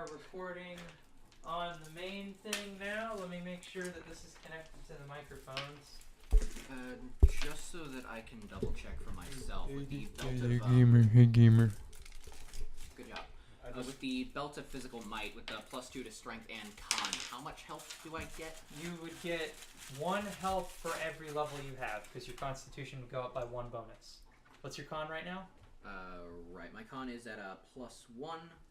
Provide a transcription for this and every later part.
are recording on the main thing now. Let me make sure that this is connected to the microphones. Just so that I can double check for myself with the belt of Hey gamer. good job. With the belt of physical might, with the +2 to strength and con, how much health do I get? You would get 1 health for every level you have, because your constitution would go up by 1 bonus. What's your con right now? Right. My con is at a +1.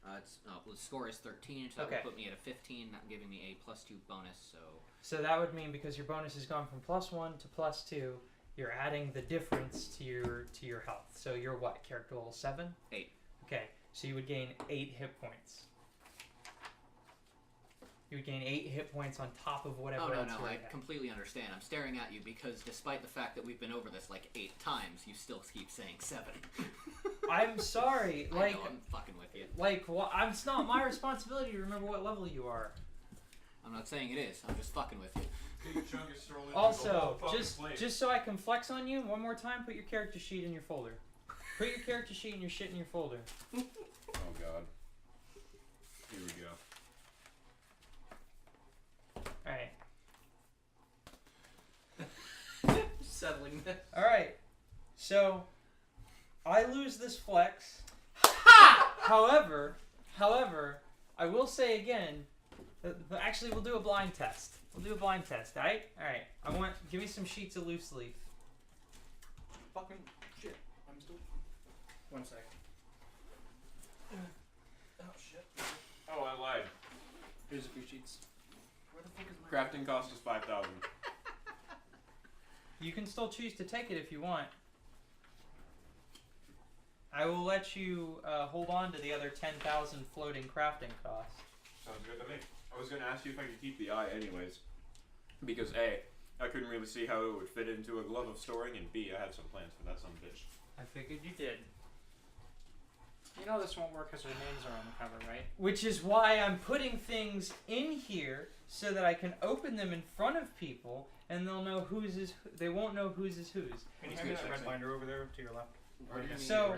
The score is 13, so that would put me at a 15, not giving me a +2 bonus. So that would mean because your bonus has gone from +1 to +2, you're adding the difference to your health. So you're what? Character level 7? 8. Okay. So you would gain 8 hit points. You would gain 8 hit points on top of whatever else no, you I have. completely understand. I'm staring at you because despite the fact that we've been over this like 8 times, you still keep saying 7. I'm sorry. I know, I'm fucking with you. It's not my responsibility to remember what level you are. I'm not saying it is. I'm just fucking with you. Also, just so I can flex on you, one more time, put your character sheet in your folder. Put your character sheet and your shit in your folder. Oh god. Here we go. Alright. Settling this. Alright. So, I lose this flex. Ha! However, I will say again, actually we'll do a blind test. Alright? Alright. Give me some sheets of loose leaf. Fucking shit. I'm still... 1 sec. Oh shit. Oh, I lied. Here's a few sheets. Where the fuck is my... Crafting cost is 5,000. You can still choose to take it if you want. I will let you hold on to the other 10,000 floating crafting costs. Sounds good to me. I was going to ask you if I could keep the eye anyways. Because A, I couldn't really see how it would fit into a glove of storing, and B, I had some plans for that son of a bitch. I figured you did. You know this won't work because our names are on the cover, right? Which is why I'm putting things in here so that I can open them in front of people, and they'll know whose is. They won't know whose is whose. Can you see that red binder over there to your left? So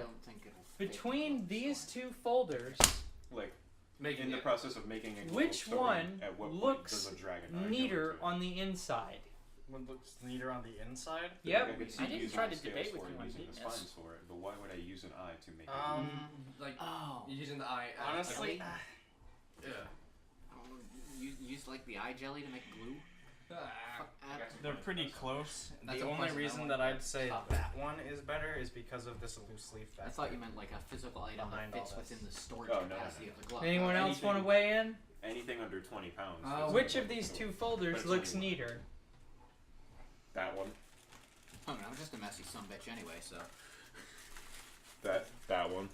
between these 2 folders, Like, in the process of making a glove which of storing, one at what point looks does a dragon eye go neater into it? on the inside? One looks neater on the inside? Yep. I could see I didn't using try the to debate scales with for you it, on using the neatness. spines for it, but why would I use an eye to make it? Like, Oh. you're using the eye. Honestly, Yeah. Use like the eye jelly to make glue? they're pretty close. That's The a only question I reason want that to I'd say top that one is better is because of this loose leaf. I thought you meant like a physical item that Behind all fits this. within the storage Oh, no, capacity of the glove. Anyone else anything- want to weigh in? Anything under 20 pounds. Oh. is Which like of these a- 2 But folders it's looks only one. neater? That one. Oh, no, I'm just a messy sumbitch anyway, so. That one.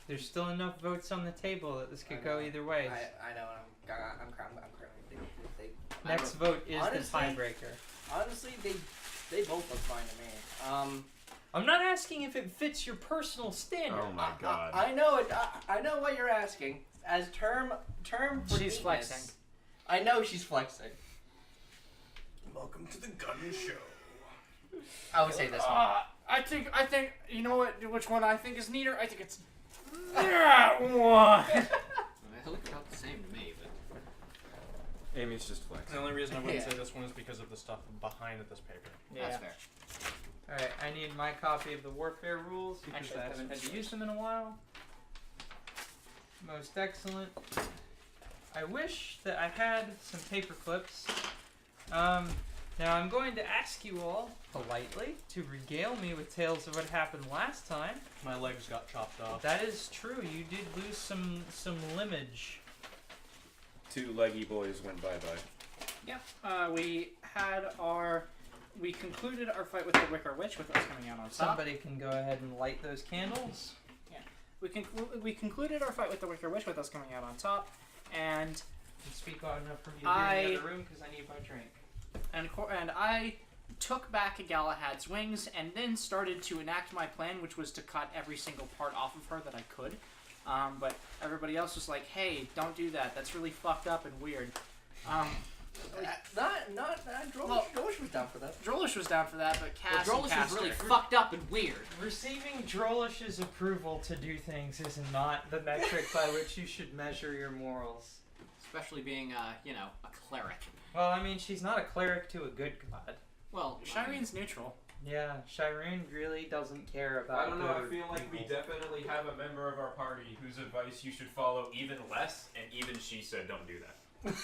There's still enough votes on the table that this could go either way. I know. I'm currently. Next vote is Honestly- the tiebreaker. Honestly, they both look fine to me. I'm not asking if it fits your personal standard. Oh my god. I know it. I know what you're asking. As term for She's neatness, flexing. I know she's flexing. Welcome to the gun show. I would say this one. I think, you know what? Which one I think is neater? I think it's that one. They look about the same to me, but. Amy's just flexing. The only reason I wouldn't Yeah. say this one is because of the stuff behind this paper. That's fair. Alright, I need my copy of the warfare rules because Actually, I haven't Kevin, had to use them in a while. Most excellent. I wish that I had some paper clips. Now I'm going to ask you all, politely, to regale me with tales of what happened last time. My legs got chopped off. That is true, you did lose some limbage. 2 leggy boys went bye-bye. Yep. We concluded our fight with the Wicker Witch with us coming out on top. Somebody can go ahead and light those candles. We concluded our fight with the Wicker Witch with us coming out on top, and Speak loud enough for me to hear in the other room because I need my drink. and I took back Galahad's wings and then started to enact my plan, which was to cut every single part off of her that I could. But everybody else was like, "Hey, don't do that. That's really fucked up and weird." Drolish was down for that. Drolish was down for that, but Cass and Drolish is Castor. really fucked up and weird. Receiving Drolish's approval to do things is not the metric by which you should measure your morals. Especially being, a cleric. Well, I mean, she's not a cleric to a good god. Well, Shireen's neutral. Yeah, Shireen really doesn't care about I don't know, I good feel like we people. definitely have a member of our party whose advice you should follow even less, and even she said don't do that.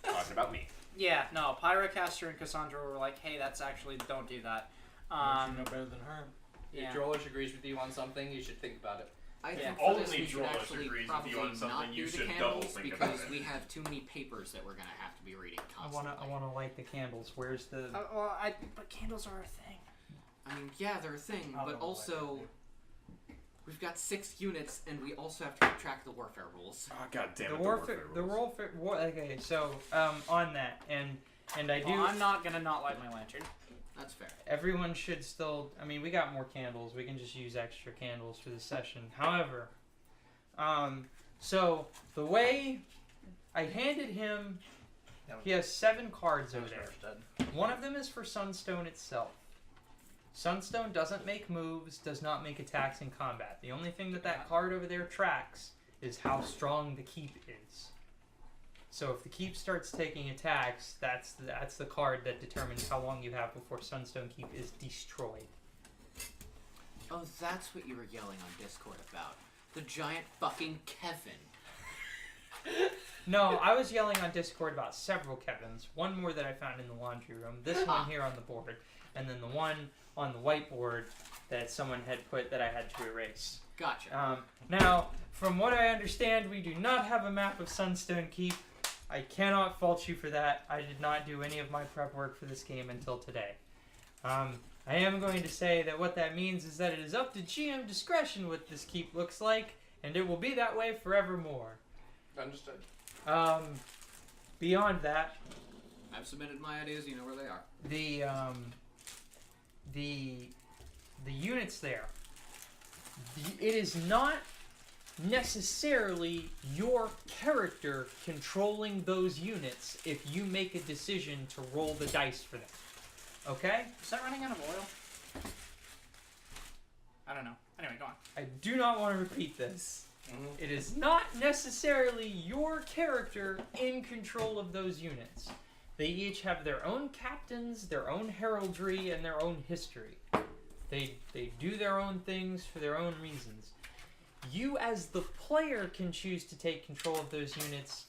Talking about me. Yeah, no, Pyrocaster and Cassandra were like, hey, that's actually, don't do that. You know better than her. Yeah. If Drolish agrees with you on something, you should think about it. I Yeah. think for this Only we should Drolish actually agrees with probably you on something, not you do the should candles double think about because it. we have too many papers that we're gonna have to be reading constantly. I wanna light the candles. Where's the? But candles are a thing. I mean, yeah, they're a thing, I but don't know also we've got 6 units, and we also have to keep track of the warfare rules. Oh, God damn The it, warfare. The warfare. Okay, so on that, and I do. Well, I'm not gonna not light my lantern. That's fair. Everyone should still. I mean, we got more candles. We can just use extra candles for the session. However, so the way I handed him, he has 7 cards over there. One of them is for Sunstone itself. Sunstone doesn't make moves, does not make attacks in combat. The only thing that card over there tracks is how strong the keep is. So if the keep starts taking attacks, that's the card that determines how long you have before Sunstone Keep is destroyed. Oh, that's what you were yelling on Discord about. The giant fucking Kevin. No, I was yelling on Discord about several Kevins. One more that I found in the laundry room. This one here on the board. And then the one on the whiteboard that someone had put that I had to erase. Gotcha. Now, from what I understand, we do not have a map of Sunstone Keep. I cannot fault you for that. I did not do any of my prep work for this game until today. I am going to say that what that means is that it is up to GM discretion what this keep looks like, and it will be that way forevermore. Understood. Beyond that, I've submitted my ideas. You know where they are. The units there. It is not necessarily your character controlling those units if you make a decision to roll the dice for them. Okay? Is that running out of oil? I don't know. Anyway, go on. I do not want to repeat this. Mm-hmm. It is not necessarily your character in control of those units. They each have their own captains, their own heraldry, and their own history. They do their own things for their own reasons. You, as the player, can choose to take control of those units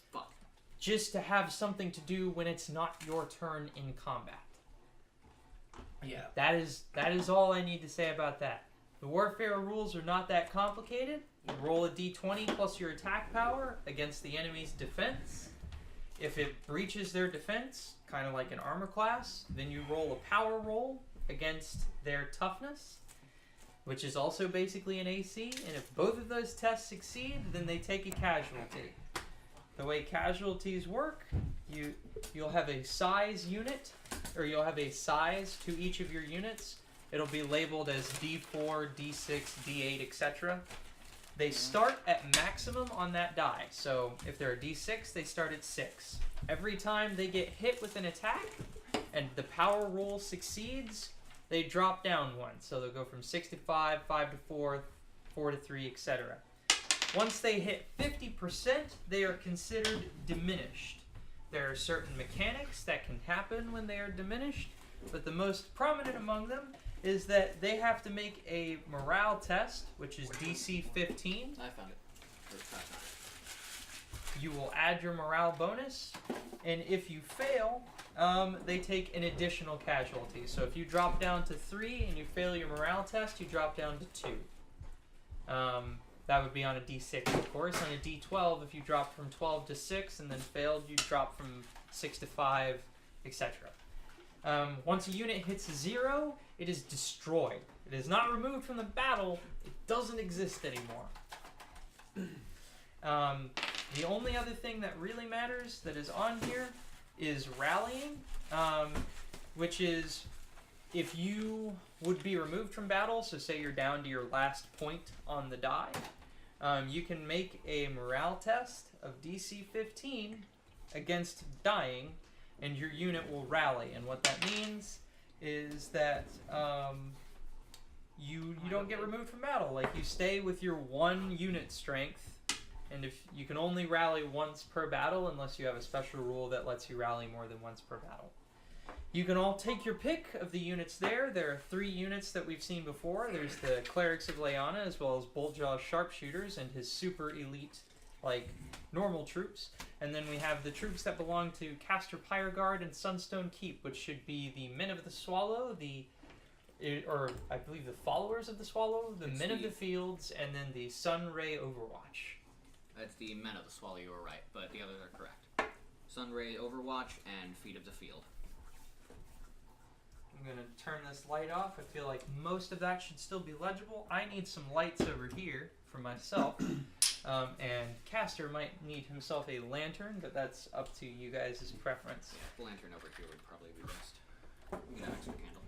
just to have something to do when it's not your turn in combat. Yeah. That is all I need to say about that. The warfare rules are not that complicated. You roll a d20 plus your attack power against the enemy's defense. If it breaches their defense, kind of like an armor class, then you roll a power roll against their toughness, which is also basically an AC. And if both of those tests succeed, then they take a casualty. The way casualties work, you'll have a size unit, or you'll have a size to each of your units. It'll be labeled as D4, D6, D8, etc. They start at maximum on that die. So if they're a D6, they start at 6. Every time they get hit with an attack and the power roll succeeds, they drop down 1. So they'll go from 6 to 5, 5 to 4, 4 to 3, etc. Once they hit 50%, they are considered diminished. There are certain mechanics that can happen when they are diminished, but the most prominent among them is that they have to make a morale test, which is DC 15. I found it. First time. You will add your morale bonus, and if you fail, they take an additional casualty. So if you drop down to 3 and you fail your morale test, you drop down to 2. That would be on a D6, of course. On a D12, if you drop from 12 to 6 and then failed, you drop from 6 to 5, etc. Once a unit hits 0, it is destroyed. It is not removed from the battle. It doesn't exist anymore. The only other thing that really matters that is on here is rallying, which is if you would be removed from battle, so say you're down to your last point on the die, you can make a morale test of DC 15 against dying, and your unit will rally. And what that means is that you don't get removed from battle. Like, you stay with your 1 unit strength, and if you can only rally once per battle unless you have a special rule that lets you rally more than once per battle. You can all take your pick of the units there. There are 3 units that we've seen before. There's the Clerics of Leanna, as well as Boltjaw's Sharpshooters and his super elite, like, normal troops. And then we have the troops that belong to Caster Pyreguard and Sunstone Keep, which should be the Men of the Swallow, or I believe the Followers of the Swallow, the Men of the Fields, and then the Sunray Overwatch. That's the Men of the Swallow, you were right, but the others are correct. Sunray Overwatch and Feet of the Field. I'm going to turn this light off. I feel like most of that should still be legible. I need some lights over here for myself. And Caster might need himself a lantern, but that's up to you guys' preference. Yeah, the lantern over here would probably be best. We got an extra candle.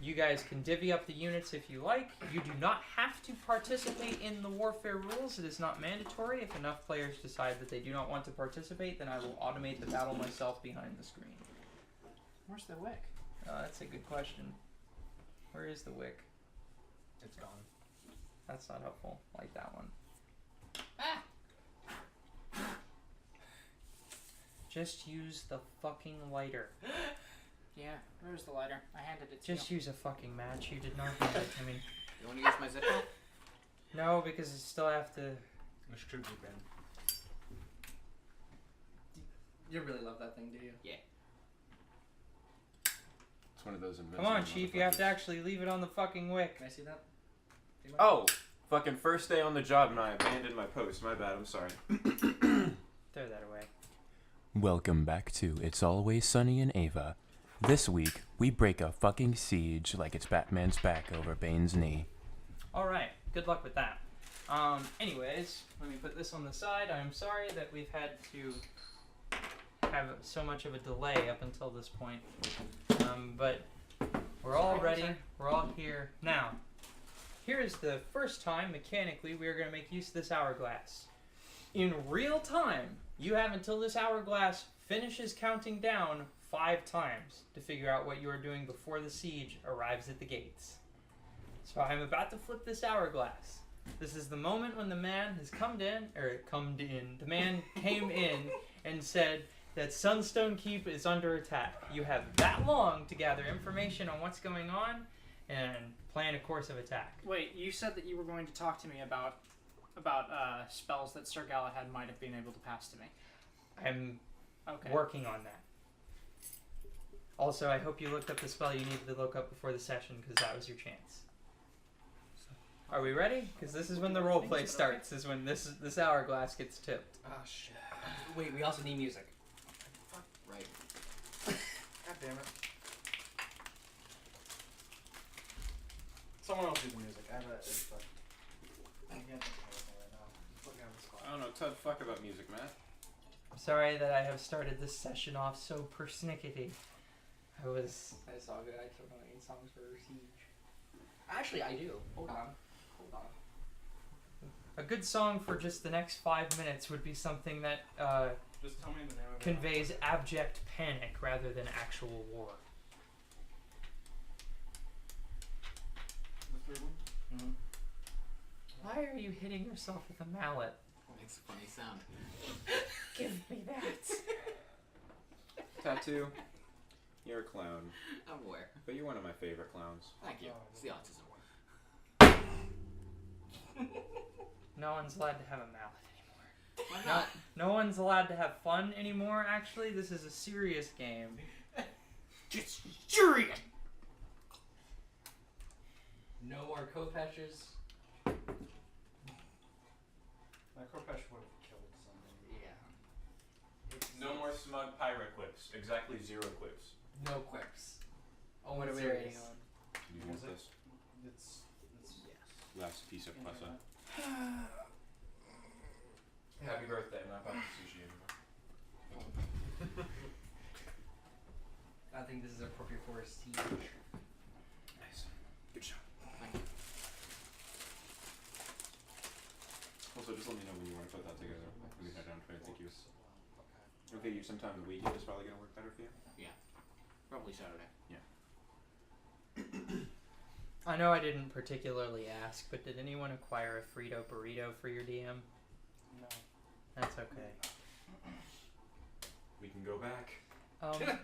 You guys can divvy up the units if you like. You do not have to participate in the warfare rules. It is not mandatory. If enough players decide that they do not want to participate, then I will automate the battle myself behind the screen. Where's the wick? That's a good question. Where is the wick? It's gone. That's not helpful. Like that one. Ah! Just use the fucking lighter. Yeah, where's the lighter? I handed it to you. Just use a fucking match. You did not hand it to me. You want to use my Zippo? No, because I still have to... Which troop you been? You really love that thing, do you? Yeah. It's one of those invincible Come on, Chief. You have to motherfuckers. actually leave it on the fucking wick. Can I see that? Oh! Fucking first day on the job and I abandoned my post. My bad, I'm sorry. Throw that away. Welcome back to It's Always Sunny in Aeva. This week, we break a fucking siege like it's Batman's back over Bane's knee. Alright, good luck with that. Anyways, let me put this on the side. I'm sorry that we've had to have so much of a delay up until this point. But we're all ready. We're all here. Now, here is the first time, mechanically, we are going to make use of this hourglass. In real time, you have until this hourglass finishes counting down 5 times to figure out what you are doing before the siege arrives at the gates. So I'm about to flip this hourglass. This is the moment when the man has the man came in and said that Sunstone Keep is under attack. You have that long to gather information on what's going on and plan a course of attack. Wait, you said that you were going to talk to me about spells that Sir Galahad might have been able to pass to me. I'm Okay. working on that. Also, I hope you looked up the spell you needed to look up before the session, because that was your chance. Are we ready? Because this is when the roleplay starts, is when this hourglass gets tipped. Oh shit. Wait, we also need music. Right. God damn it. Someone else do the music. I have a... I can't think of anything right now. Put me on the spot. I don't know, Todd, fuck about music, man. I'm sorry that I have started this session off so persnickety. That's all good. I don't know any songs for Siege. Actually, I do. Hold on. A good song for just the next 5 minutes would be something that Just tell me the name of it. conveys abject panic rather than actual war. The third one? Mm-hmm. Why are you hitting yourself with a mallet? Makes a funny sound. Give me that. Tattoo, you're a clown, I'm aware. but you're one of my favorite clowns. Thank you. It's the autism. No one's allowed to have a mallet anymore. Why not? No one's allowed to have fun anymore, actually. This is a serious game. It's serious! No more Kopesh's. My Kopesh would have killed something. Yeah. No more smug pirate quips. Exactly 0 quips. No quips. Oh, What are we serious. rating on? Can you use this It's Yes. last piece of pasta? yeah. Happy birthday, I'm not about to sushi anymore. I think this is appropriate for a siege. Nice. Good shot. Thank you. Also, just let me know when you want to put that together. When we head down to it, thank you. Okay, you sometime the weekend is probably gonna work better for you. Probably Saturday. I know I didn't particularly ask, but did anyone acquire a Frito burrito for your DM? No. That's okay. We can go back.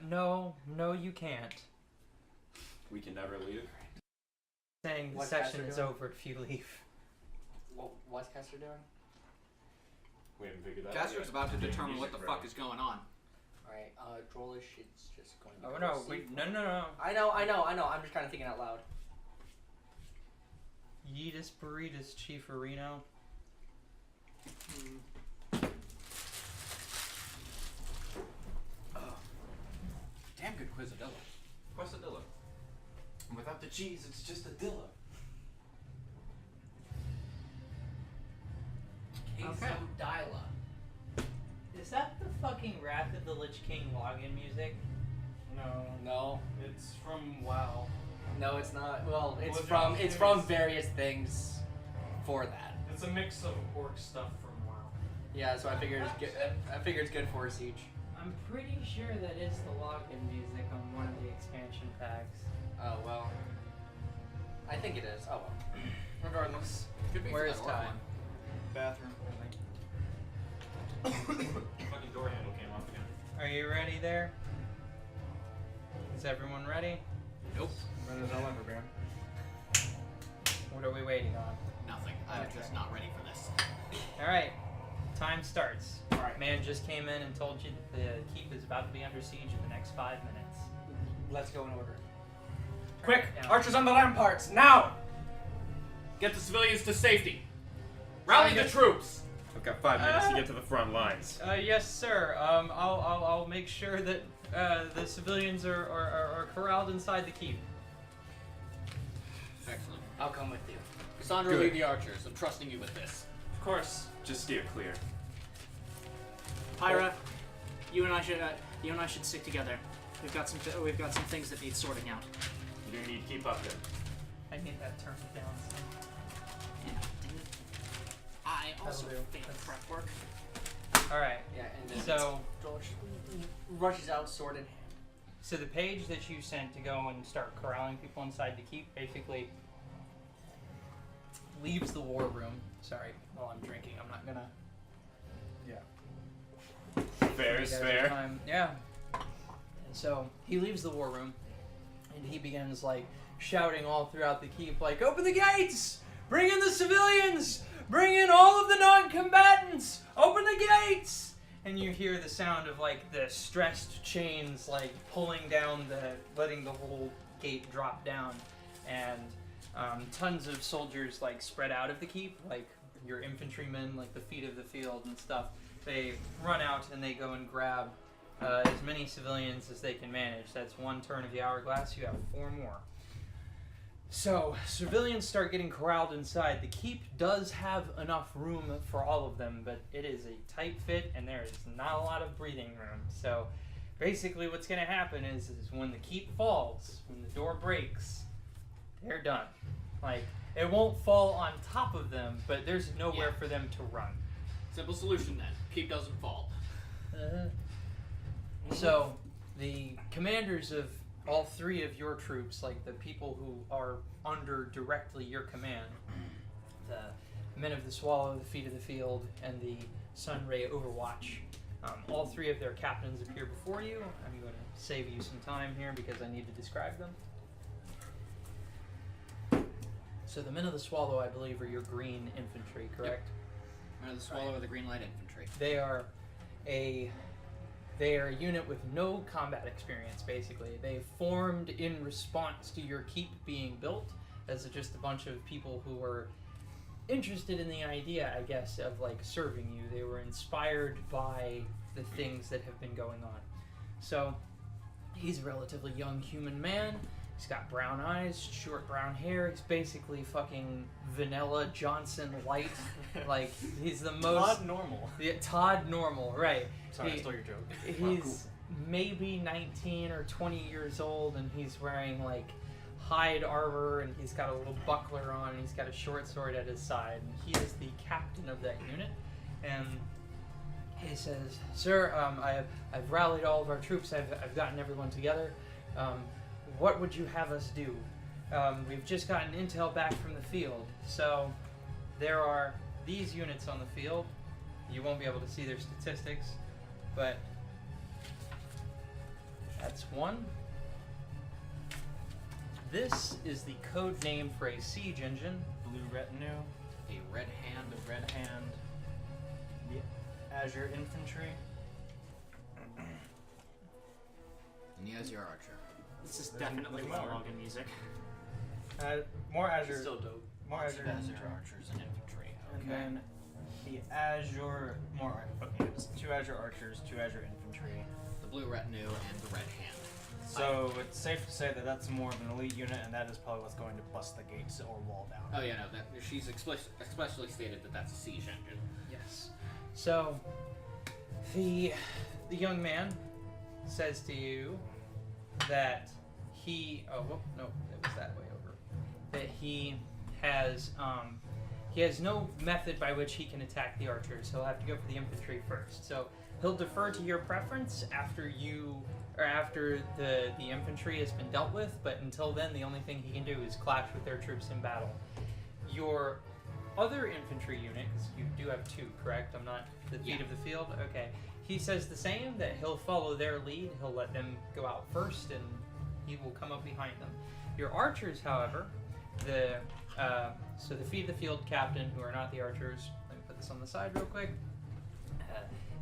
No, you can't. We can never leave. Saying the What's session Caster is doing? over if you leave. What's Caster doing? We haven't figured that out. Caster's yet. about to Doing determine what music the forever. fuck is going on. Alright, Drollish is just going to Oh go no, see wait, for- no. I know. I'm just kind of thinking out loud. Yeetus burritos, Chief-a-reno. Damn good Quizadilla. Quesadilla. And without the cheese, it's just a dilla. Okay. Quesadilla. Is that the fucking Wrath of the Lich King login music? No. No, it's from WoW. No, it's not. Well, it's Well, from various things for that. It's a mix of orc stuff from WoW. Yeah, so I figure it's good for a siege. I'm pretty sure that is the login music on one of the expansion packs. Oh well. I think it is. Oh well. Regardless, Could be Where for is that orc Ty? one. bathroom. Fucking door handle came off again. Are you ready there? Is everyone ready? Nope. Ready as I'll ever be. What are we waiting on? Nothing. I'm just not ready for this. Alright, time starts. Alright. Man just came in and told you that the keep is about to be under siege in the next 5 minutes. Let's go in order. Quick, Yeah. archers on the ramparts, now! Get the civilians to safety. Rally the troops! I've got 5 minutes to get to the front lines. Yes, sir. I'll make sure that the civilians are corralled inside the keep. Excellent. I'll come with you. Cassandra, Good. lead the archers. I'm trusting you with this. Of course. Just steer clear. Pyra, you and I should stick together. We've got some things that need sorting out. You do need to keep up then. I need that turned down some. I also That'll do. failed That's- prep work. Alright, Yeah, and then so George rushes out, sword in hand. so the page that you sent to go and start corralling people inside the keep basically leaves the war room. Sorry, while I'm drinking, I'm not gonna. Fair is There's fair. time. Yeah. And so he leaves the war room, and he begins like shouting all throughout the keep, like, "Open the gates! Bring in the civilians! Bring in all of the non-combatants! Open the gates!" And you hear the sound of like the stressed chains like pulling down letting the whole gate drop down, and tons of soldiers like spread out of the keep, like your infantrymen, like the feet of the field and stuff. They run out and they go and grab as many civilians as they can manage. That's one turn of the hourglass. You have 4 more. So civilians start getting corralled inside. The keep does have enough room for all of them, but it is a tight fit and there is not a lot of breathing room. So basically what's going to happen is when the keep falls, when the door breaks, they're done. Like, it won't fall on top of them, but there's nowhere for them to run. Simple solution then. Keep doesn't fall. So, the commanders of all 3 of your troops, like the people who are under directly your command, the Men of the Swallow, the Feet of the Field, and the Sunray Overwatch, all 3 of their captains appear before you. I'm going to save you some time here because I need to describe them. So the Men of the Swallow, I believe, are your green infantry, correct? Men of the Swallow or the Green Light Infantry. They are a unit with no combat experience, basically. They formed in response to your keep being built as just a bunch of people who were interested in the idea, I guess, of like serving you. They were inspired by the things that have been going on. So he's a relatively young human man. He's got brown eyes, short brown hair. He's basically fucking Vanilla Johnson light. Like, he's the most... Todd normal. Yeah, Todd Normal, right. Sorry, I He- stole your joke. He's maybe 19 or 20 years old, and he's wearing like hide armor, and he's got a little buckler on, and he's got a short sword at his side. And he is the captain of that unit. And He says, "Sir, I've rallied all of our troops. I've gotten everyone together. What would you have us do? We've just gotten intel back from the field. So there are these units on the field. You won't be able to see their statistics, but that's one. This is the code name for a siege engine. Blue retinue, A red hand. the red hand, the azure infantry. And the Azure Archer. This is There's definitely more. monologue music. More azure. Still dope. More azure Azure infantry. Archers and infantry. And Okay. then the azure, more, okay, it's 2 azure archers, 2 azure infantry. The blue retinue and the red hand. So it's safe to say that that's more of an elite unit, and that is probably what's going to bust the gates or wall down. Oh yeah, no. She's especially stated that that's a siege engine. Yes. So the young man says to you that he no, it was that way over. That he has no method by which he can attack the archers. He'll have to go for the infantry first. So he'll defer to your preference after the infantry has been dealt with, but until then the only thing he can do is clash with their troops in battle. Your other infantry unit, because you do have 2, correct? I'm not the feet Yeah. of the field? Okay. He says the same, that he'll follow their lead, he'll let them go out first, and he will come up behind them. Your archers, however, the feet of the field captain, who are not the archers, let me put this on the side real quick,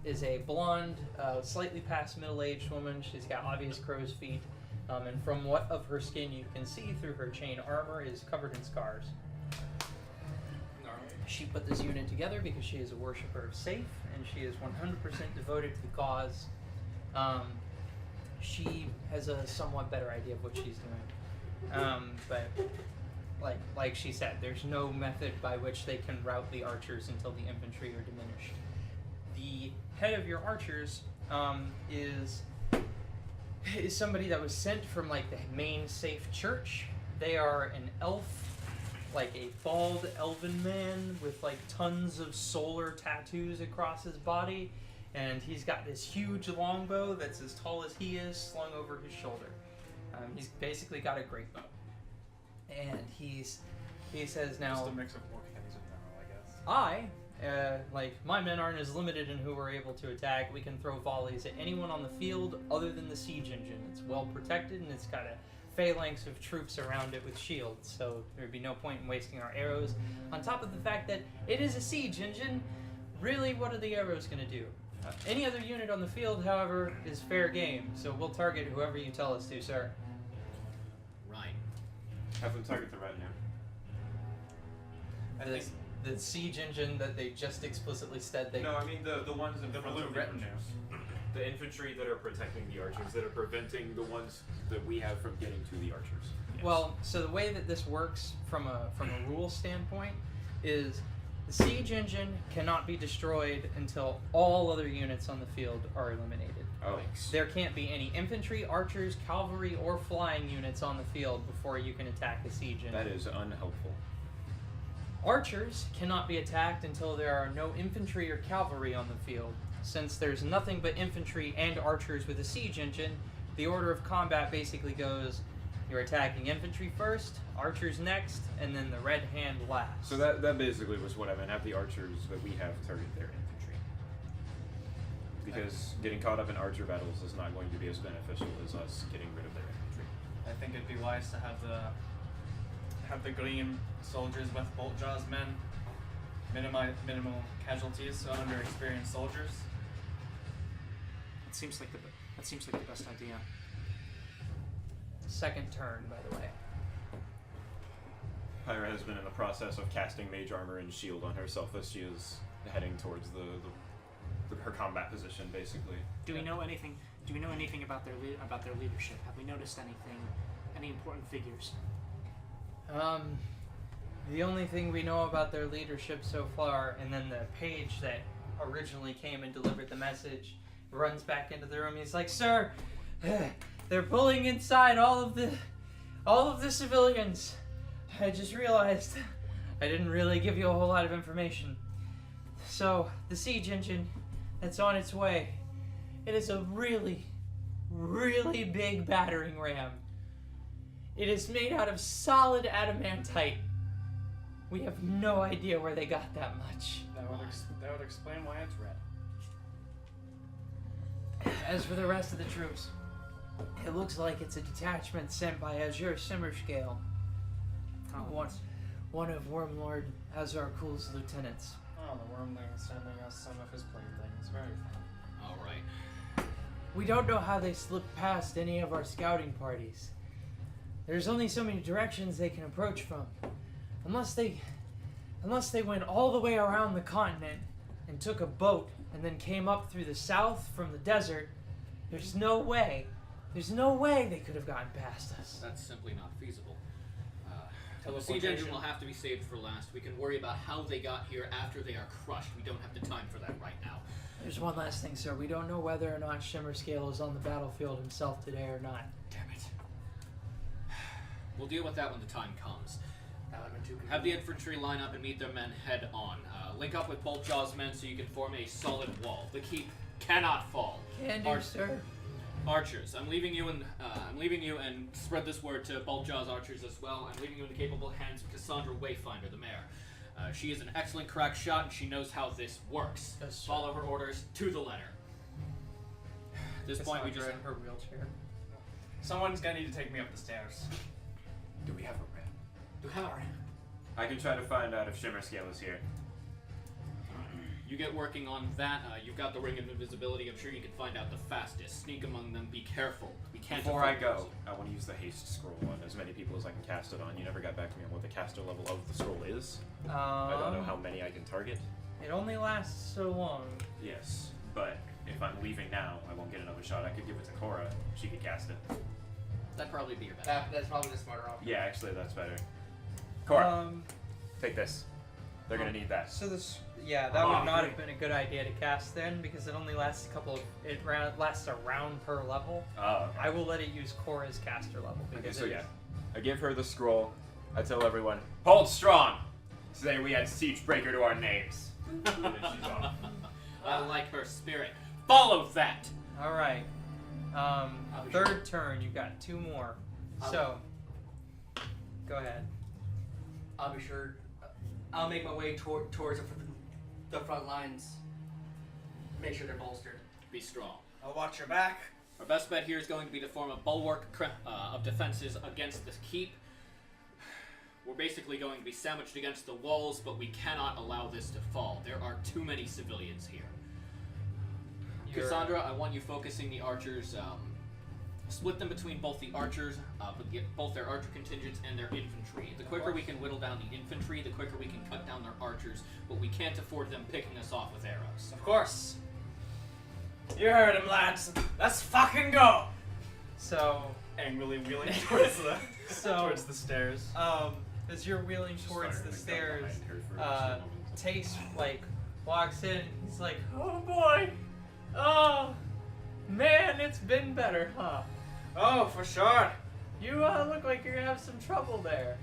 is a blonde, slightly past middle-aged woman. She's got obvious crow's feet, and from what of her skin you can see through her chain armor is covered in scars. She put this unit together because she is a worshiper of Safe, and she is 100% devoted to the cause. She has a somewhat better idea of what she's doing. But like she said, there's no method by which they can rout the archers until the infantry are diminished. The head of your archers is somebody that was sent from like the main Safe church. They are an elf, like a bald elven man with like tons of solar tattoos across his body, and he's got this huge longbow that's as tall as he is slung over his shoulder. He's basically got a great bow, and he says now, Just a mix of orc heavies with narrow, I guess. my men aren't as limited in who we're able to attack. We can throw volleys at anyone on the field other than the siege engine. It's well protected, and it's got a phalanx of troops around it with shields, so there'd be no point in wasting our arrows. On top of the fact that it is a siege engine, really, what are the arrows going to do? Any other unit on the field, however, is fair game, so we'll target whoever you tell us to, sir. Right. Have them target the retinue. I think The siege engine that they just explicitly said they... No, I mean the ones in the front blue of the retinue. archers. The infantry that are protecting the archers, that are preventing the ones that we have from getting to the archers. Well, so the way that this works from a rule standpoint is the siege engine cannot be destroyed until all other units on the field are eliminated. Oh. There can't be any infantry, archers, cavalry, or flying units on the field before you can attack the siege engine. That is unhelpful. Archers cannot be attacked until there are no infantry or cavalry on the field. Since there's nothing but infantry and archers with a siege engine, the order of combat basically goes, you're attacking infantry first, archers next, and then the red hand last. So that basically was what I meant. Have the archers that we have target their infantry. Because getting caught up in archer battles is not going to be as beneficial as us getting rid of their infantry. I think it'd be wise to have the green soldiers with bolt jaws men minimize minimal casualties, so under experienced soldiers. That seems like the best idea. Second turn, by the way. Pyra has been in the process of casting mage armor and shield on herself as she is heading towards her combat position, basically. Do we know anything? Do we know anything about their leadership? Have we noticed anything? Any important figures? The only thing we know about their leadership so far, and then the page that originally came and delivered the message runs back into the room. He's like, "Sir, they're pulling inside all of the civilians. I just realized I didn't really give you a whole lot of information. So the siege engine, that's on its way. It is a really, really big battering ram. It is made out of solid adamantite. We have no idea where they got that much. That would explain why it's red. As for the rest of the troops, it looks like it's a detachment sent by Azure Simmerscale. One of Wormlord Azarkul's lieutenants. Oh, the Wormling is sending us some of his playthings. Very fun. All right. We don't know how they slipped past any of our scouting parties. There's only so many directions they can approach from. Unless they went all the way around the continent and took a boat and then came up through the south from the desert, there's no way they could have gotten past us. That's simply not feasible. The siege engine will have to be saved for last. We can worry about how they got here after they are crushed. We don't have the time for that right now. There's one last thing, sir. We don't know whether or not Shimmerscale is on the battlefield himself today or not. Damn it. We'll deal with that when the time comes. That would have been too Have the infantry line up and meet their men head on. Link up with Boltjaw's men so you can form a solid wall. The keep cannot fall. Can do, sir. Archers, I'm leaving you and spread this word to Boltjaw's archers as well. I'm leaving you in the capable hands of Cassandra Wayfinder, the mayor. She is an excellent crack shot and she knows how this works. Yes, sir. Follow her orders to the letter. At this point, we just in her wheelchair. Someone's gonna need to take me up the stairs. Do we have a ramp? do have our. I can try to find out if Shimmerscale is here. You get working on that. You've got the ring of invisibility. I'm sure you can find out the fastest. Sneak among them. Be careful. We can't. Before I go, I want to use the haste scroll on as many people as I can cast it on. You never got back to me on what the caster level of the scroll is. I don't know how many I can target. It only lasts so long. Yes, but if I'm leaving now, I won't get another shot. I could give it to Cora. She could cast it. That'd probably be your best. That's probably the smarter option. Yeah, actually, that's better. Cora, take this. They're gonna need that. So this, yeah, that would not have been a good idea to cast then because it only lasts lasts a round per level. Oh, okay. I will let it use Cora's caster level Okay, because so yeah, I give her the scroll. I tell everyone, hold strong. Today we had Siegebreaker to our names. And then she's off. I like her spirit. Follow that. All right. Third turn, you got 2 more. So, go ahead. I'll be sure. I'll make my way towards the front lines. Make sure they're bolstered. Be strong. I'll watch your back. Our best bet here is going to be to form a bulwark of defenses against this keep. We're basically going to be sandwiched against the walls, but we cannot allow this to fall. There are too many civilians here. Cassandra, I want you focusing the archers. Split them between both the archers, both their archer contingents and their infantry. The quicker we can whittle down the infantry, the quicker we can cut down their archers, but we can't afford them picking us off with arrows. Of course. You heard him, lads. Let's fucking go. So, Angrily wheeling towards the towards the stairs. as you're wheeling Just towards firing the my gun stairs, behind her for a moment. Tace walks in. He's like, "Oh boy, oh man, it's been better, huh? Oh, for sure. You look like you're gonna have some trouble there."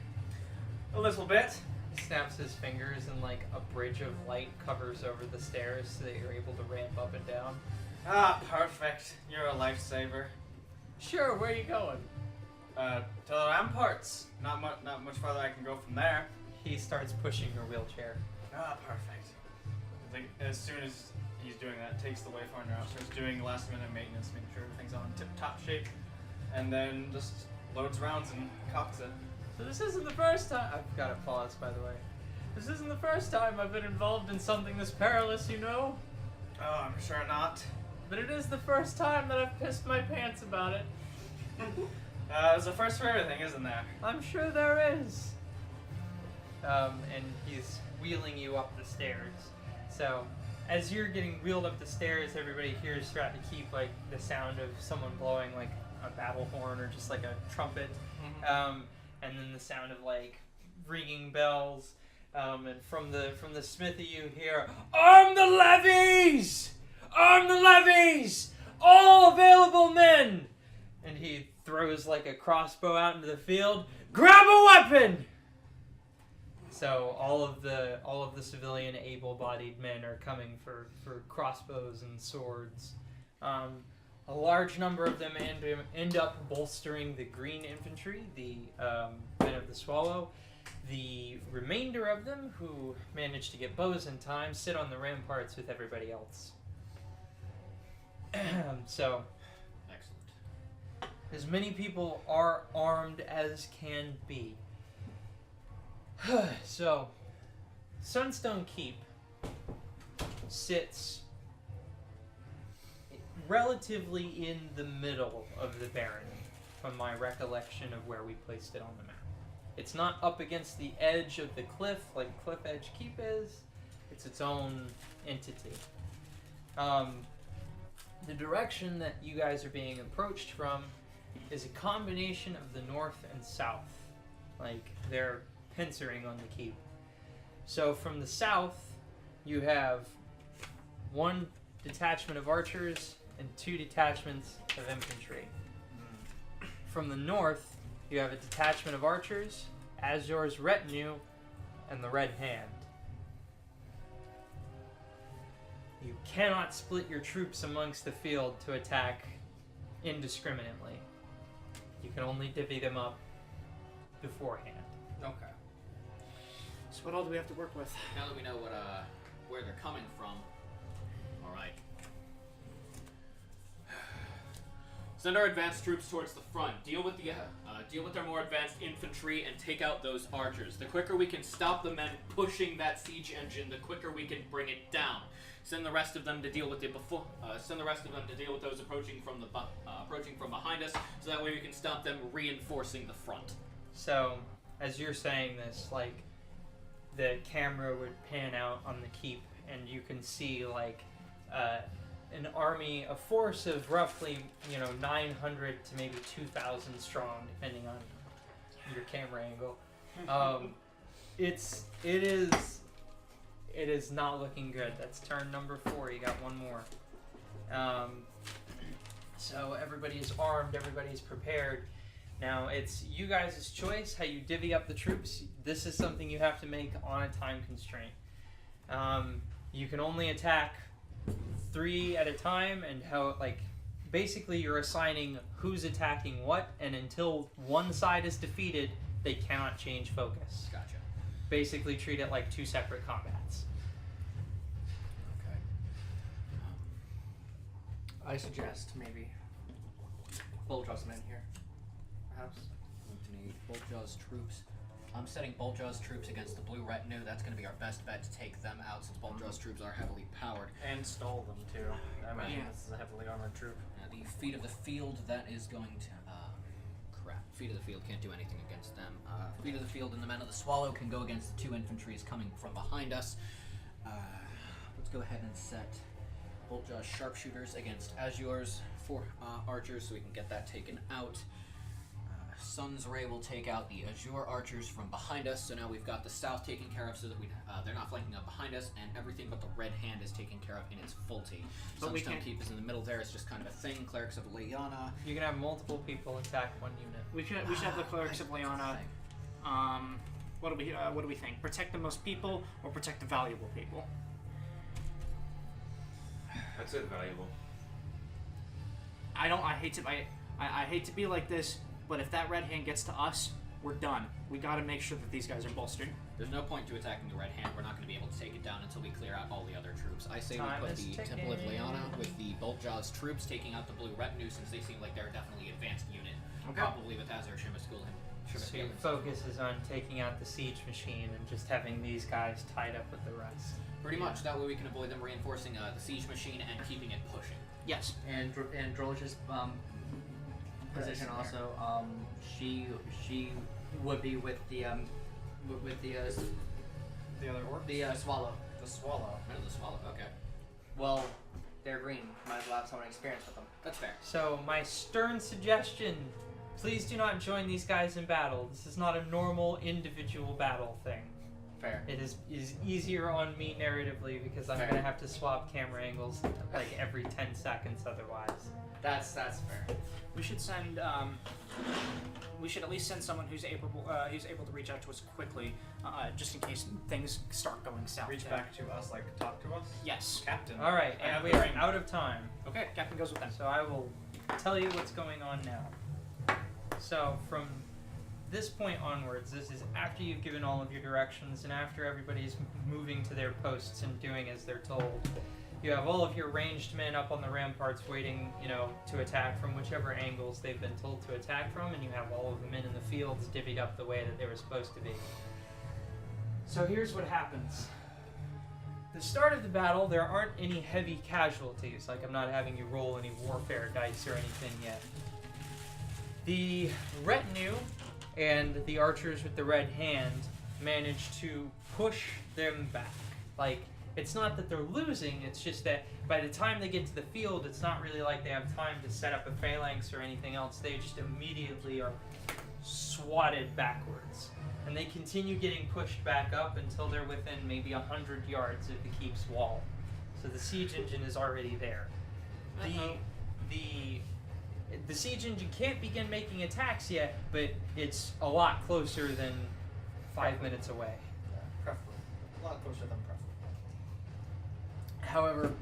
A little bit. He snaps his fingers and a bridge of light covers over the stairs so that you're able to ramp up and down. Ah, perfect. You're a lifesaver. Sure, where are you going? To the ramparts. Not much farther I can go from there. He starts pushing your wheelchair. Ah, perfect. I think as soon as he's doing that, takes the Wayfinder out, starts doing last minute maintenance, making sure everything's on tip-top shape, and then just loads rounds and cocks it. So this isn't the first time. I've got to pause, by the way. This isn't the first time I've been involved in something this perilous, you know? Oh, I'm sure not. But it is the first time that I've pissed my pants about it. There's a first for everything, isn't there? I'm sure there is. And he's wheeling you up the stairs. So, as you're getting wheeled up the stairs, everybody hears throughout the keep the sound of someone blowing a battle horn or just a trumpet. And then the sound of ringing bells. And from the smithy you hear, "Arm the levies! Arm the levies! All available men!" And he throws a crossbow out into the field. "Grab a weapon!" So all of the civilian able-bodied men are coming for crossbows and swords. A large number of them end up bolstering the green infantry, the men of the Swallow. The remainder of them, who manage to get bows in time, sit on the ramparts with everybody else. So, Excellent. as many people are armed as can be. So, Sunstone Keep sits relatively in the middle of the barony, from my recollection of where we placed it on the map. It's not up against the edge of the cliff like Cliff Edge Keep is. It's its own entity. The direction that you guys are being approached from is a combination of the north and south. Like, they're pincering on the keep. So from the south, you have one detachment of archers and 2 detachments of infantry. From the north, you have a detachment of archers, Azor's retinue, and the Red Hand. You cannot split your troops amongst the field to attack indiscriminately. You can only divvy them up beforehand. Okay. So what all do we have to work with? Now that we know where they're coming from, all right. Send our advanced troops towards the front. Deal with their more advanced infantry and take out those archers. The quicker we can stop the men pushing that siege engine, the quicker we can bring it down. Send the rest of them to deal with those approaching from behind us, so that way we can stop them reinforcing the front. So, as you're saying this, like, the camera would pan out on the keep, and you can see, like, an army, a force of roughly, 900 to maybe 2,000 strong, depending on your camera angle. It is not looking good. That's turn number 4. You got one more. So everybody is armed. Everybody is prepared. Now it's you guys' choice how you divvy up the troops. This is something you have to make on a time constraint. You can only attack 3 at a time, and basically you're assigning who's attacking what, and until one side is defeated, they cannot change focus. Gotcha. Basically treat it like 2 separate combats. Okay. I suggest maybe Bulldraw's men here, perhaps. Boltjaw's troops. I'm setting Boltjaw's troops against the blue retinue. That's going to be our best bet to take them out, since Boltjaw's troops are heavily powered. And stole them too. I imagine Yeah. this is a heavily armored troop. The feet of the field, that is going to... crap. Feet of the field can't do anything against them. Feet of the field and the men of the Swallow can go against the 2 infantries coming from behind us. Let's go ahead and set Boltjaw's sharpshooters against Azur's 4 archers, so we can get that taken out. Sun's Ray will take out the Azure archers from behind us, so now we've got the south taken care of, so that they're not flanking up behind us, and everything but the Red Hand is taken care of in its fullty. But we Sunstone can't- Keep is in the middle there. It's just kind of a thing. Clerics of Lyanna. You can have multiple people attack one unit. We should have the clerics of Lyanna. What do we think? Protect the most people or protect the valuable people? That's it, valuable. I hate to be like this, but if that Red Hand gets to us, we're done. We got to make sure that these guys are bolstered. There's no point to attacking the Red Hand. We're not going to be able to take it down until we clear out all the other troops. I say Time we put is the ticking. Temple of Lyanna with the Boltjaw's troops taking out the blue retinue, since they seem like they're definitely an advanced unit. Okay. Probably with Azur Shimmaskul and So your focus is on taking out the siege machine and just having these guys tied up with the rest. Pretty much. That way we can avoid them reinforcing the siege machine and keeping it pushing. Yes. And Drolish's position also. She would be with the The other orcs? the Swallow. The Swallow. Men of the Swallow. Okay. Well, they're green. Might as well have some experience with them. That's fair. So my stern suggestion, please do not join these guys in battle. This is not a normal individual battle thing. Fair. It is easier on me narratively because I'm Fair. going to have to swap camera angles like every 10 seconds otherwise. That's fair. We should send we should at least send someone who's able to reach out to us quickly, just in case things start going south. Reach there. back to us, like talk to us. Yes. Captain. All right, I and have we the are ring. out of time. Okay, Captain goes with them. So I will tell you what's going on now. So from this point onwards, this is after you've given all of your directions and after everybody's moving to their posts and doing as they're told. You have all of your ranged men up on the ramparts waiting, to attack from whichever angles they've been told to attack from, and you have all of the men in the fields divvied up the way that they were supposed to be. So here's what happens. The start of the battle, there aren't any heavy casualties, like I'm not having you roll any warfare dice or anything yet. The retinue and the archers with the red hand manage to push them back. Like, it's not that they're losing, it's just that by the time they get to the field, it's not really like they have time to set up a phalanx or anything else. They just immediately are swatted backwards. And they continue getting pushed back up until they're within maybe 100 yards of the keep's wall. So the siege engine is already there. The siege engine can't begin making attacks yet, but it's a lot closer than 5 minutes away. Preferably. A lot closer than preferable. However,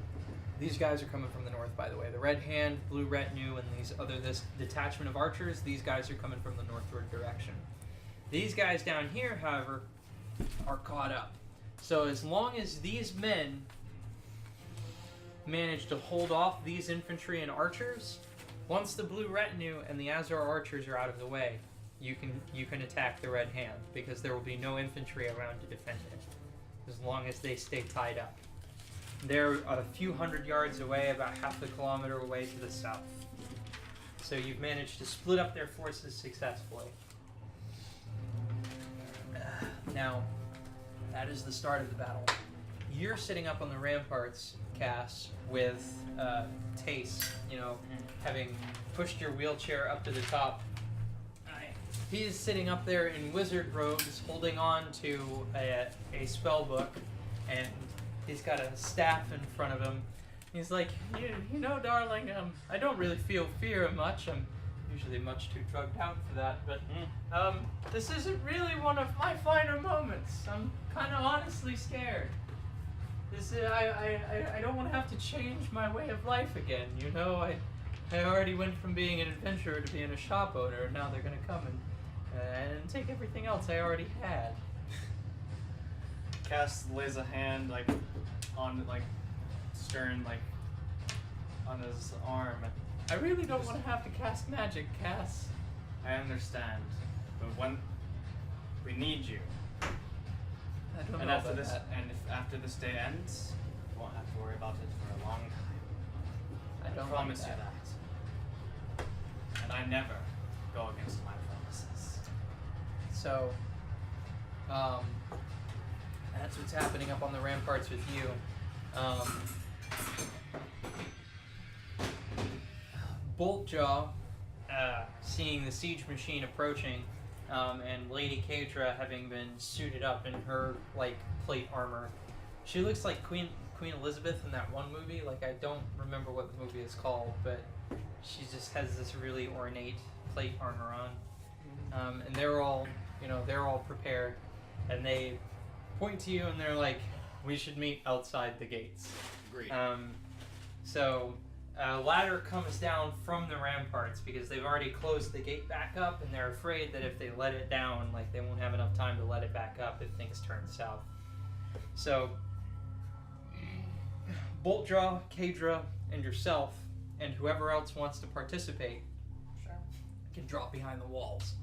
these guys are coming from the north, by the way. The red hand, blue retinue, and this detachment of archers, these guys are coming from the northward direction. These guys down here, however, are caught up. So as long as these men manage to hold off these infantry and archers, once the blue retinue and the Azor archers are out of the way, you can attack the red hand, because there will be no infantry around to defend it, as long as they stay tied up. They're a few hundred yards away, about half a kilometer away to the south. So you've managed to split up their forces successfully. Now, that is the start of the battle. You're sitting up on the ramparts, Cass, with Tace, having pushed your wheelchair up to the top. He is sitting up there in wizard robes, holding on to a spell book, and he's got a staff in front of him. He's like, darling, I don't really feel fear much. I'm usually much too drugged out for that, but this isn't really one of my finer moments. I'm kind of honestly scared. I don't want to have to change my way of life again. I already went from being an adventurer to being a shop owner, and now they're gonna come and take everything else I already had. Cass lays a hand on Stern on his arm. I really don't want to have to cast magic, Cass. I understand, but when we need you, I don't and know after about this, that. and if after this day ends, you won't have to worry about it for a long time. I don't promise like you that. And I never go against my promises. So, that's what's happening up on the ramparts with you. Boltjaw, seeing the siege machine approaching, and Lady Kadra having been suited up in her plate armor. She looks like Queen Elizabeth in that one movie. I don't remember what the movie is called, but she just has this really ornate plate armor on. And they're all prepared, and they point to you and they're like, "We should meet outside the gates." Great. So a ladder comes down from the ramparts because they've already closed the gate back up, and they're afraid that if they let it down, they won't have enough time to let it back up if things turn south. So Boltjaw, Kadra, and yourself, and whoever else wants to participate, can drop behind the walls.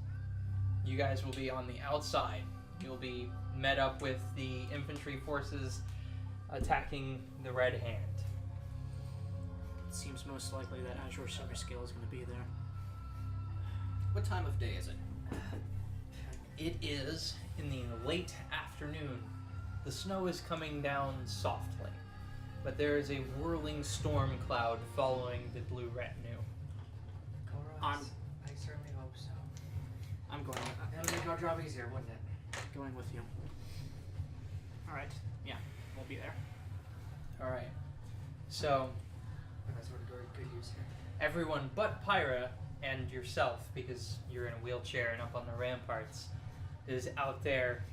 You guys will be on the outside. You'll be met up with the infantry forces attacking the Red Hand. It seems most likely that Azure Silver Scale is going to be there. What time of day is it? It is in the late afternoon. The snow is coming down softly, but there is a whirling storm cloud following the blue retinue. I certainly hope so. I'm going. That would make our job easier, wouldn't it? Going with you. All right. Yeah, we'll be there. All right. So That's what we're good use here. everyone but Pyra and yourself, because you're in a wheelchair and up on the ramparts, is out there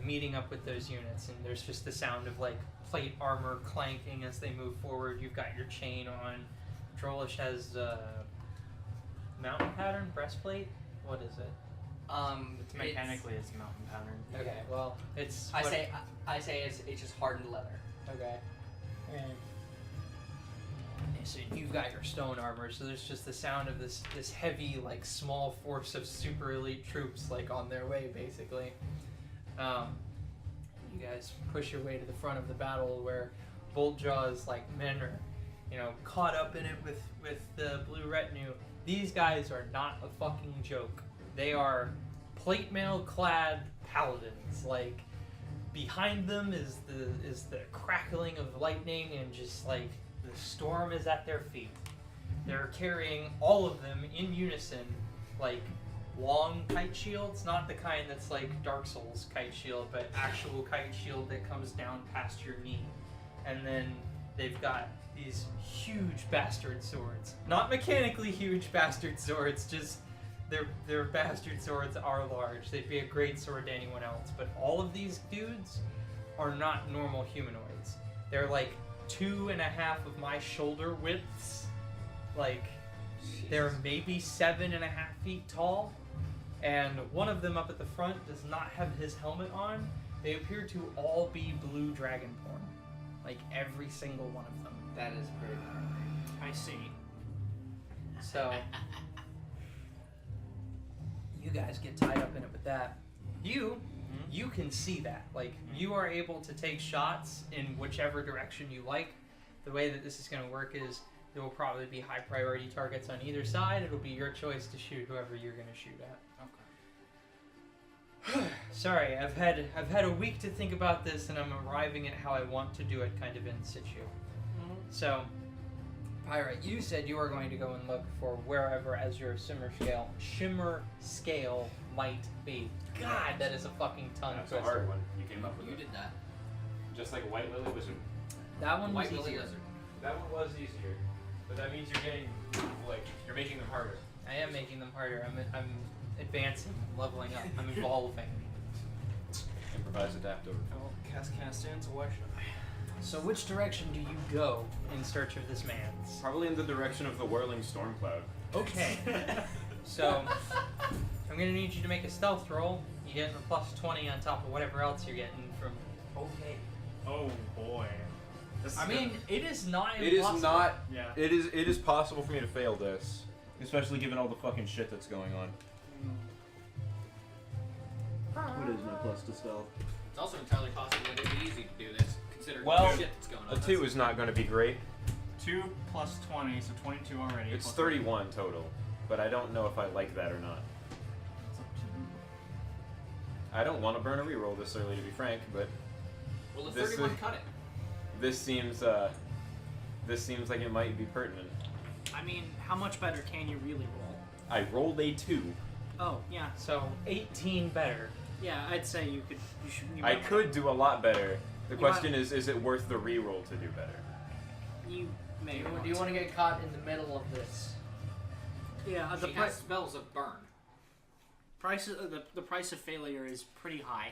meeting up with those units, and there's just the sound of like plate armor clanking as they move forward. You've got your chain on. Drolish has mountain pattern breastplate. What is it? It's mechanically it's mountain pattern. Okay, well, it's. I what- say it's just hardened leather. Okay. So you've got your stone armor, so there's just the sound of this heavy, like, small force of super elite troops, like, on their way, basically. You guys push your way to the front of the battle, where Boltjaw's, like, men are, you know, caught up in it with the blue retinue. These guys are not a fucking joke. They are plate mail clad paladins. Like, behind them is the crackling of lightning, and just like the storm is at their feet. They're carrying, all of them in unison, like long kite shields, not the kind that's like Dark Souls kite shield, but actual kite shield that comes down past your knee. And then they've got these huge bastard swords. Not mechanically huge bastard swords, just their bastard swords are large. They'd be a great sword to anyone else, but all of these dudes are not normal humanoids. They're like 2.5 of my shoulder widths. Like, they're maybe 7.5 feet tall, and one of them up at the front does not have his helmet on. They appear to all be blue dragonborn. Like, every single one of them. That is pretty gnarly. I see. So, you guys get tied up in it with that. You can see that. Like, you are able to take shots in whichever direction you like. The way that this is going to work is there will probably be high priority targets on either side. It'll be your choice to shoot whoever you're going to shoot at. Okay. Sorry, I've had a week to think about this, and I'm arriving at how I want to do it kind of in situ. So, Pirate, you said you were going to go and look for wherever as your shimmer scale might be. God, that is a fucking tongue That's a twister. hard one. You came up with You it. did that. Just like a white lily wizard. That one was White Lily easier. Lizard. That one was easier, but that means you're getting you're making them harder. I am making them harder. I'm advancing. I'm leveling up. I'm evolving. Improvise, adapt, overcome. Cast in, so why should I? So which direction do you go in search of this man's? Probably in the direction of the whirling storm cloud. Okay. So I'm gonna need you to make a stealth roll. You get a plus 20 on top of whatever else you're getting from. Okay. Oh boy. This is I mean, it is not It impossible. is not. Yeah. It is possible for me to fail this, especially given all the fucking shit that's going on. What is my plus to stealth? It's also entirely possible that it'd be easy to do this, considering Well, the shit that's going on. A 2 is not going to be great. 2 plus 20, so 22 already. It's plus 31 total, but I don't know if I like that or not. It's up to you. I don't want to burn a reroll this early, to be frank, but Well, if this 31 is- cut it. this seems like it might be pertinent. I mean, how much better can you really roll? I rolled a 2. Oh, yeah. So 18 better. Yeah, I'd say you could. You should. You I might could do a lot better. The You question is it worth the reroll to do better? You may. Do you want to get caught in the middle of this? Yeah, the She has spells of burn. price of the price of failure is pretty high.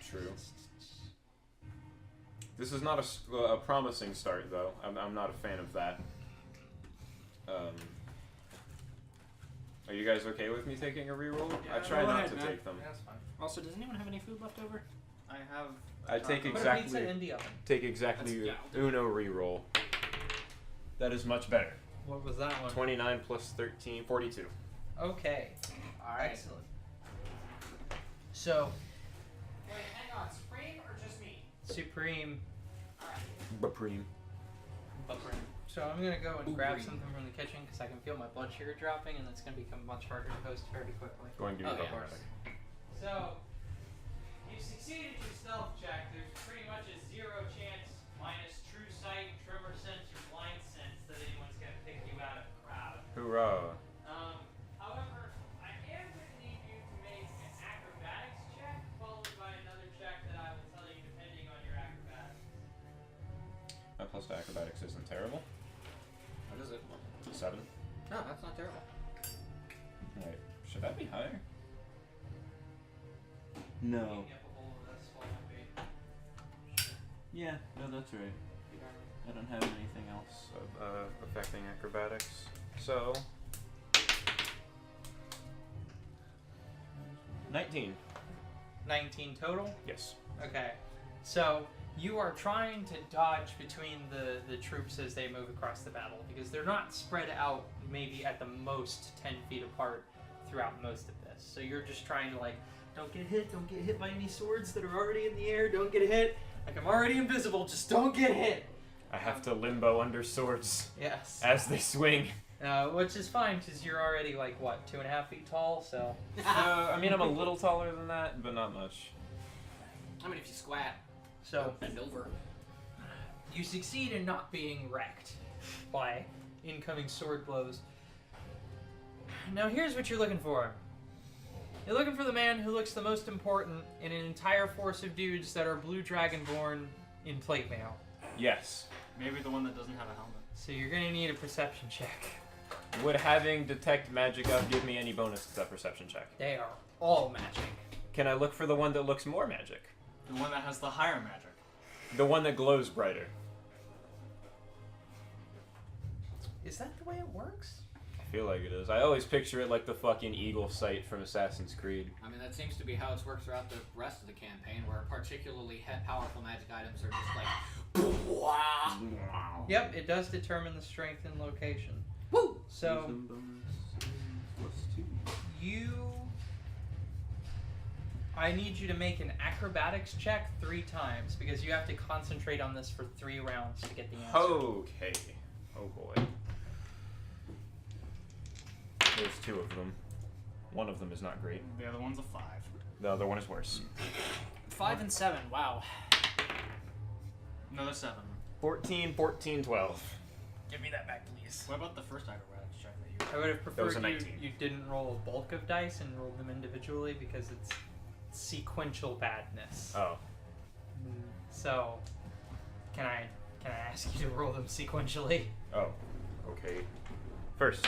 True. This is not a promising start, though. I'm not a fan of that. Are you guys okay with me taking a reroll? Yeah, I try go not ahead, to man. take them. Yeah, that's fine. Also, does anyone have any food left over? I have. I take Put a exactly pizza in the oven. take exactly That's- yeah, I'll Uno reroll. That is much better. What was that one? 29 plus 13, 42. Okay. Alright. Excellent. So, Wait, hang on. Supreme or just me? Supreme. Bapreem. So I'm gonna go and grab Ooh-wee. something from the kitchen because I can feel my blood sugar dropping, and that's gonna become much harder to post very quickly. Going to be Oh, yeah. problematic. So, you succeeded your stealth check. There's pretty much a 0 chance, minus true sight, tremor sense, or blind sense, that anyone's gonna pick you out of the crowd. Hoorah. However, I am gonna need you to make an acrobatics check, followed by another check that I will tell you depending on your acrobatics. My plus to acrobatics isn't terrible. What is it? 7. No, that's not terrible. Alright, should that be higher? No. Yeah, no, that's right. I don't have anything else affecting acrobatics. So 19. 19 total? Yes. Okay. So you are trying to dodge between the troops as they move across the battle because they're not spread out maybe at the most 10 feet apart throughout most of this. So you're just trying to like, don't get hit by any swords that are already in the air, don't get hit. Like I'm already invisible, just don't get hit. I have to limbo under swords Yes. as they swing. Which is fine because you're already like what, 2.5 feet tall, so. I mean, I'm a little taller than that, but not much. I mean, if you squat, So bend over. you succeed in not being wrecked by incoming sword blows. Now here's what you're looking for. You're looking for the man who looks the most important in an entire force of dudes that are blue dragonborn in plate mail. Yes. Maybe the one that doesn't have a helmet. So you're gonna need a perception check. Would having detect magic up give me any bonus to that perception check? They are all magic. Can I look for the one that looks more magic? The one that has the higher magic. The one that glows brighter. Is that the way it works? I feel like it is. I always picture it like the fucking eagle sight from Assassin's Creed. I mean, that seems to be how it's worked throughout the rest of the campaign, where particularly powerful magic items are just like, wow. Yep, it does determine the strength and location. Woo! So I need you to make an acrobatics check 3 times because you have to concentrate on this for 3 rounds to get the answer. Okay. Oh boy. There's 2 of them. One of them is not great. The other one's a 5. The other one is worse. 5 and 7. Wow. Another 7. 14, 14, 12. Give me that back, please. What about the first acrobatics check that you? I would have That was preferred a you, 19. you didn't roll a bulk of dice and rolled them individually because it's sequential badness. Oh. So, can I ask you to roll them sequentially? Oh. Okay. First.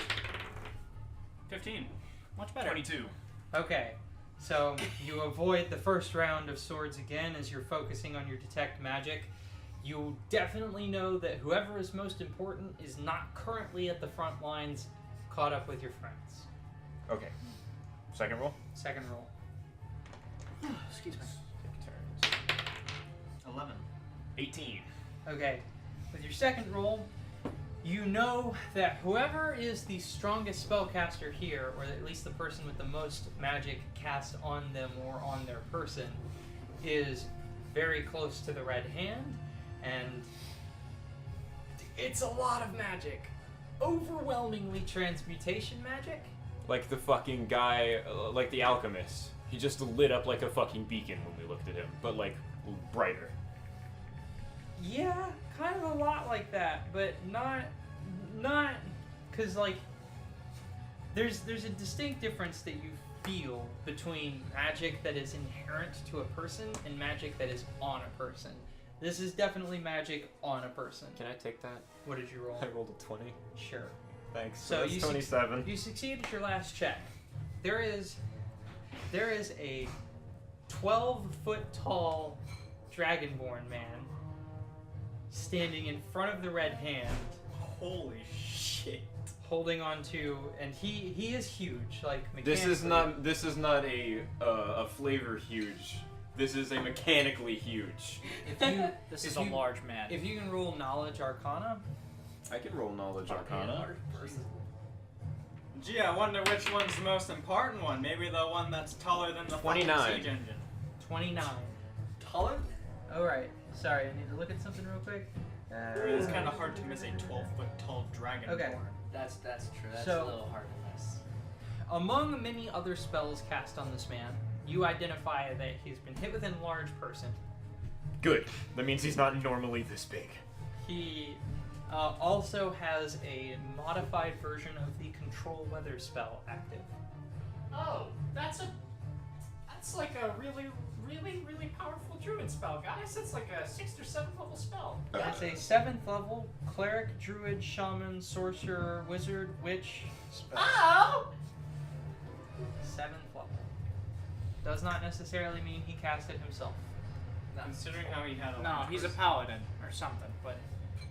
15. Much better. 22. Okay, so you avoid the first round of swords again as you're focusing on your detect magic. You definitely know that whoever is most important is not currently at the front lines, caught up with your friends. Okay. Second roll. Second roll. Excuse me. Take turns. 11. 18. Okay, with your second roll, you know that whoever is the strongest spellcaster here, or at least the person with the most magic cast on them or on their person, is very close to the red hand, and it's a lot of magic. Overwhelmingly transmutation magic. Like the fucking guy, like the alchemist. He just lit up like a fucking beacon when we looked at him, but like brighter. Yeah, kind of a lot like that, but not, because like, there's a distinct difference that you feel between magic that is inherent to a person and magic that is on a person. This is definitely magic on a person. Can I take that? What did you roll? I rolled a 20. Sure. Thanks. So That's you 27. You succeeded your last check. There is a 12-foot tall dragonborn man standing in front of the red hand, Holy shit. holding on to, and he is huge, like This is mechanically. not a flavor huge. This is a mechanically huge. If you This if is a you- large man. If you can roll knowledge arcana, I can roll knowledge arcana. Gee, I wonder which one's the most important one. Maybe the one that's taller than the fucking 29. siege engine. 29. Taller? All right. Sorry, I need to look at something real quick. It's kind of hard to miss a 12-foot tall dragon. Okay. That's true. That's So- a little hard to miss. Among many other spells cast on this man, you identify that he's been hit with an enlarged person. Good. That means he's not normally this big. He also has a modified version of the control weather spell active. Oh, that's like a really, really, really powerful druid spell, guys. That's like a 6th or 7th level spell. It's a 7th level cleric, druid, shaman, sorcerer, wizard, witch spell. Oh! 7th level. Does not necessarily mean he cast it himself. Considering how he had a No, he's a paladin or something, but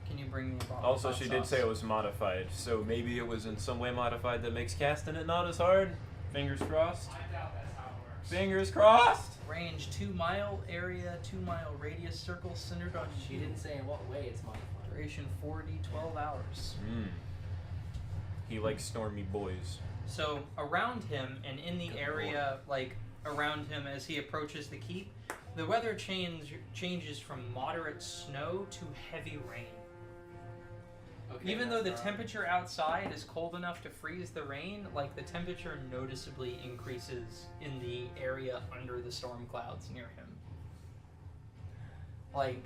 Can you bring me a bottle? Also, of hot she did sauce? say it was modified, so maybe it was in some way modified that makes casting it not as hard. Fingers crossed. I doubt that's how it works. Fingers crossed. Range 2-mile area, 2-mile radius circle centered on She you. didn't say in what way it's modified. Duration 40, 12 hours. He likes stormy boys. So around him and in the area, like around him as he approaches the keep, the weather changes from moderate snow to heavy rain. Okay, Even though the that's temperature outside is cold enough to freeze the rain, like the temperature noticeably increases in the area under the storm clouds near him. Like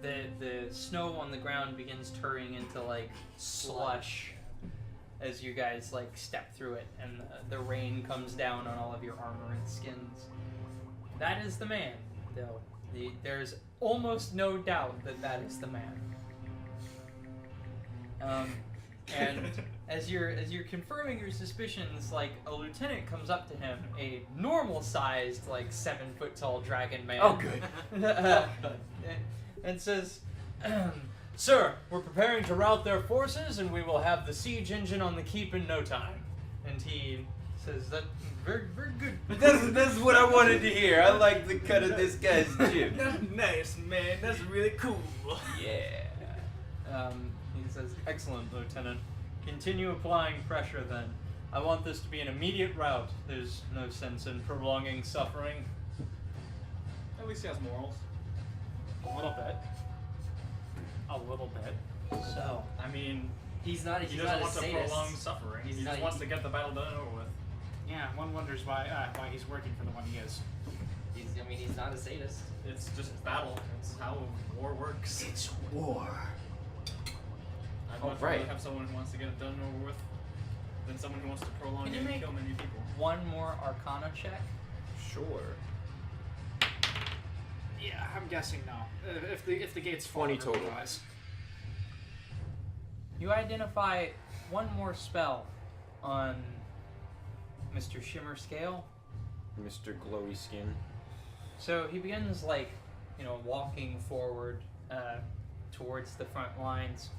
the snow on the ground begins turning into like slush as you guys like step through it, and the rain comes down on all of your armor and skins. That is the man, though. There's almost no doubt that that is the man. And as you're confirming your suspicions, like a lieutenant comes up to him, a normal-sized, like 7-foot-tall dragon man. Oh, good. And says, "Sir, we're preparing to rout their forces, and we will have the siege engine on the keep in no time." And he says, "That very, very good." That's what I wanted to hear. I like the cut of this guy's jib. That's nice, man. That's really cool. Yeah. He says, "Excellent, Lieutenant. Continue applying pressure, then. I want this to be an immediate rout. There's no sense in prolonging suffering." At least he has morals. A little bit. A little bit. So, I mean, He's not. he He's doesn't not a want to sadist. prolong suffering. He's He just not- wants to get the battle done and over with. Yeah, one wonders why he's working for the one he is. I mean, he's not a sadist. It's just battle. It's how war works. It's war. I'd Oh, much right. rather have someone who wants to get it done and over with than someone who wants to prolong Can it you and make- kill many people. one more Arcana check. Sure. Yeah, I'm guessing no. If the gates fall 20 total. otherwise. You identify one more spell on Mr. Shimmer Scale. Mr. Glowy Skin. So he begins, like, walking forward towards the front lines.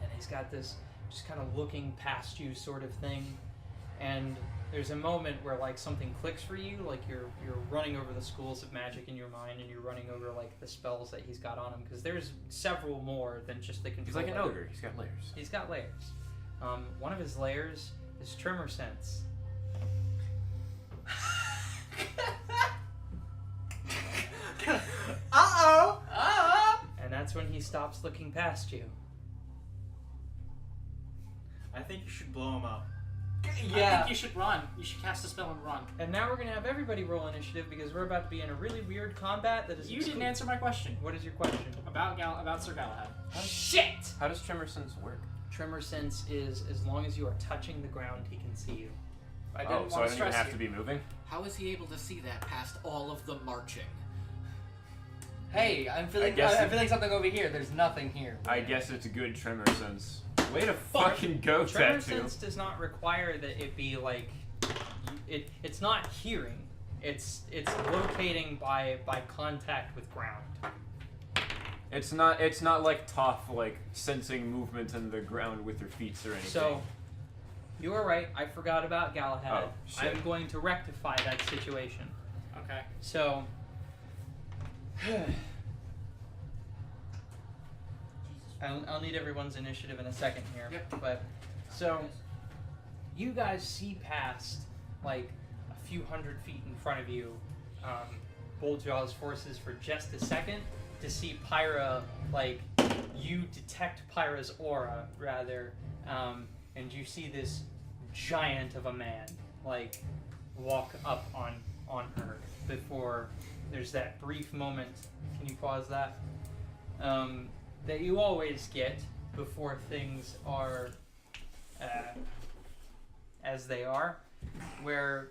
And he's got this just kind of looking past you sort of thing. And there's a moment where, like, something clicks for you. Like, you're running over the schools of magic in your mind, and you're running over, like, the spells that he's got on him. Because there's several more than just the control. He's like an layer. ogre. He's got layers. He's got layers. One of his layers is Tremor Sense. And that's when he stops looking past you. I think you should blow him up. I think you should run. You should cast a spell and run. And now we're going to have everybody roll initiative because we're about to be in a really weird combat that is... You didn't answer my question. What is your question? About Sir Galahad. Shit! How does Tremor Sense work? Tremor Sense is as long as you are touching the ground, he can see you. I didn't Oh, so I want don't to even stress have you. to be moving? How is he able to see that past all of the marching? Hey, I'm feeling. guess I'm it- feeling something over here. There's nothing here. I guess it's a good Tremor Sense. Way to fucking go, Tremor Tattoo. Sense does not require that it be like... It's not hearing. It's locating by contact with ground. It's not like Toph, like, sensing movement in the ground with her feet or anything. So, you are right. I forgot about Galahad. Oh, shit. I'm going to rectify that situation. Okay. So, I'll need everyone's initiative in a second here. Yep. But, so, you guys see past, like, a few hundred feet in front of you, Boltjaw's forces for just a second to see Pyra, like, you detect Pyra's aura, rather, and you see this giant of a man, like, walk up on her before there's that brief moment. Can you pause that? That you always get before things are as they are, where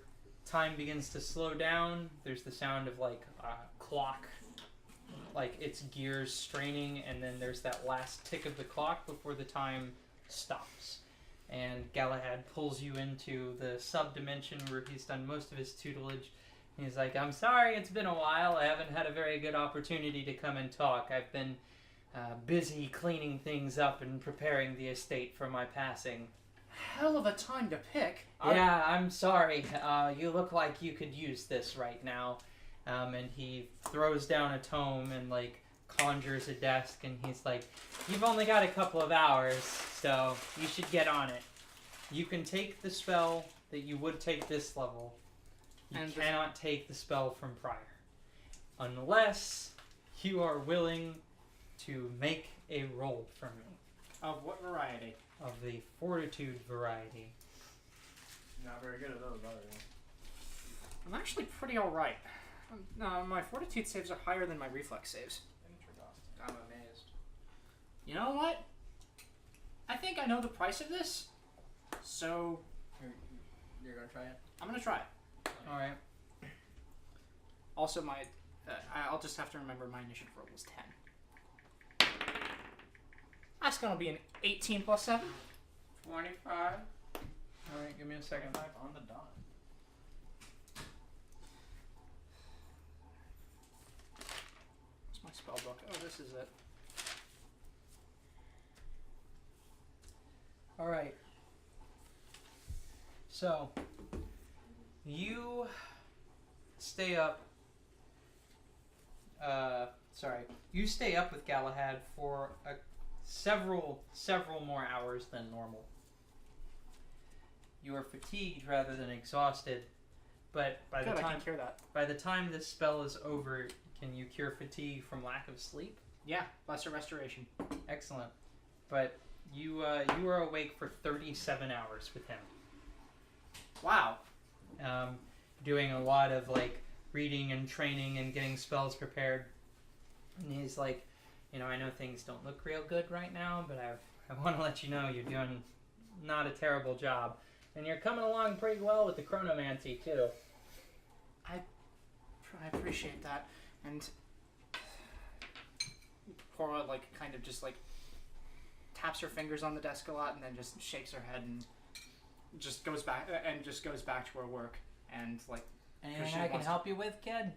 time begins to slow down. There's the sound of like a clock, like its gears straining, and then there's that last tick of the clock before the time stops. And Galahad pulls you into the sub-dimension where he's done most of his tutelage. He's like, I'm sorry, it's been a while. I haven't had a very good opportunity to come and talk. I've been busy cleaning things up and preparing the estate for my passing. Hell of a time to pick. Yeah, I'm sorry. You look like you could use this right now. And he throws down a tome and, like, conjures a desk, and he's like, you've only got a couple of hours, so you should get on it. You can take the spell that you would take this level. You cannot take the spell from prior. Unless you are willing to make a roll for me. Of what variety? Of the fortitude variety. Not very good at those, are you? I'm actually pretty alright. My fortitude saves are higher than my reflex saves. I'm amazed. You know what? I think I know the price of this, so You're gonna try it? I'm gonna try it. Alright. Also, I'll just have to remember my initiative roll was 10. That's gonna be an 18 plus 7. 25. Alright, give me a second. On the dot. Where's my spell book? Oh, this is it. Alright. So, you stay up. You stay up with Galahad for several more hours than normal. You are fatigued rather than exhausted, but by Good, the I time can cure that. by the time this spell is over, can you cure fatigue from lack of sleep? Yeah, lesser restoration. Excellent. But you are awake for 37 hours with him. Wow. Doing a lot of like reading and training and getting spells prepared. And he's like, I know things don't look real good right now, but I want to let you know you're doing not a terrible job. And you're coming along pretty well with the chronomancy too. I appreciate that. And Cora kind of just taps her fingers on the desk a lot and then just shakes her head and just goes back to her work and Anything I can help you with, kid?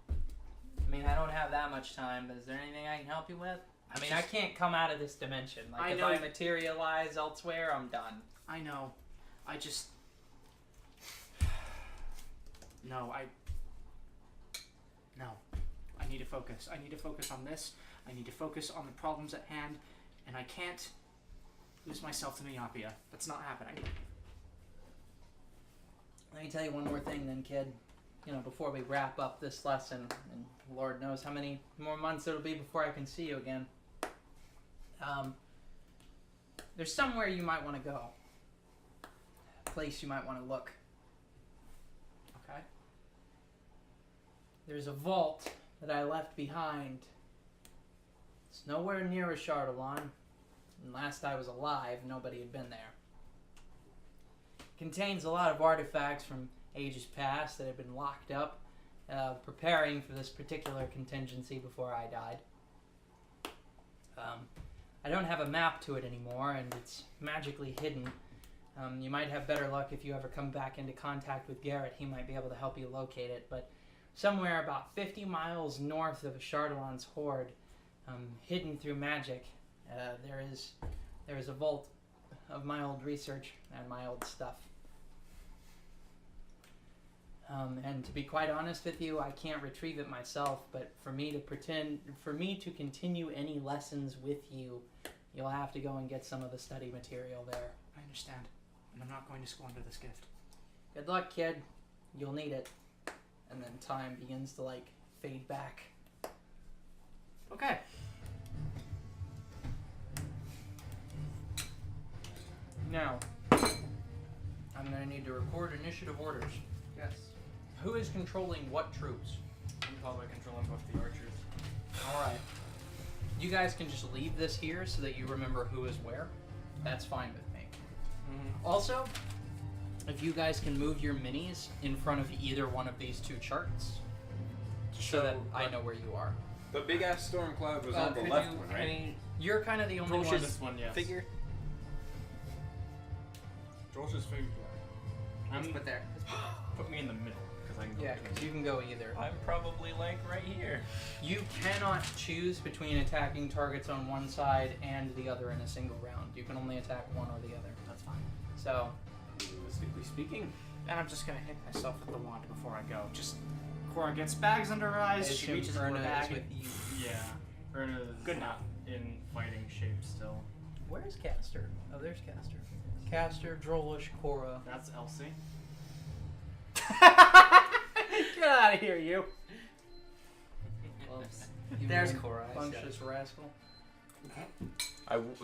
I mean, I don't have that much time, but is there anything I can help you with? I mean, I can't come out of this dimension. If I materialize elsewhere, I'm done. I know. I just... No. I need to focus. I need to focus on this. I need to focus on the problems at hand. And I can't lose myself to myopia. That's not happening. Let me tell you one more thing then, kid. Before we wrap up this lesson, and Lord knows how many more months it'll be before I can see you again. There's somewhere you might want to go. A place you might want to look. Okay. There's a vault that I left behind. It's nowhere near a Chardalon. And last I was alive, nobody had been there. It contains a lot of artifacts from ages past that had been locked up, preparing for this particular contingency before I died. I don't have a map to it anymore, and it's magically hidden. You might have better luck if you ever come back into contact with Garrett. He might be able to help you locate it, but somewhere about 50 miles north of Chardalon's hoard, hidden through magic, there is a vault of my old research and my old stuff. And to be quite honest with you, I can't retrieve it myself, but for me to continue any lessons with you, you'll have to go and get some of the study material there. I understand. And I'm not going to squander this gift. Good luck, kid. You'll need it. And then time begins to, fade back. Okay. Now, I'm going to need to record initiative orders. Yes. Who is controlling what troops? I'm probably controlling both the archers. Alright. You guys can just leave this here so that you remember who is where. That's fine with me. Mm-hmm. Also, if you guys can move your minis in front of either one of these two charts so that I know where you are. The big ass storm cloud was on the Could left you- one, I right? mean, you're kind of the only For one. this one, yes. Figure. Joel's just figured Let's put there. Put me in the middle, because I can go Yeah, between 'cause you can go either. I'm probably like right here. You cannot choose between attacking targets on one side and the other in a single round. You can only attack one or the other. That's fine. So, Realistically speaking. And I'm just gonna hit myself with the wand before I go. Just Cora gets bags under her eyes. She reaches in her Erna bag. is with you. Yeah. Erna's Good not in fighting shape still. Where's Caster? Oh, there's Caster. Caster, Drolish, Cora. That's Elsie. Get out of here, you. Whoops. You There's Cora. I see Bunctious rascal.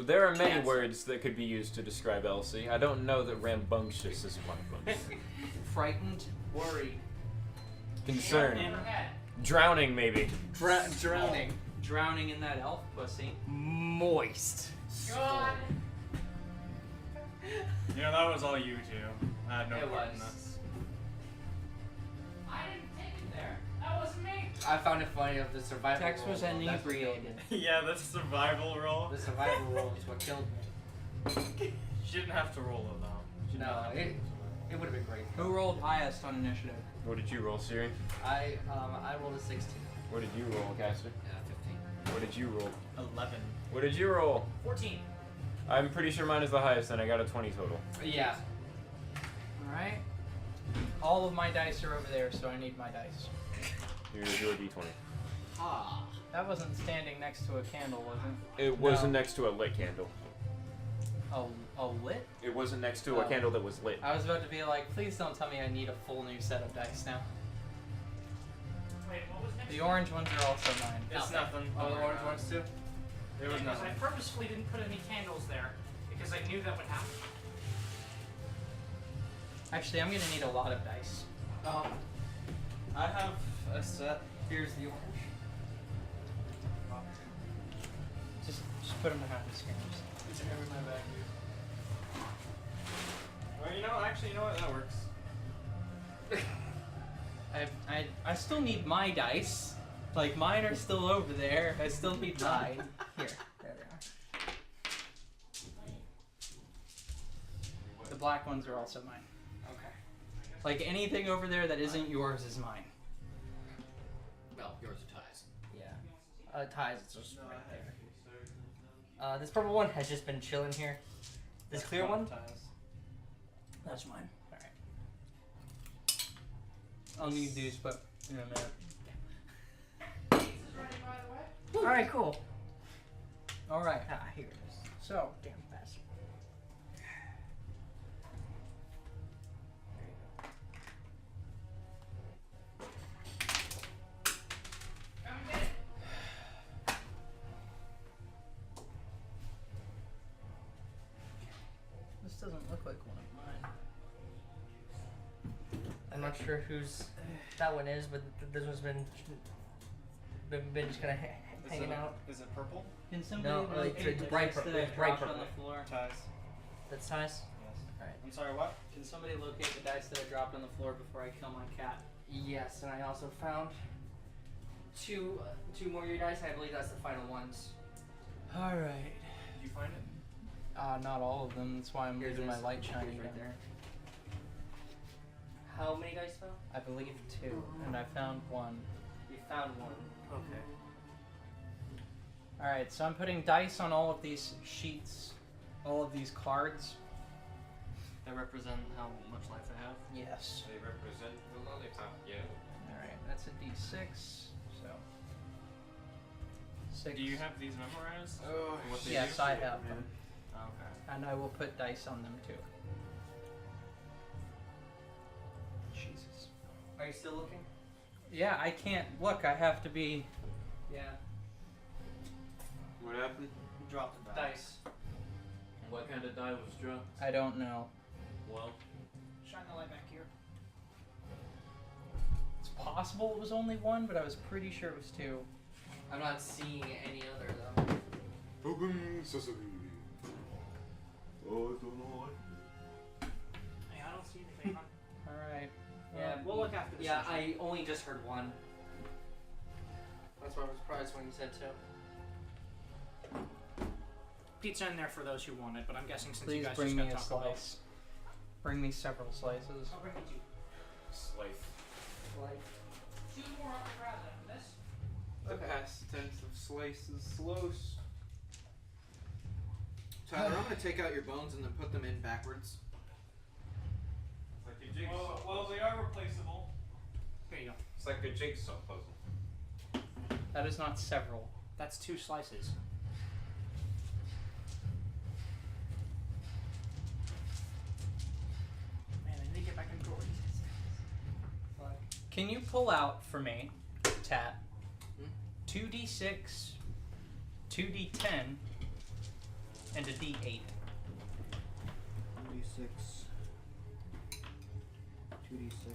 There are many Yes. words that could be used to describe Elsie. I don't know that rambunctious is one of them. Frightened. Worried. Concerned. Drowning, maybe. Drowning. Drowning in that elf pussy. Moist. God. You know, that was all you two. I had no It part in was. this. I didn't take it there. That wasn't me. I found it funny of the survival Tex roll. was That's what killed inebriated. me. Yeah, that's survival roll. The survival roll is what killed me. She didn't have to roll it, though. She didn't No, have to it roll it would have been great. Who rolled highest on initiative? What did you roll, Siri? I rolled a 16. What did you roll, Caster? Yeah, 15. What did you roll? 11. What did you roll? 14. I'm pretty sure mine is the highest, and I got a 20 total. Yeah. Alright. All of my dice are over there, so I need my dice. Here's your d20. Ah. That wasn't standing next to a candle, was it? It wasn't next to a lit candle. A lit? It wasn't next to a Oh. candle that was lit. I was about to be like, please don't tell me I need a full new set of dice now. Wait, what was next? The orange ones are also mine. It's No. nothing. Oh, the orange ones too? There was Because I nothing. purposefully didn't put any candles there because I knew that would happen. Actually, I'm gonna need a lot of dice. I have a set. Here's the orange. Just put them behind the screens. It's in my bag, dude. Well, you know what? That works. I still need my dice. Like, mine are still over there. I still need mine. Here. There they are. The black ones are also mine. Okay. Like, anything over there that isn't yours is mine. Well, yours are ties. Yeah. Ties, it's just right there. This purple one has just been chilling here. This clear one? That's mine. Alright. I'll need these, but in a minute. Alright, cool. Alright. Ah, here it is. So, Damn bastard. this doesn't look like one of mine. I'm not sure whose that one is, but this one's been just kind of hanging out. Is it purple? Can somebody No, locate it's the bright dice purple, that I it's bright dropped on purple. the floor? Ties. That's nice. Yes. Alright. I'm sorry, what? Can somebody locate the dice that I dropped on the floor before I kill my cat? Yes, and I also found two more of your dice. I believe that's the final ones. Alright. Did you find it? Not all of them. That's why I'm Here's leaving my this. light shining Here's right down there. How many dice found? I believe 2, and I found 1. You found one. Okay. Alright, so I'm putting dice on all of these sheets, all of these cards. That represent how much life they have. Yes. They represent the lollipop, yeah. Alright, that's a d6, so. 6. Do you have these memorized? Oh, What they Yes, do? I have them. Okay. And I will put dice on them too. Jesus. Are you still looking? Yeah, I can't look. I have to be. Yeah. What happened? Drop the dice. What kind of die was dropped? I don't know. Well, Shine the light back here. It's possible it was only 1, but I was pretty sure it was 2. I'm not seeing any other though. Open sesame. Oh, I don't know. Hey, I don't see anything. Alright. Yeah, We'll look after this. Yeah, issue. I only just heard one. That's why I was surprised when you said 2. Pizza in there for those who want it, but I'm guessing since you Please guys bring just me got a Taco Bell. slice. Bring me several slices. I'll bring it to you. Slice. Like, 2 more on the ground after this. The past tense of slice is slows. Tyler, I'm gonna take out your bones and then put them in backwards. It's like a jigsaw. Well, they are replaceable. here you go. It's like a jigsaw puzzle. That is not several. That's 2 slices. Man, I need to get back in drawers. Can you pull out for me, Tat, Hmm? 2d6, 2d10, and a d8? 2d6. 2d6.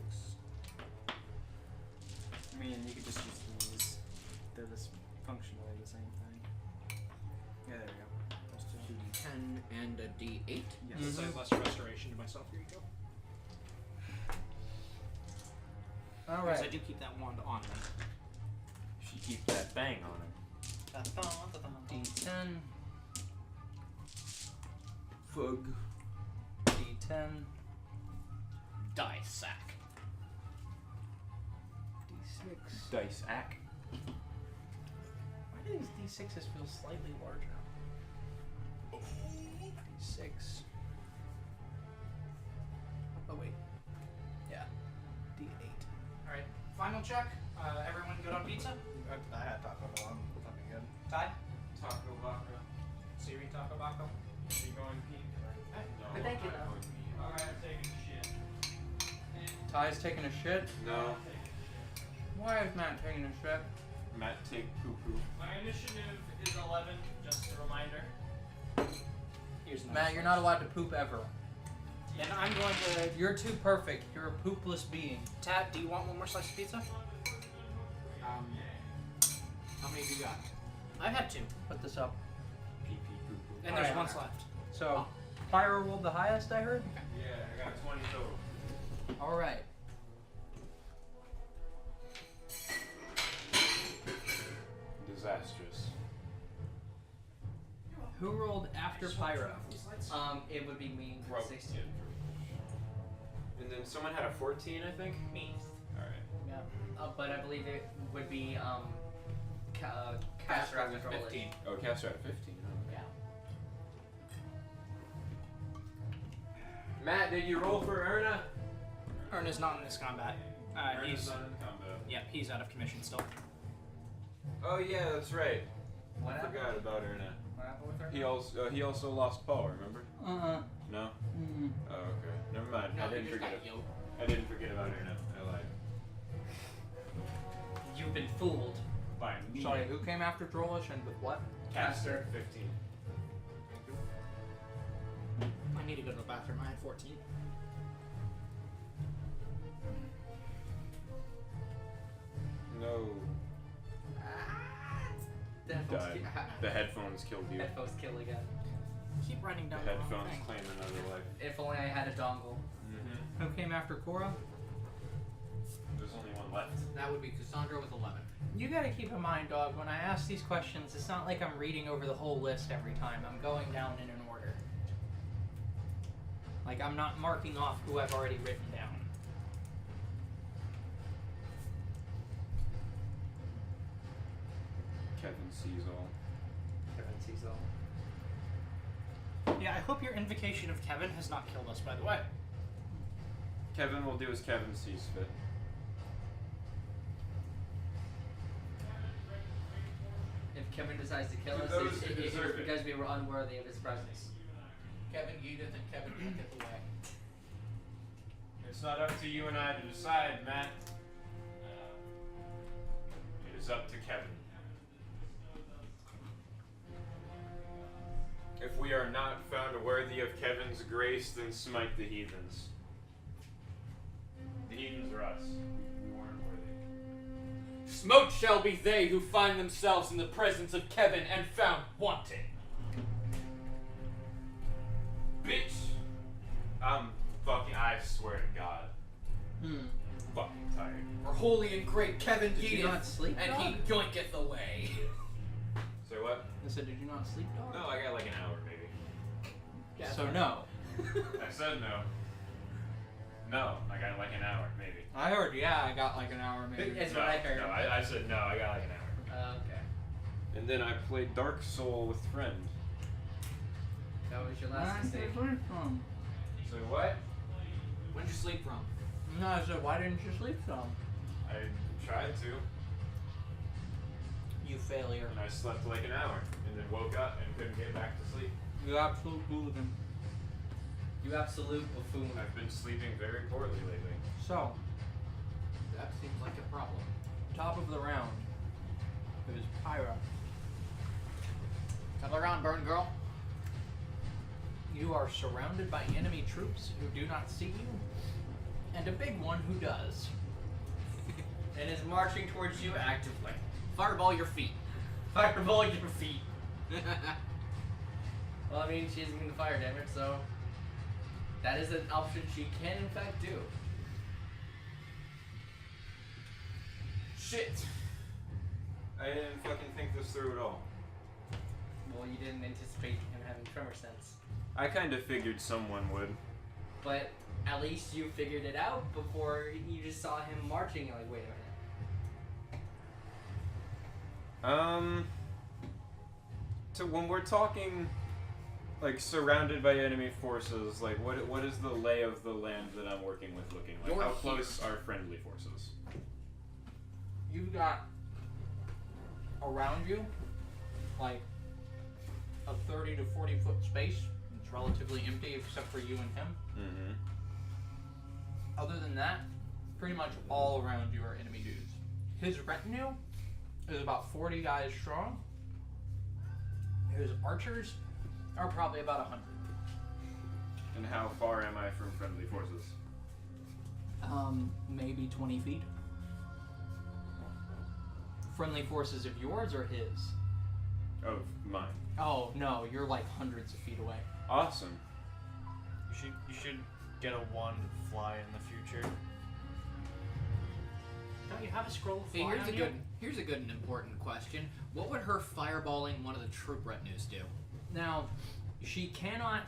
I mean, you could just use these. They're just functionally the same thing. Yeah, there we go. Those two. 2d10 and a d8. Yes. So I have less restoration to myself. Here you go. All Because I right. do keep that wand on me. She keeps that bang on her. D10, Fug. D10, Die sack. d6. Dice ack. Why do these d6s feel slightly larger? D6. Oh wait. Yeah. D8. Alright, final check. Everyone good on pizza? I had Taco Bell. I'm fucking good. Ty? Taco Baka. Siri Taco Baco? You going pee? But thank you, though. Alright, I'm taking shit. Ty's taking a shit. No. Why is Matt taking a shit? Matt, take poo poo. My initiative is 11, just a reminder. Here's another Matt, you're slice. not allowed to poop ever. Then I'm going to... You're too perfect. You're a poopless being. Tat, do you want one more slice of pizza? How many have you got? I've had 2. Put this up. Pee pee poo poo. And there's Alright. one left. So, Pyro rolled the highest, I heard? Yeah, I got 20 total. Alright. Disastrous. Who rolled after Pyro? It would be me. Broke 16. it. And then someone had a 14, I think? Me. Alright. Yeah. But I believe it would be Caster after 15. Oh, Caster at 15. Oh. Yeah. Matt, did you roll for Erna? Erna's not in this combat. He's... not in combat. Yep, he's out of commission still. Oh yeah, that's right. What I happened? forgot about Erna. What happened with her? He also lost Paul, remember? No? Mm-mm. Oh, okay. Never mind. No, I you didn't just forget. got yoked. I didn't forget about Erna. I lied. You've been fooled. By me. Sorry, who came after Drollish and with what? Caster 15. I need to go to the bathroom. I had 14. No. The headphones Died. ki- The headphones killed you. Headphones kill again. Keep writing The down the wrong headphones thing. claim another life. If only I had a dongle. Mm-hmm. Who came after Cora? There's only one left. That would be Cassandra with 11. You gotta keep in mind, dog, when I ask these questions, it's not like I'm reading over the whole list every time. I'm going down in an order. Like, I'm not marking off who I've already written down. Kevin sees all. Kevin sees all. Yeah, I hope your invocation of Kevin has not killed us, by the way. Kevin will do as Kevin sees fit. If Kevin decides to kill To us, those it's, who it's deserve it. because we were unworthy of his presence. Kevin Edith and Kevin get the way. It's not up to you and I to decide, Matt. It is up to Kevin. If we are not found worthy of Kevin's grace, then smite the heathens. The heathens are us. We weren't worthy. Smote shall be they who find themselves in the presence of Kevin and found wanting. Bitch! I swear to God. Fucking tired. For holy and great Kevin Did you Edith, not sleep, and dog? he yoinketh away. Say what? I said, did you not sleep, dog? No, I got like an hour maybe. So no. I said no. No, I got like an hour, maybe. I heard, yeah, I got like an hour maybe. It's no, what I heard. No, I said no, I got like an hour. Okay. And then I played Dark Soul with Friend. That was your last mistake. from? So what? When'd you sleep from? No, I said, why didn't you sleep from? I tried to, You failure. and I slept like an hour, and then woke up and couldn't get back to sleep. You absolute hooligan. You absolute buffoon. I've been sleeping very poorly lately. So, That seems like a problem. top of the round. It was Pyra. Come around, Burn Girl. You are surrounded by enemy troops who do not see you, and a big one who does. And is marching towards you actively. Fireball your feet. Fireball your feet. Well, I mean, she isn't going to fire damage, so that is an option she can, in fact, do. Shit! I didn't fucking think this through at all. Well, you didn't anticipate him having tremor sense. I kind of figured someone would. But at least you figured it out before you just saw him marching. You're like, wait a minute. So when we're talking, like, surrounded by enemy forces, like, what is the lay of the land that I'm working with looking like? You're How here. close are friendly forces? You've got around you, like, a 30 to 40 foot space. It's relatively empty except for you and him. Mm-hmm. Other than that, pretty much all around you are enemy dudes. His retinue is about 40 guys strong. His archers are probably about 100. And how far am I from friendly forces? Maybe 20 feet. Friendly forces of yours or his? Of mine. Oh, no, you're like hundreds of feet away. Awesome. You should get a wand to fly in the future. Don't you have a scroll of Hey, fly on you? here's a good and important question. What would her fireballing one of the troop retinues do? Now, she cannot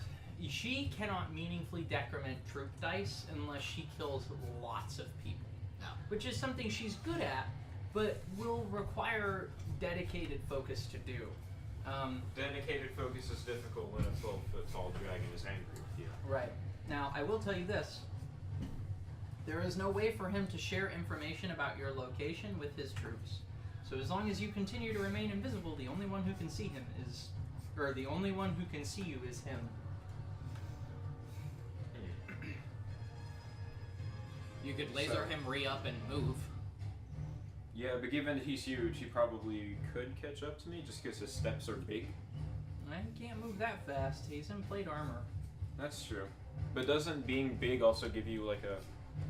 meaningfully decrement troop dice unless she kills lots of people. No. Which is something she's good at, but will require dedicated focus to do. Dedicated focus is difficult when a 12-foot tall dragon is angry with you. Right. Now, I will tell you this. There is no way for him to share information about your location with his troops. So as long as you continue to remain invisible, the only one who can see him is... or the only one who can see you is him. You could laser him re-up and move. Yeah, but given that he's huge, he probably could catch up to me just because his steps are big. He can't move that fast. He's in plate armor. That's true. But doesn't being big also give you like a...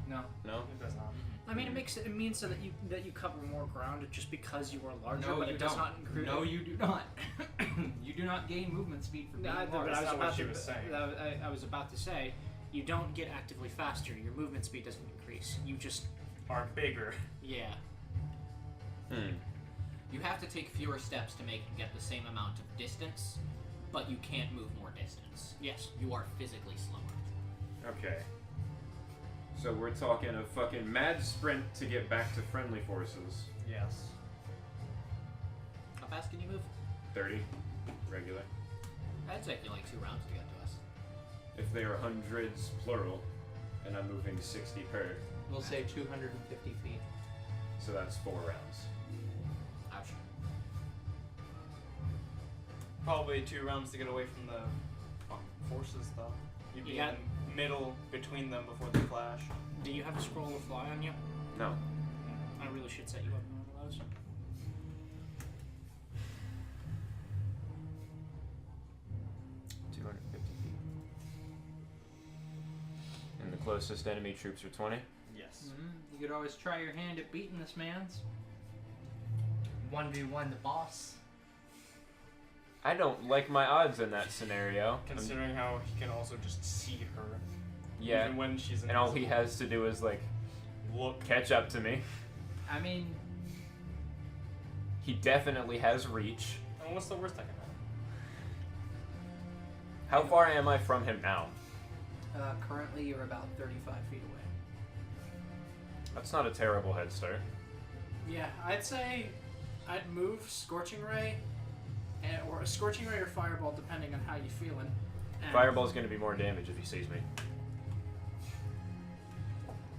No. No? It does not. I mean, it means so that you cover more ground just because you are larger, No, but you it does don't. not increase. No, you do not. You do not gain movement speed from being large. But I was That's not what about she to- was saying. I was about to say, you don't get actively faster. Your movement speed doesn't increase. You just, Are bigger. yeah. Hmm. You have to take fewer steps to make get the same amount of distance, but you can't move more distance. Yes. You are physically slower. Okay. So we're talking a fucking mad sprint to get back to friendly forces. Yes. How fast can you move? 30. Regular. That'd take you like 2 rounds to get to us. If they are hundreds, plural, and I'm moving 60 per, We'll say 250 feet. so that's 4 rounds. Ouch. Probably 2 rounds to get away from the forces, though. You'd be You got- in the middle between them before they clash. Do you have a scroll of fly on you? No. I really should set you up on one of those. And the closest enemy troops are 20? Yes. You could always try your hand at beating this man's. 1v1 the boss. I don't like my odds in that scenario. Considering how he can also just see her. Yeah. Even when she's And all he invisible. has to do is, like, Look. catch up to me. I mean, He definitely has reach. And what's the worst I can happen? How far am I from him now? Currently, you're about 35 feet away. That's not a terrible head start. Yeah, I'd say I'd move Scorching Ray, or a Scorching Ray or Fireball, depending on how you're feeling. And Fireball's going to be more damage if he sees me.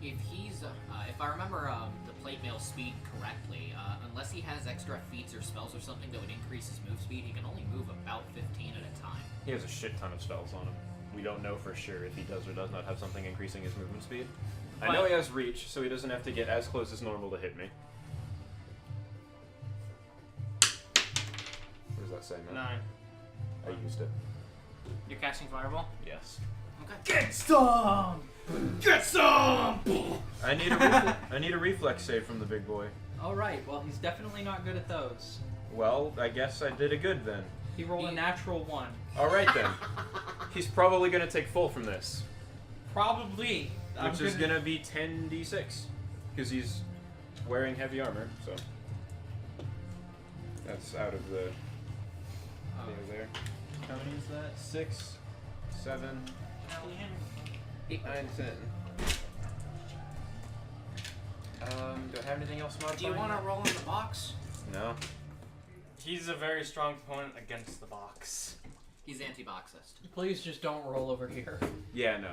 If he's, if I remember the plate mail speed correctly, unless he has extra feats or spells or something that would increase his move speed, he can only move about 15 at a time. He has a shit ton of spells on him. We don't know for sure if he does or does not have something increasing his movement speed. I know he has reach, so he doesn't have to get as close as normal to hit me. What does that say, man? 9. I used it. You're casting Fireball? Yes. Okay. Get some! Get some! I need a reflex save from the big boy. All right. Well, he's definitely not good at those. Well, I guess I did a good then. He rolled a natural 1. All right then. He's probably gonna take full from this, Probably. which is gonna be 10d6, because he's wearing heavy armor. So that's out of the there. How many is that? 6, 7, 8, 9, 10. Do I have anything else modified? Do you want to roll in the box? No. He's a very strong opponent against the box. He's anti-boxist. Please just don't roll over here. Yeah, no.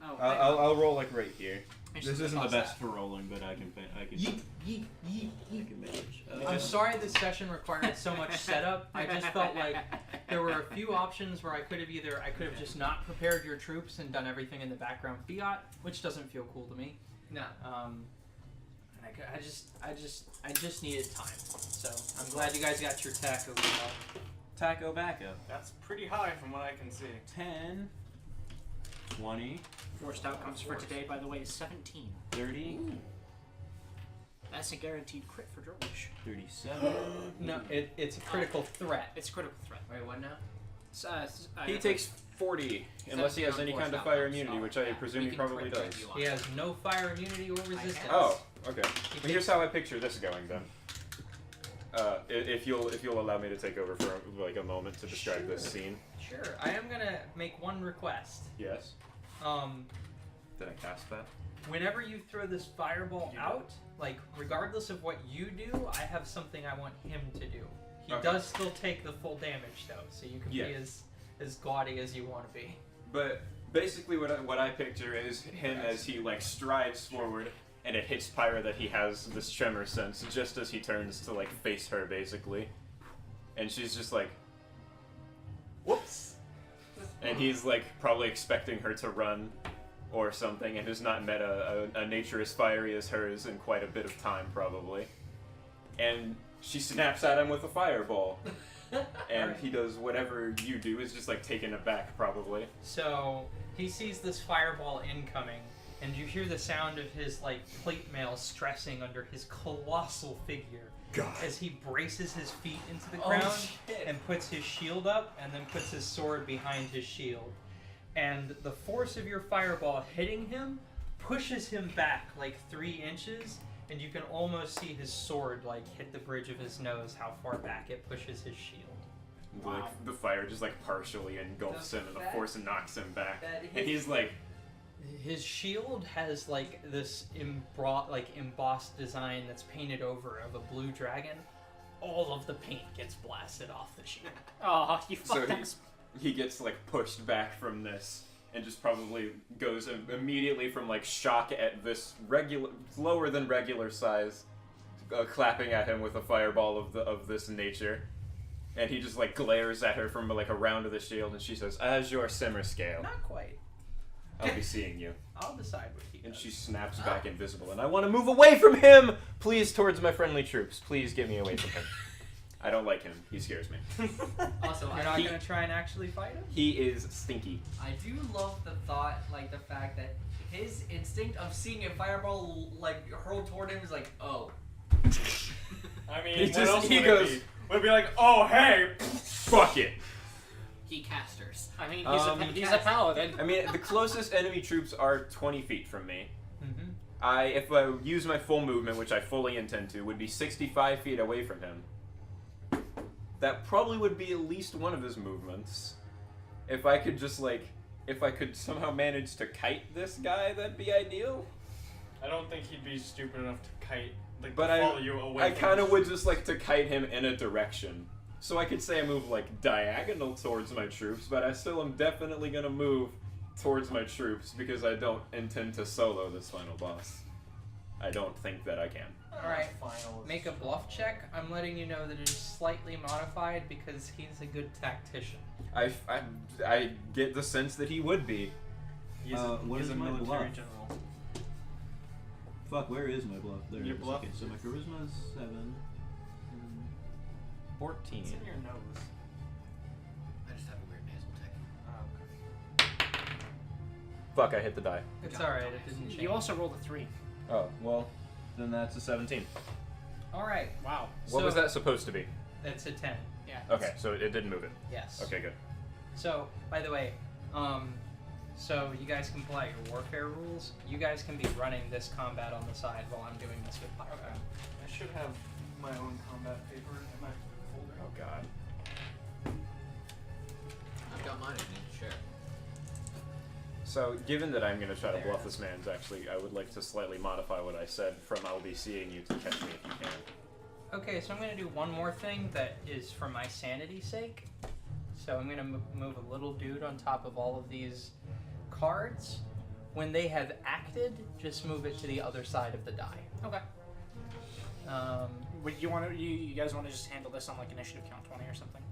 Oh, I'll roll like right here. It's This just isn't the across best for rolling, but I can manage. I'm sorry this session required so much setup. I just felt like there were a few options where I could have just not prepared your troops and done everything in the background fiat, which doesn't feel cool to me. No. And I just needed time. So I'm glad you guys got your taco. Taco backup. That's pretty high from what I can see. 10, 20, Worst outcomes for today, by the way, is 17. 30, That's a guaranteed crit for George. 37. No, it's a critical threat. It's a critical threat. Wait, what now? He takes 40, unless he has any kind of fire immunity, which I presume he probably does. He has no fire immunity or resistance. Oh, okay. Well, here's how I picture this going then. If you'll allow me to take over for like a moment to describe this scene. Sure. I am gonna make one request. Yes. Did I cast that? Whenever you throw this fireball out, like regardless of what you do, I have something I want him to do. He does still take the full damage though, so you can be as gaudy as you want to be. But basically, what I picture is him as he like strides forward, and it hits Pyra that he has this tremor sense just as he turns to like face her, basically, and she's just like, "Whoops," and he's like probably expecting her to run or something, and has not met a nature as fiery as hers in quite a bit of time, probably, and she snaps at him with a fireball. And he does whatever you do, is just like taken aback, probably. So he sees this fireball incoming, and you hear the sound of his like plate mail stressing under his colossal figure as he braces his feet into the ground and puts his shield up, and then puts his sword behind his shield. And the force of your fireball hitting him pushes him back like 3 inches. And you can almost see his sword like hit the bridge of his nose, how far back it pushes his shield. Like, the fire just like partially engulfs him, and the force knocks him back. And he's like, his shield has like this embossed design that's painted over of a blue dragon. All of the paint gets blasted off the shield. Oh, you so fucked he gets like pushed back from this. And just probably goes immediately from like shock at this lower than regular size, clapping at him with a fireball of this nature, and he just like glares at her from like around the shield, and she says, "As your simmer scale, Not quite. I'll be seeing you." I'll decide what he does. And she snaps back invisible, and I want to move away from him, please, towards my friendly troops. Please get me away from him. I don't like him. He scares me. Also, You're not gonna try and actually fight him? He is stinky. I do love the thought, like the fact that his instinct of seeing a fireball like hurled toward him is like, oh. I mean, He what just- else he would goes- it be? Would it be like, oh hey, Fuck it. He casters. I mean, he's he's a paladin. I mean, the closest enemy troops are 20 feet from me. Mm-hmm. If I use my full movement, which I fully intend to, would be 65 feet away from him. That probably would be at least one of his movements. If I could just, like, if I could somehow manage to kite this guy, that'd be ideal. I don't think he'd be stupid enough to kite, like, But to follow you away. I from kind of us. would just like to kite him in a direction. So I could say I move like diagonal towards my troops, but I still am definitely gonna move towards my troops because I don't intend to solo this final boss. I don't think that I can. Alright, Final. make a bluff check. I'm letting you know that it is slightly modified because he's a good tactician. I get the sense that he would be. He's what he's is a my military bluff? general. Fuck, where is my bluff? There Your it is. bluff? Okay, so my charisma is 7. 14. It's in your nose. I just have a weird nasal tick. Oh, okay. Fuck, I hit the die. It's alright, it didn't change. You also rolled a 3. Oh, well, then that's a 17. Alright, Wow. What was that supposed to be? that's a 10. Yeah. Okay, so it didn't move it. Yes. Okay, good. So, by the way, so you guys can pull out your warfare rules. You guys can be running this combat on the side while I'm doing this with Pyro. Okay. I should have my own combat paper in my folder. Oh god. I've got mine. I need to share. So, given that I'm going to try to There bluff it this man's, actually, I would like to slightly modify what I said from I'll be seeing you to catch me if you can. Okay, so I'm going to do one more thing that is for my sanity's sake. So I'm going to move a little dude on top of all of these cards. When they have acted, just move it to the other side of the die. Okay. Would you want to? You guys want to just handle this on like initiative count 20 or something?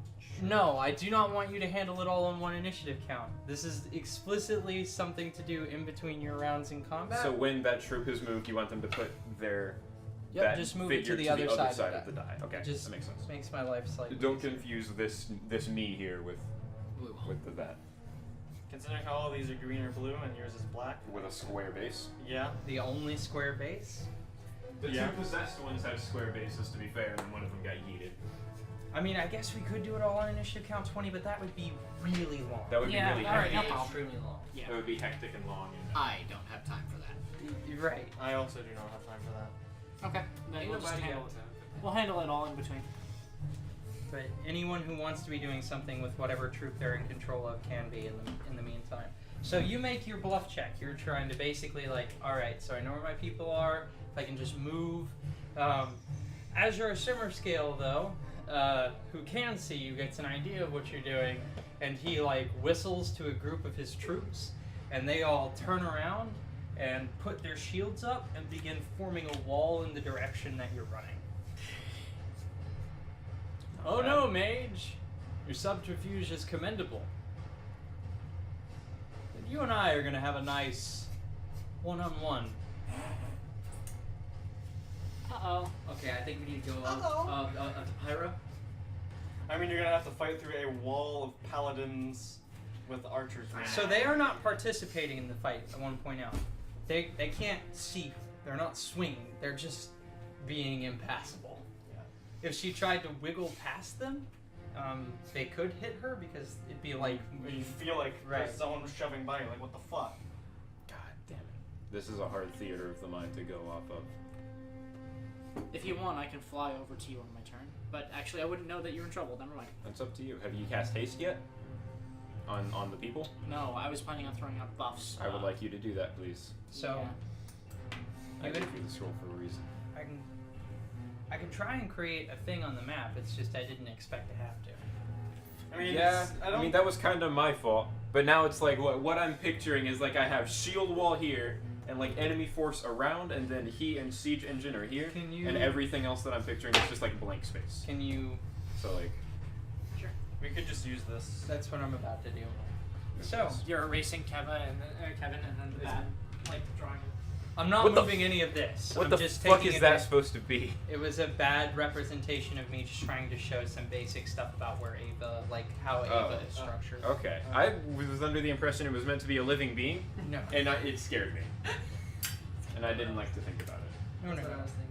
No, I do not want you to handle it all on one initiative count. This is explicitly something to do in between your rounds in combat. So when that troop has moved, you want them to put their Yep, that just move it figure to the other side of the die. Okay, It just that makes sense. makes my life slightly Don't easier. confuse this me here with that Considering how all these are green or blue and yours is black. with a square base. Yeah. The only square base? The Yeah. two possessed ones had square bases, to be fair, and one of them got yeeted. I mean, I guess we could do it all on initiative count 20, but that would be really long. That would Yeah, be really alright, hectic. no problem. Extremely long. Yeah. That would be hectic and long. And I don't have time for that. You're right. I also do not have time for that. Okay. Then Ain't we'll just nobody handle got it. We'll handle it all in between. But anyone who wants to be doing something with whatever troop they're in control of can be in the meantime. So you make your bluff check. You're trying to basically like, all right, so I know where my people are. If I can just move. As you're a simmer scale though, who can see you gets an idea of what you're doing, and he like whistles to a group of his troops, and they all turn around and put their shields up and begin forming a wall in the direction that you're running. Oh no, mage! Your subterfuge is commendable. But you and I are gonna have a nice one-on-one. Uh-oh. Okay, I think we need to go to Pyro. I mean, you're gonna have to fight through a wall of paladins with archers. So they are not participating in the fight, I want to point out. They can't see. They're not swinging. They're just being impassable. Yeah. If she tried to wiggle past them, they could hit her because it'd be like... You feel like Right. there's someone shoving by you, like, what the fuck? God damn it. This is a hard theater of the mind to go off of. If you want, I can fly over to you on my turn. But actually, I wouldn't know that you're in trouble. Never mind. That's up to you. Have you cast haste yet? On the people? No, I was planning on throwing out buffs. I would like you to do that, please. So, I Even- gave you this roll for a reason. I can try and create a thing on the map, it's just I didn't expect to have to. I mean, Yeah, it's- I mean that was kind of my fault. But now it's like what I'm picturing is like I have shield wall here and like enemy force around, and then he and siege engine are here, Can you... and everything else that I'm picturing is just like blank space. Can you... So like, we could just use this. That's what I'm about to do. So, You're erasing Kevin and then the bat, like drawing. I'm not What the moving any of this. what I'm the just fuck taking is it that as- supposed to be? It was a bad representation of me just trying to show some basic stuff about where Ava, like how Ava is structured. Okay, I was under the impression it was meant to be a living being, No. and it scared me, and I didn't like to think about it. No, no, That's what I no. was thinking.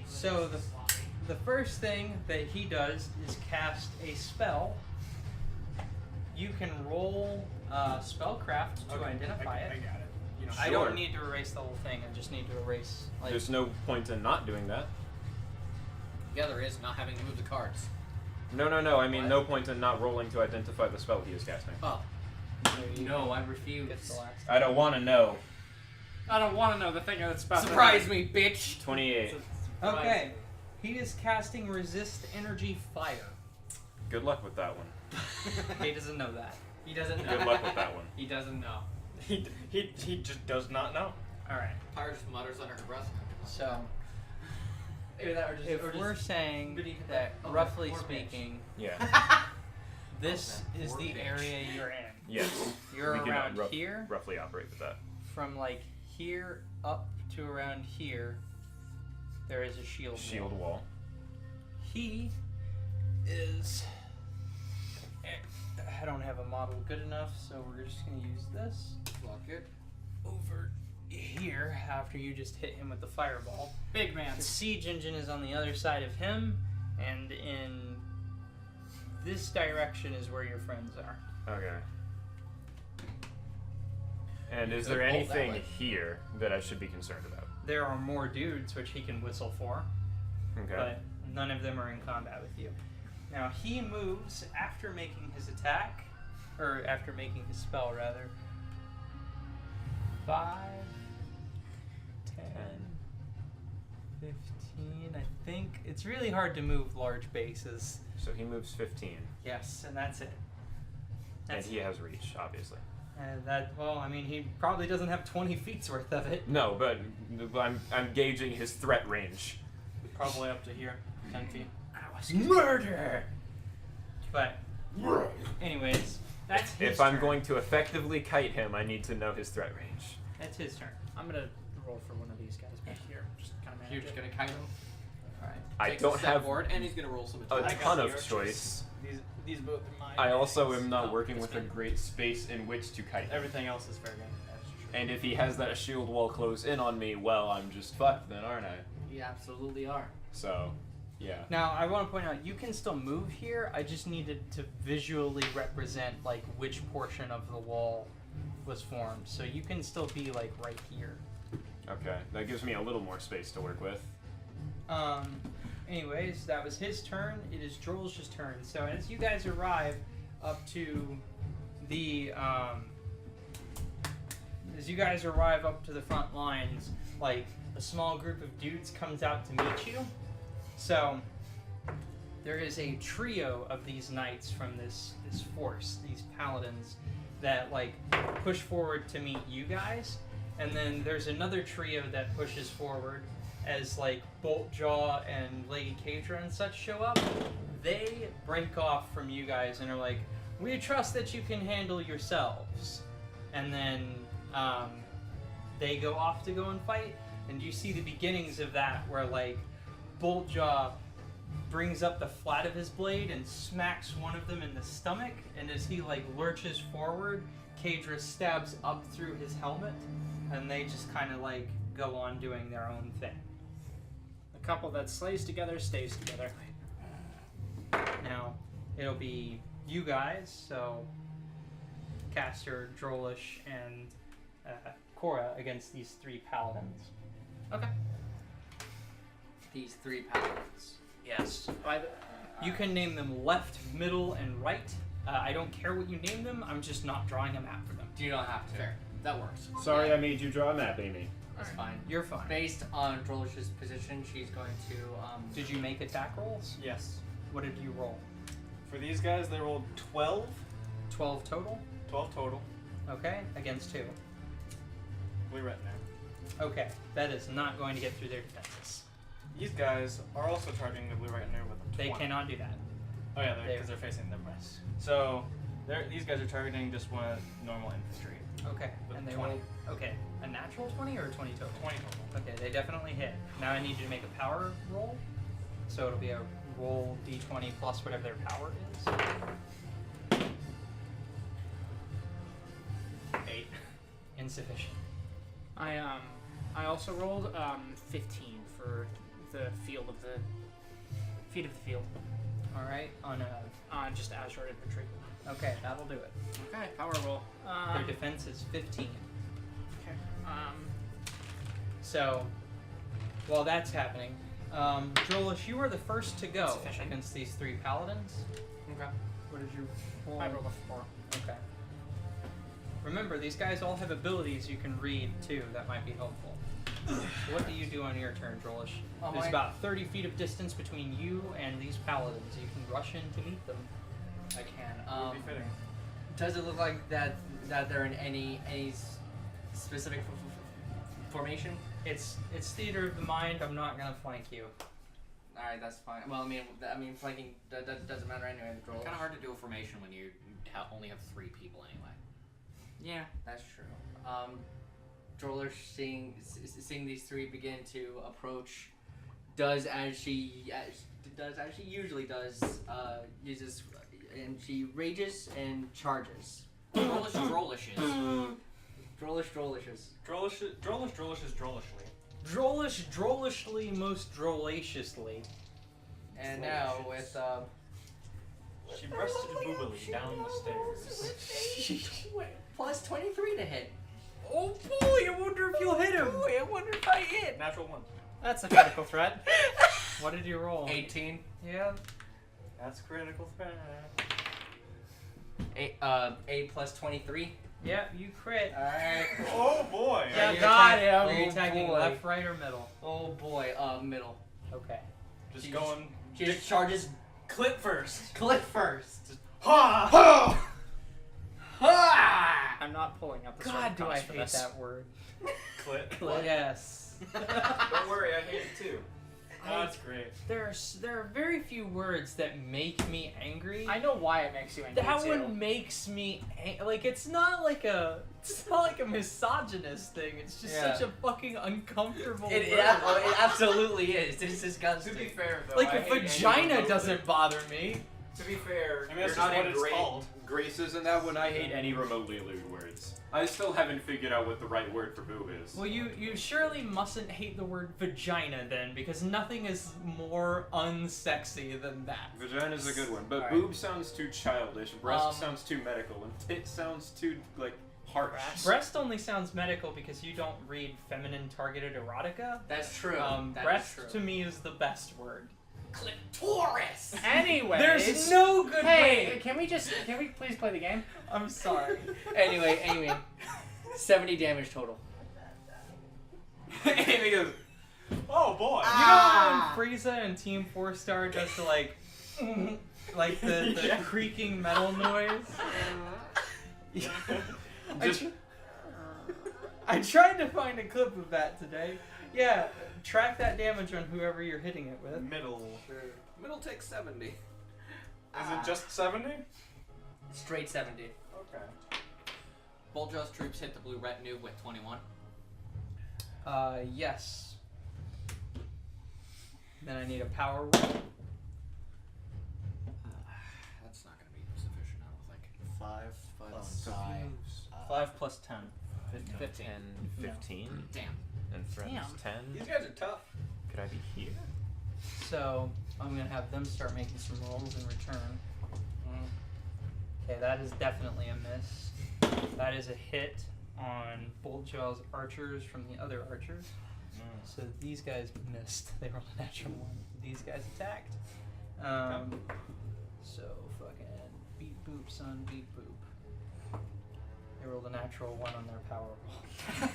So the first thing that he does is cast a spell. You can roll spellcraft to identify I it. got it. You know, I Sure. don't need to erase the whole thing. I just need to erase like. There's no point in not doing that. Yeah, there is not having to move the cards. No. I mean, no point in not rolling to identify the spell he is casting. Oh. No, I refuse. I don't want to know. I don't want to know the thing that's about Surprise me, bitch! 28. Okay. He is casting resist energy fire. Good luck with that one. He doesn't know that. He doesn't know. Good luck with that one. He doesn't know. He just does not know. Alright. Pyre just mutters under her breath. So, Either that or just, if we're saying that, okay, roughly 4 pitch. speaking, Yeah. this Okay, is 4 the pitch. area you're in. Yes. You're We can around rough- here. Roughly operate with that. From like here up to around here, there is a shield. Shield wall. wall. He is. I don't have a model good enough, so we're just gonna use this. Fuck it. Over here, after you just hit him with the fireball. Big man. The siege engine is on the other side of him, and in this direction is where your friends are. Okay. And is could there hold that anything way. here that I should be concerned about? There are more dudes which he can whistle for, Okay. but none of them are in combat with you. Now he moves after making his attack, or after making his spell rather. 5, 10, 15, I think. It's really hard to move large bases. So he moves 15, Yes, and that's it. and That's he has reach, obviously. And that, well, I mean, he probably doesn't have 20 feet's worth of it. No, but I'm gauging his threat range. Probably up to here, 10 feet. Murder! But, anyways, that's his If I'm turn. going to effectively kite him, I need to know his threat range. That's his turn. I'm gonna roll for one of these guys back here. Just kind of You're just gonna kite him. Alright. I Takes don't a step have forward, and he's gonna roll some a attack. ton the of archers. choice. These both are mine. I also am not Oh, working this with a man. great space in which to kite him. Everything else is fair game. That's true. And if he has that shield wall close in on me, well, I'm just fucked then, aren't I? You absolutely are. So, yeah. Now, I want to point out, you can still move here. I just needed to visually represent, like, which portion of the wall was formed. So you can still be, like, right here. Okay, that gives me a little more space to work with. Anyways, that was his turn. It is Droll's turn. So as you guys arrive up to the, front lines, like, a small group of dudes comes out to meet you. So there is a trio of these knights from this force, these paladins, that, like, push forward to meet you guys. And then there's another trio that pushes forward as, like, Boltjaw and Lady Kadra and such show up. They break off from you guys and are like, we trust that you can handle yourselves. And then they go off to go and fight. And you see the beginnings of that where, like, Boltjaw brings up the flat of his blade and smacks one of them in the stomach. And as he, like, lurches forward, Kadra stabs up through his helmet. And they just kind of, like, go on doing their own thing. The couple that slays together stays together. Now, it'll be you guys, so Caster, Drollish, and Cora against these 3 paladins. Okay. These 3 paladins. Yes. You can name them left, middle, and right. I don't care what you name them, I'm just not drawing a map for them. Do you not have to? Fair. That works. Sorry I made you draw a map, Amy. That's fine. You're fine. Based on Drolish's position, she's going to. Did you make attack rolls? Yes. What did you roll? For these guys, they rolled 12. 12 total? 12 total. Okay, against 2. Blue retinue. Okay, that is not going to get through their defenses. These guys are also charging the blue retinue with a 20. They cannot do that. Oh yeah, because they're facing them. So these guys are targeting just one normal infantry. Okay, With and they 20. roll. Okay, a natural 20 or a 20 total? 20 total. Okay, they definitely hit. Now I need you to make a power roll. So it'll be a roll d20 plus whatever their power is. 8. Insufficient. I also rolled 15 for the field of the feet of the field. Alright, on a. Just Azure infantry. Okay, that'll do it. Okay, power roll. Their defense is 15. Okay. So, while that's happening, Drolish, you are the first to go Sufficient. against these 3 paladins. Okay. What did you roll? I rolled a 4. Okay. Remember, these guys all have abilities you can read too that might be helpful. What do you do on your turn, Drolish? There's about 30 feet of distance between you and these paladins. You can rush in to meet them. I can. Would be fitting. Does it look like that they're in any specific formation? It's theater of the mind. I'm not gonna flank you. All right, that's fine. Well, I mean, flanking that doesn't matter anyway. The Kind of hard to do a formation when you only have 3 people anyway. Yeah, that's true. Droller seeing these 3 begin to approach, does as she usually does. Uses and she rages and charges. Drollish is. Drollishes. Drollish is drollishly. Drolish, drollishly, most drolaciously. And now with She breasted boobily down the stairs. plus 23 to hit. Oh boy, I wonder if you'll hit him. Boy, I wonder if I hit. Natural 1. That's a critical threat. What did you roll? 18. Yeah. That's critical threat. 8 plus 23. Yeah, you crit. Alright. Oh boy! Yeah, you're got attack- him. oh, Are you attacking boy. left, right, or middle? Oh boy, middle. Okay. Just She going. She just charges Clip first. clip first. Ha! Ha! I'm not pulling up the sword God, do I cost for hate this. that word. Clip. Yes. Don't worry, I hate it too. Oh, that's great. There are very few words that make me angry. I know why it makes you angry That too. one makes me like it's not like a misogynist thing. It's just Yeah. such a fucking uncomfortable It word. absolutely is. It's disgusting. To be fair, though, Like I a hate any vagina remote- doesn't bother me. To be fair, I mean, that's you're not just what in it's great called. graces in that one. I hate any remotely lewd words. I still haven't figured out what the right word for boob is. Well, you surely mustn't hate the word vagina then, because nothing is more unsexy than that. Vagina's a good one, but Alright. boob sounds too childish, breast sounds too medical, and tit sounds too, like, harsh. Breast only sounds medical because you don't read feminine targeted erotica. That's true. That Breast is to true. me is the best word. Clitoris! Anyways, There's no good Hey, way. can we please play the game? I'm sorry. Anyway, 70 damage total. Amy goes, Oh boy! You know when Frieza in Team 4 Star does the like the Yeah. creaking metal noise? I tried to find a clip of that today. Yeah, track that damage on whoever you're hitting it with. Middle. middle takes 70. Is it just 70? Straight 70. Okay. Boljaw's troops hit the blue retinue with 21. Yes. Then I need a power roll. That's not going to be sufficient, I don't think. 5 plus 5 plus 10. 15. 15. Damn. And Fred's Damn. 10. These guys are tough. Could I be here? So I'm gonna have them start making some rolls in return. Okay, that is definitely a miss. That is a hit on Boltjaw's archers from the other archers. So these guys missed. They rolled a natural 1. These guys attacked. So fucking beat boop, son, beat boop. They rolled a natural 1 on their power roll.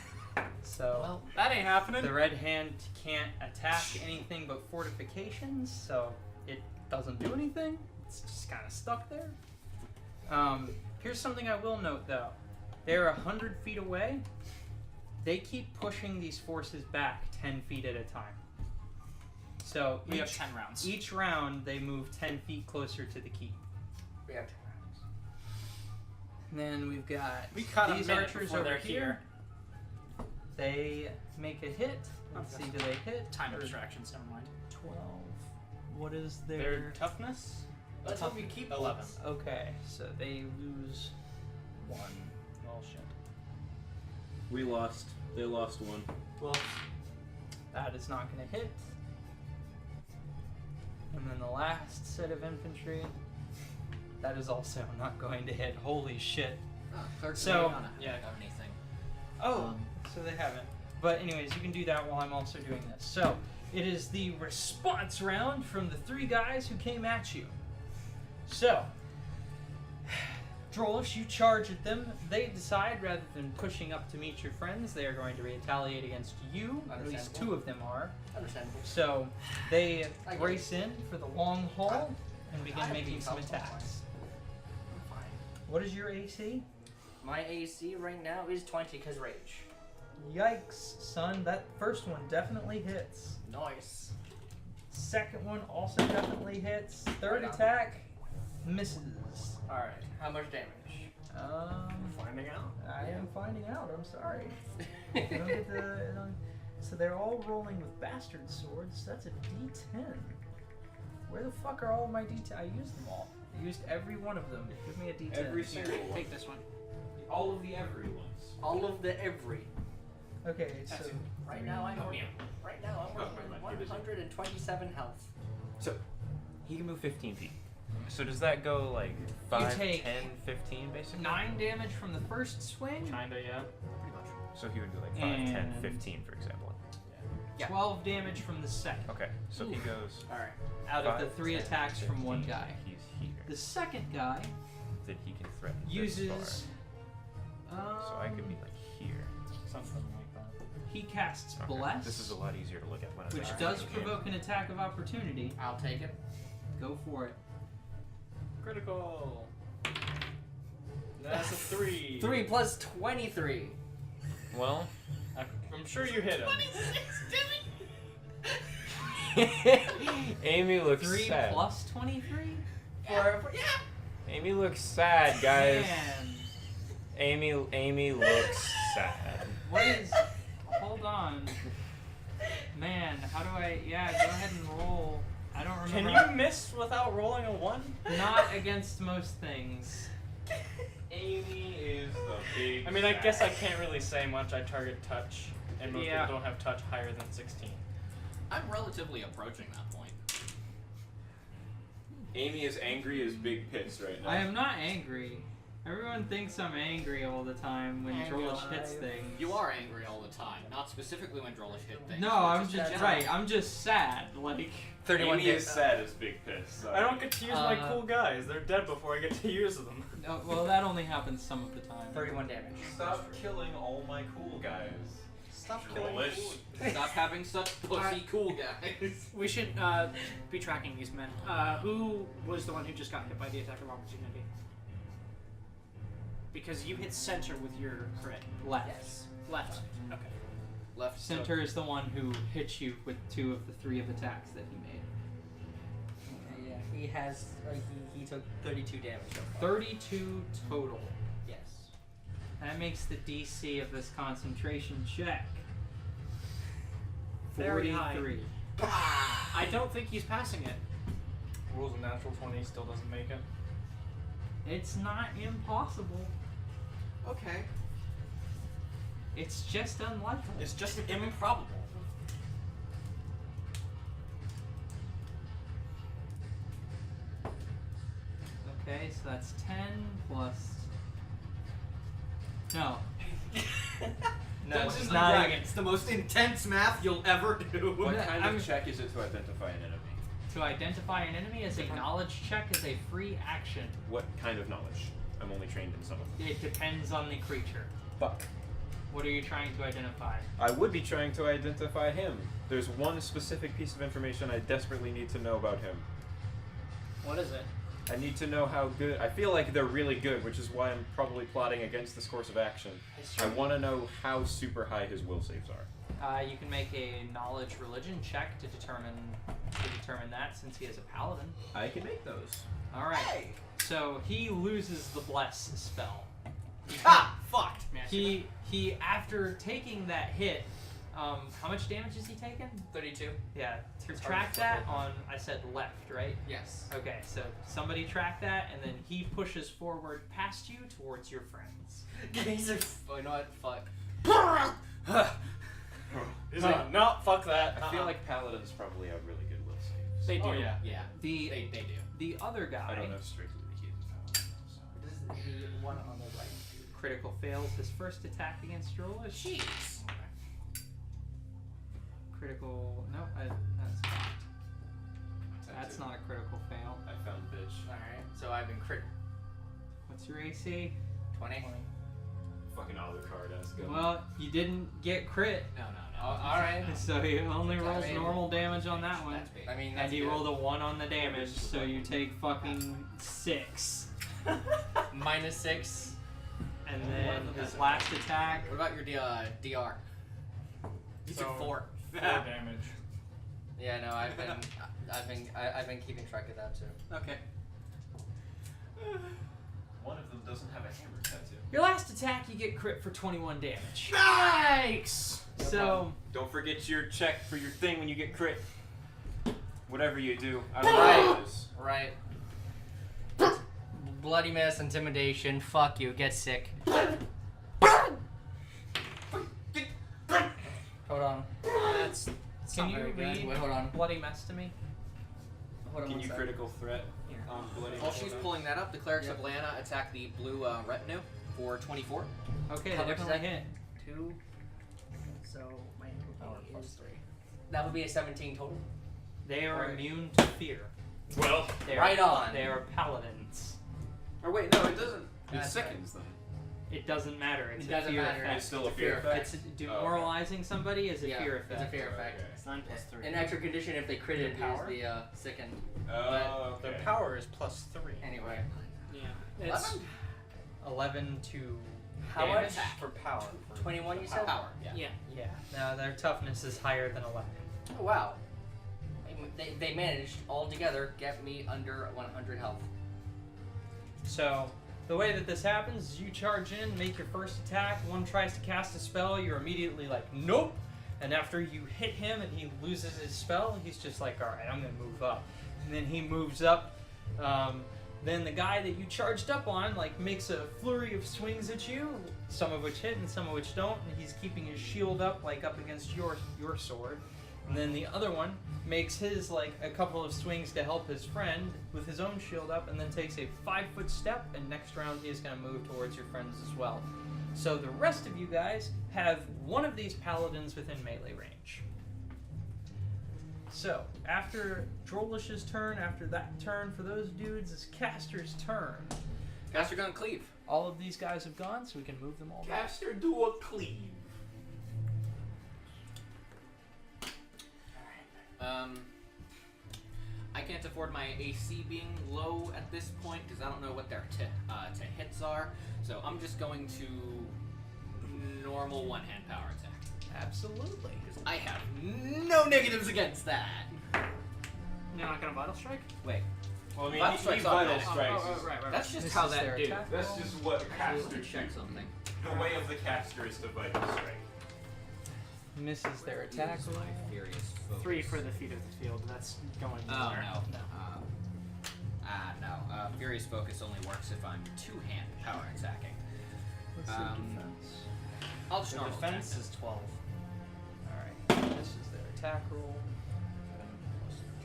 So Well, that ain't happening. the red hand can't attack anything but fortifications, so it doesn't do anything. It's just kind of stuck there. Here's something I will note, though. They're 100 feet away. They keep pushing these forces back 10 feet at a time. So We have 10 rounds. each round, they move 10 feet closer to the keep. We have 10 rounds. And then we've got We cut 'em these minute archers before over they're here. here. They make a hit. Let's see, do they hit? Time Or abstractions, never mind. 12. What is Their toughness? Let's hope we keep 11. Okay, so they lose 1. Well, shit. We lost. They lost 1. Well, that is not going to hit. And then the last set of infantry, that is also not going to hit. Holy shit. Clerks So- have anything. Oh, so they haven't. But anyways, you can do that while I'm also doing this. So, it is the response round from the 3 guys who came at you. So, Drolish, you charge at them. They decide, rather than pushing up to meet your friends, they are going to retaliate against you. At least 2 of them are. Understandable. So, they I get race in for the long haul and begin have making team some health, attacks. I'm fine. What is your AC? My AC right now is 20 because rage. Yikes, son. That first one definitely hits. Nice. Second one also definitely hits. Third Right on. attack misses. Alright, how much damage? Finding out. I am finding out. I'm sorry. I don't get the, so they're all rolling with bastard swords. That's a D10. Where the fuck are all my D10? I used them all. I used every one of them. Give me a D10. Every single one. Take this one. All of the every ones. All of the every. Okay, so Right now I'm Oh, yeah. right now I'm working with 127 health. So, he can move 15 feet. So does that go like 5, take 10, 15 basically? 9 damage from the first swing. Kinda, yeah. Pretty much. So he would go like 5, 10, And- 15 for example. Yeah. 12 damage from the second. Okay, so he goes Alright. Out of the 5, 3 10, attacks from one 15, guy. He's here. The second guy Then he can threaten this uses. far. So I could be like here. Something like that. He casts Okay, Bless, This is a lot easier to look at when it's which actually does in the game. provoke an attack of opportunity. I'll take it. Go for it. Critical. That's a 3. 3 plus 23. Well, I'm sure you hit him. Amy looks 3 sad. plus 23? Yeah. Amy looks sad, guys. Man. Amy looks sad. What is. Hold on. Man, how do I. Yeah, go ahead and roll. I don't Can remember. you miss without rolling a 1? Not against most things. Amy is the big. I mean, I guess I can't really say much. I target touch, and most Yeah. people don't have touch higher than 16. I'm relatively approaching that point. Amy is angry as Big Piss right now. I am not angry. Everyone thinks I'm angry all the time when Angry Drolish hits alive. things. You are angry all the time, not specifically when Drolish hit things. No, but I'm in just. general. Right, I'm just sad. Like. 31 Amy is sad as Big Piss. Sorry. I don't get to use my Uh, cool guys. They're dead before I get to use them. No, well, that only happens some of the time. 31 damage. Stop killing all my cool guys. Stop Drolish. Stop having such pussy cool guys. We should be tracking these men. Who was the one who just got hit by the attack of opportunity? Because you hit center with your crit. Left. Yes. Left. Okay. Left Center is the one who hit you with 2 of the 3 of attacks that he made. Yeah, he has. He took 32 damage. So far. 32 total. Yes. That makes the DC of this concentration check Very high. 43. I don't think he's passing it. Rules of natural 20 still doesn't make it. It's not impossible. Okay. It's just unlikely. It's just improbable. Okay, so that's 10 plus. No. No, Dungeons it's and not. Dragons, the most intense math you'll ever do. What No, kind I'm- of check is it to identify an enemy? To identify an enemy as a knowledge check is a free action. What kind of knowledge? I'm only trained in some of them. It depends on the creature. Fuck. What are you trying to identify? I would be trying to identify him. There's one specific piece of information I desperately need to know about him. What is it? I need to know how good. I feel like they're really good, which is why I'm probably plotting against this course of action. I want to know how super high his will saves are. You can make a knowledge religion check to determine that, since he is a paladin. I can make those. All right. So he loses the bless spell. Fucked. He after taking that hit, how much damage has he taken? 32. Yeah. Track that on. I said left, right? Yes. Okay. So somebody track that, and then he pushes forward past you towards your friends. These are. Oh, you know what? Fuck. He's like, no, fuck that. I feel like paladins probably have really good will saves. They do. Oh, yeah. Yeah, The they do. the other guy. I don't know strictly the keys of paladins. So. This is the one on the right. Critical fails his first attack against Drolish. Jeez. critical. No, that's not a critical fail. I found bitch. Alright, so I've been crit. What's your AC? 20. Fucking Alucard ass guy. Well, you didn't get crit, No. Alright. so he only rolls mean, normal damage on that one. That's big. I mean, And that's he good. rolled a 1 on the damage, so you take fucking 6. Minus 6. And then his last attack. What about your DR? You So- took 4. 4 damage. Yeah, no, I've been keeping track of that too. Okay. One of them doesn't have a hammer tattoo. Your last attack, you get crit for 21 damage. Nice! So, Don't forget your check for your thing when you get crit. Whatever you do, I Right. this. Right. Bloody miss, intimidation, fuck you, get sick. Hold on. that's. Can not you very good. read Wait, hold on. Bloody Mess to me? Hold on Can one you sec. critical threat Here. on Bloody While Mess? she's pulling that up, the clerics of Lana attack the blue retinue for 24. Okay, How they much is definitely that? hit. 2. So my plus is 3. that would be a 17 total. They are Right. immune to fear. Well, They are, Right on. They are paladins. or wait, no, it doesn't. It That's sickens them. It doesn't matter. It's It a doesn't fear matter. effect. It's still a fear It's demoralizing somebody is a Yeah, fear it's a effect. fear effect. It's 9 plus 3. An extra condition if they critted is Power? the second. Oh, The okay. power is +3. Anyway. Yeah. It's 11 to How damage. much? For power. For 21 you said? Power, yeah. Yeah. No, their toughness is higher than 11. Oh, wow. They managed all together get me under 100 health. So, the way that this happens is you charge in, make your first attack. One tries to cast a spell, you're immediately like, nope. And after you hit him and he loses his spell, he's just like, alright, I'm going to move up. And then he moves up. Then the guy that you charged up on like makes a flurry of swings at you, some of which hit and some of which don't. And he's keeping his shield up, like up against your sword. And then the other one makes his like a couple of swings to help his friend with his own shield up, and then takes a 5-foot step. And next round he is going to move towards your friends as well. So the rest of you guys have one of these paladins within melee range. So after Drollish's turn, after that turn for those dudes, it's Caster's turn. Caster gonna cleave. All of these guys have gone, so we can move them all back. Caster do a cleave. I can't afford my AC being low at this point because I don't know what their to hits are. So I'm just going to normal one-hand power attack. Absolutely. Because I have no negatives against that. You're not gonna vital strike? Wait, Well, I mean, Vital he Strike's vital automatic. strikes. Right. that's just This how is that their do. attack That's roll. just what Actually, caster let me check do. something. The way of the caster is to vital strike. Misses their attack. Use my furious focus. 3 for the feet of the field. That's going Oh nowhere. no. No. Furious focus only works if I'm two-hand power attacking. What's Um, their defense? I'll just The normal defense attack is 12. Alright, this is their attack roll.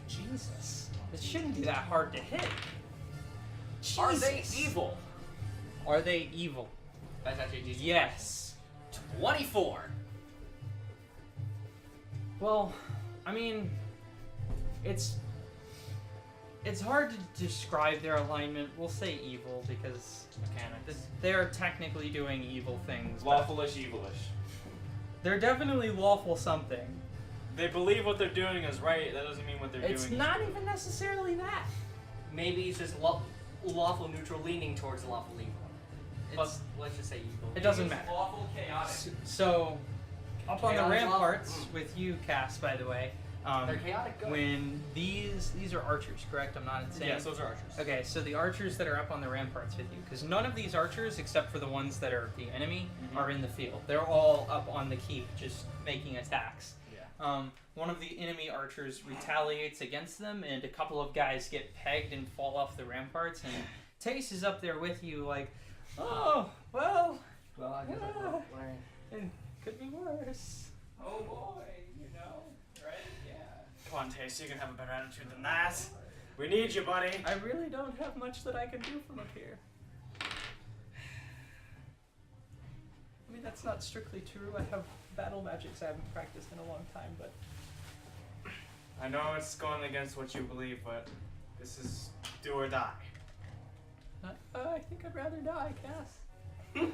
Jesus. It shouldn't be that hard to hit. them. Are they Jesus. evil? Are they evil? That's actually a decent Yes. 24. Well, I mean, it's hard to describe their alignment. We'll say evil because Mechanics. they're technically doing evil things. but Lawfulish, evilish. They're definitely lawful something. They believe what they're doing is right. That doesn't mean what they're It's doing not is even necessarily that. Maybe it's just lawful neutral leaning towards lawful evil. But It's- let's just say evil. It doesn't matter. Lawful, chaotic. So, up on the Chaotic lawful. ramparts with you, Cass, by the way. They're chaotic good. When these are archers, correct? I'm not insane. Yes, those are archers. Okay, so the archers that are up on the ramparts with you, because none of these archers, except for the ones that are the enemy, are in the field. They're all up on the keep, just making attacks. Yeah. One of the enemy archers retaliates against them, and a couple of guys get pegged and fall off the ramparts. And Tace is up there with you, like, oh, well, Well, I guess it could be worse. Oh boy, you know, right? Yeah. Come on, Tace. You can have a better attitude than that. We need you, buddy. I really don't have much that I can do from up here. I mean, that's not strictly true. I have battle magics I haven't practiced in a long time, but I know it's going against what you believe, but this is do or die. I think I'd rather die, Cass.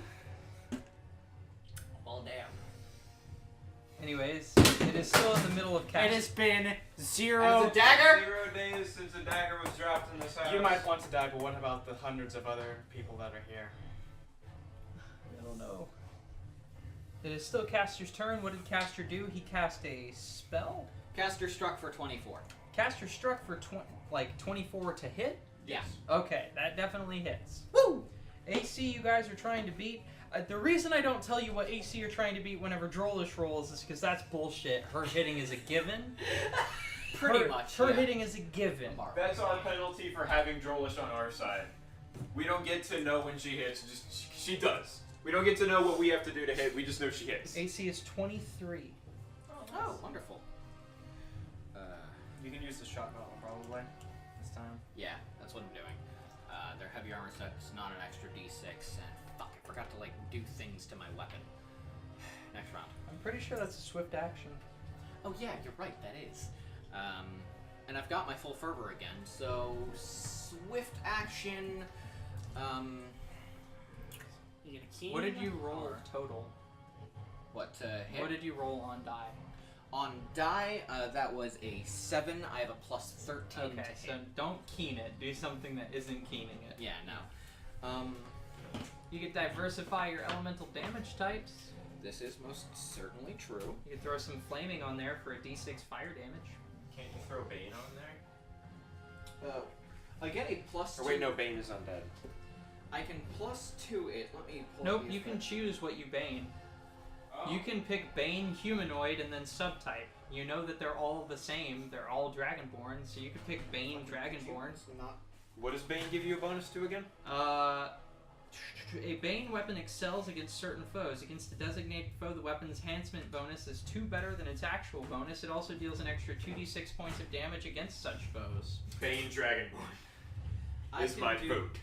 Well, damn. Anyways, it is still in the middle of It Cass. has been As zero. a dagger? 0 days since a dagger was dropped in this house. You might want to die, but what about the hundreds of other people that are here? I don't know. It is still Caster's turn. What did Caster do? He cast a spell. Caster struck for 24. Caster struck for 24 to hit. Yeah. Okay, that definitely hits. Woo! AC you guys are trying to beat. The reason I don't tell you what AC you're trying to beat whenever Drolish rolls is because that's bullshit. Her hitting is a given. Pretty much. Her yeah. hitting is a given. That's our penalty for having Drolish on our side. We don't get to know when she hits, just she does. We don't get to know what we have to do to hit, we just know she hits. AC is 23. Oh, wonderful. You can use the shotgun probably this time. Yeah, that's what I'm doing. Their heavy armor set's not an extra d6, and fuck, I forgot to like do things to my weapon. Next round. I'm pretty sure that's a swift action. Oh yeah, you're right, that is. And I've got my full fervor again, so swift action. You get a key. What did you roll total? What hit? What did you roll on die? On die, that was a 7. I have a plus 13 Okay, to so hit. don't keen it. Do something that isn't keening it. Yeah, no. You could diversify your elemental damage types. This is most certainly true. You could throw some flaming on there for a d6 fire damage. Can't you throw Bane on there? I get a plus Or 2. wait, no, Bane is undead. I can plus 2 it. Let me pull Nope, these you can back. choose what you bane. Oh. You can pick Bane humanoid and then subtype. You know that they're all the same. They're all Dragonborn, so you could pick Bane Dragonborn. What does Bane give you a bonus to again? A Bane weapon excels against certain foes. Against a designated foe, the weapon's enhancement bonus is 2 better than its actual bonus. It also deals an extra 2d6 points of damage against such foes. Bane Dragonborn I is can my do- vote.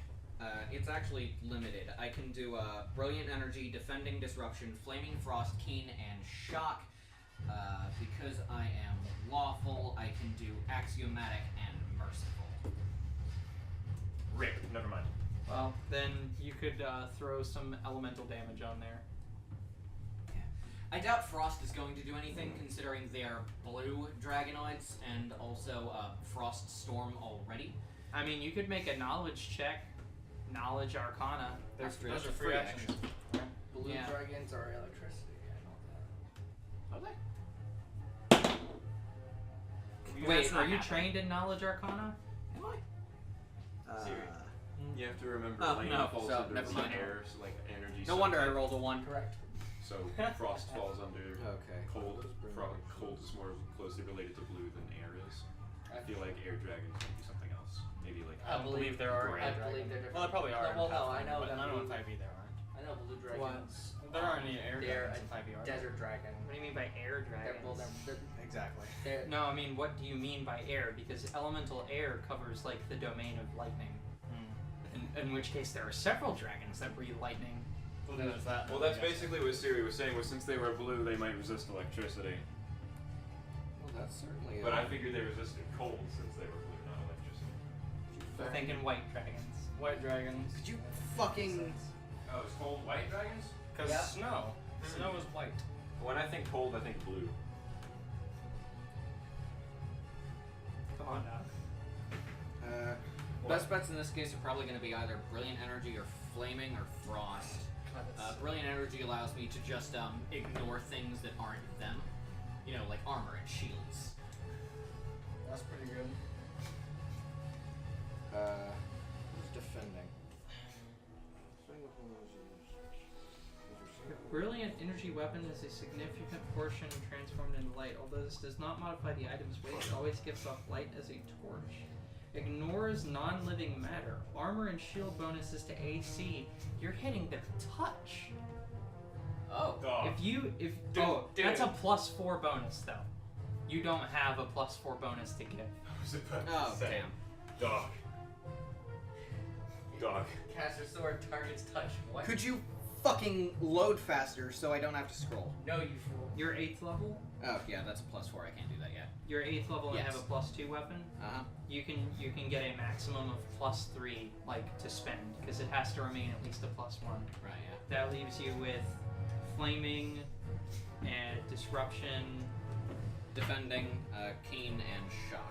It's actually limited. I can do Brilliant Energy, Defending Disruption, Flaming Frost, Keen, and Shock. Because I am lawful, I can do Axiomatic and Merciful. Rip, never mind. Well, then you could throw some elemental damage on there. I doubt Frost is going to do anything, considering they are blue Dragonoids and also Frost Storm already. I mean, you could make a knowledge check. Knowledge Arcana. That's Those are free actions. Blue Yeah. dragons are electricity. I know that. Are they? Wait, That's are not you happening. trained in Knowledge Arcana? Am I? Serious. You have to remember Oh, Lane no, falls so under never mind. air, so like energy. No wonder I subtype. rolled a 1. Correct. So Frost falls under Okay. cold. Cold is more closely related to blue than air is. I feel like air dragons might be something else. Maybe like. I don't believe there are. Gray. I air believe dragons. they're different. Well, there probably are. No, well, no, I know but that none blue- in 5e there aren't. I know blue dragons. There aren't any air They're dragons in 5e, are there? desert dragon. What do you mean by air They're, well, dragons? Exactly. they're, No, I mean, what do you mean by air? Because elemental air covers, like, the domain of lightning. In which case, there are several dragons that breathe lightning. Well, there's that. Well, that's yes. basically what Siri was saying. Was since they were blue, they might resist electricity. Well, that's certainly. But I figured they resisted cold since they were blue, not electricity. I'm thinking white dragons. White dragons. Could you fucking? Oh, is cold white dragons? Because Yeah. snow. Snow is white. When I think cold, I think blue. Come on now. Best bets in this case are probably going to be either Brilliant Energy or Flaming or Frost. Brilliant Energy allows me to just ignore things that aren't them. You know, like armor and shields. That's pretty good. Who's defending? Your brilliant energy weapon is a significant portion transformed into light. Although this does not modify the item's weight, it always gives off light as a torch. Ignores non-living matter. Armor and shield bonuses to AC. You're hitting their touch. Oh. Dog. That's a +4 bonus though. You don't have a +4 bonus to give. I was about to Oh, say. damn. Dog. Dog. Cast your sword, targets touch. What? Could you fucking load faster so I don't have to scroll? No, you fool. You're 8th level. Oh, yeah, that's a +4. I can't do that yet. You're 8th level and Yes. have a +2 weapon. Uh-huh. You can get a maximum of +3 to spend because it has to remain at least a +1. Right, yeah. That leaves you with flaming and disruption. Defending, keen, and shock.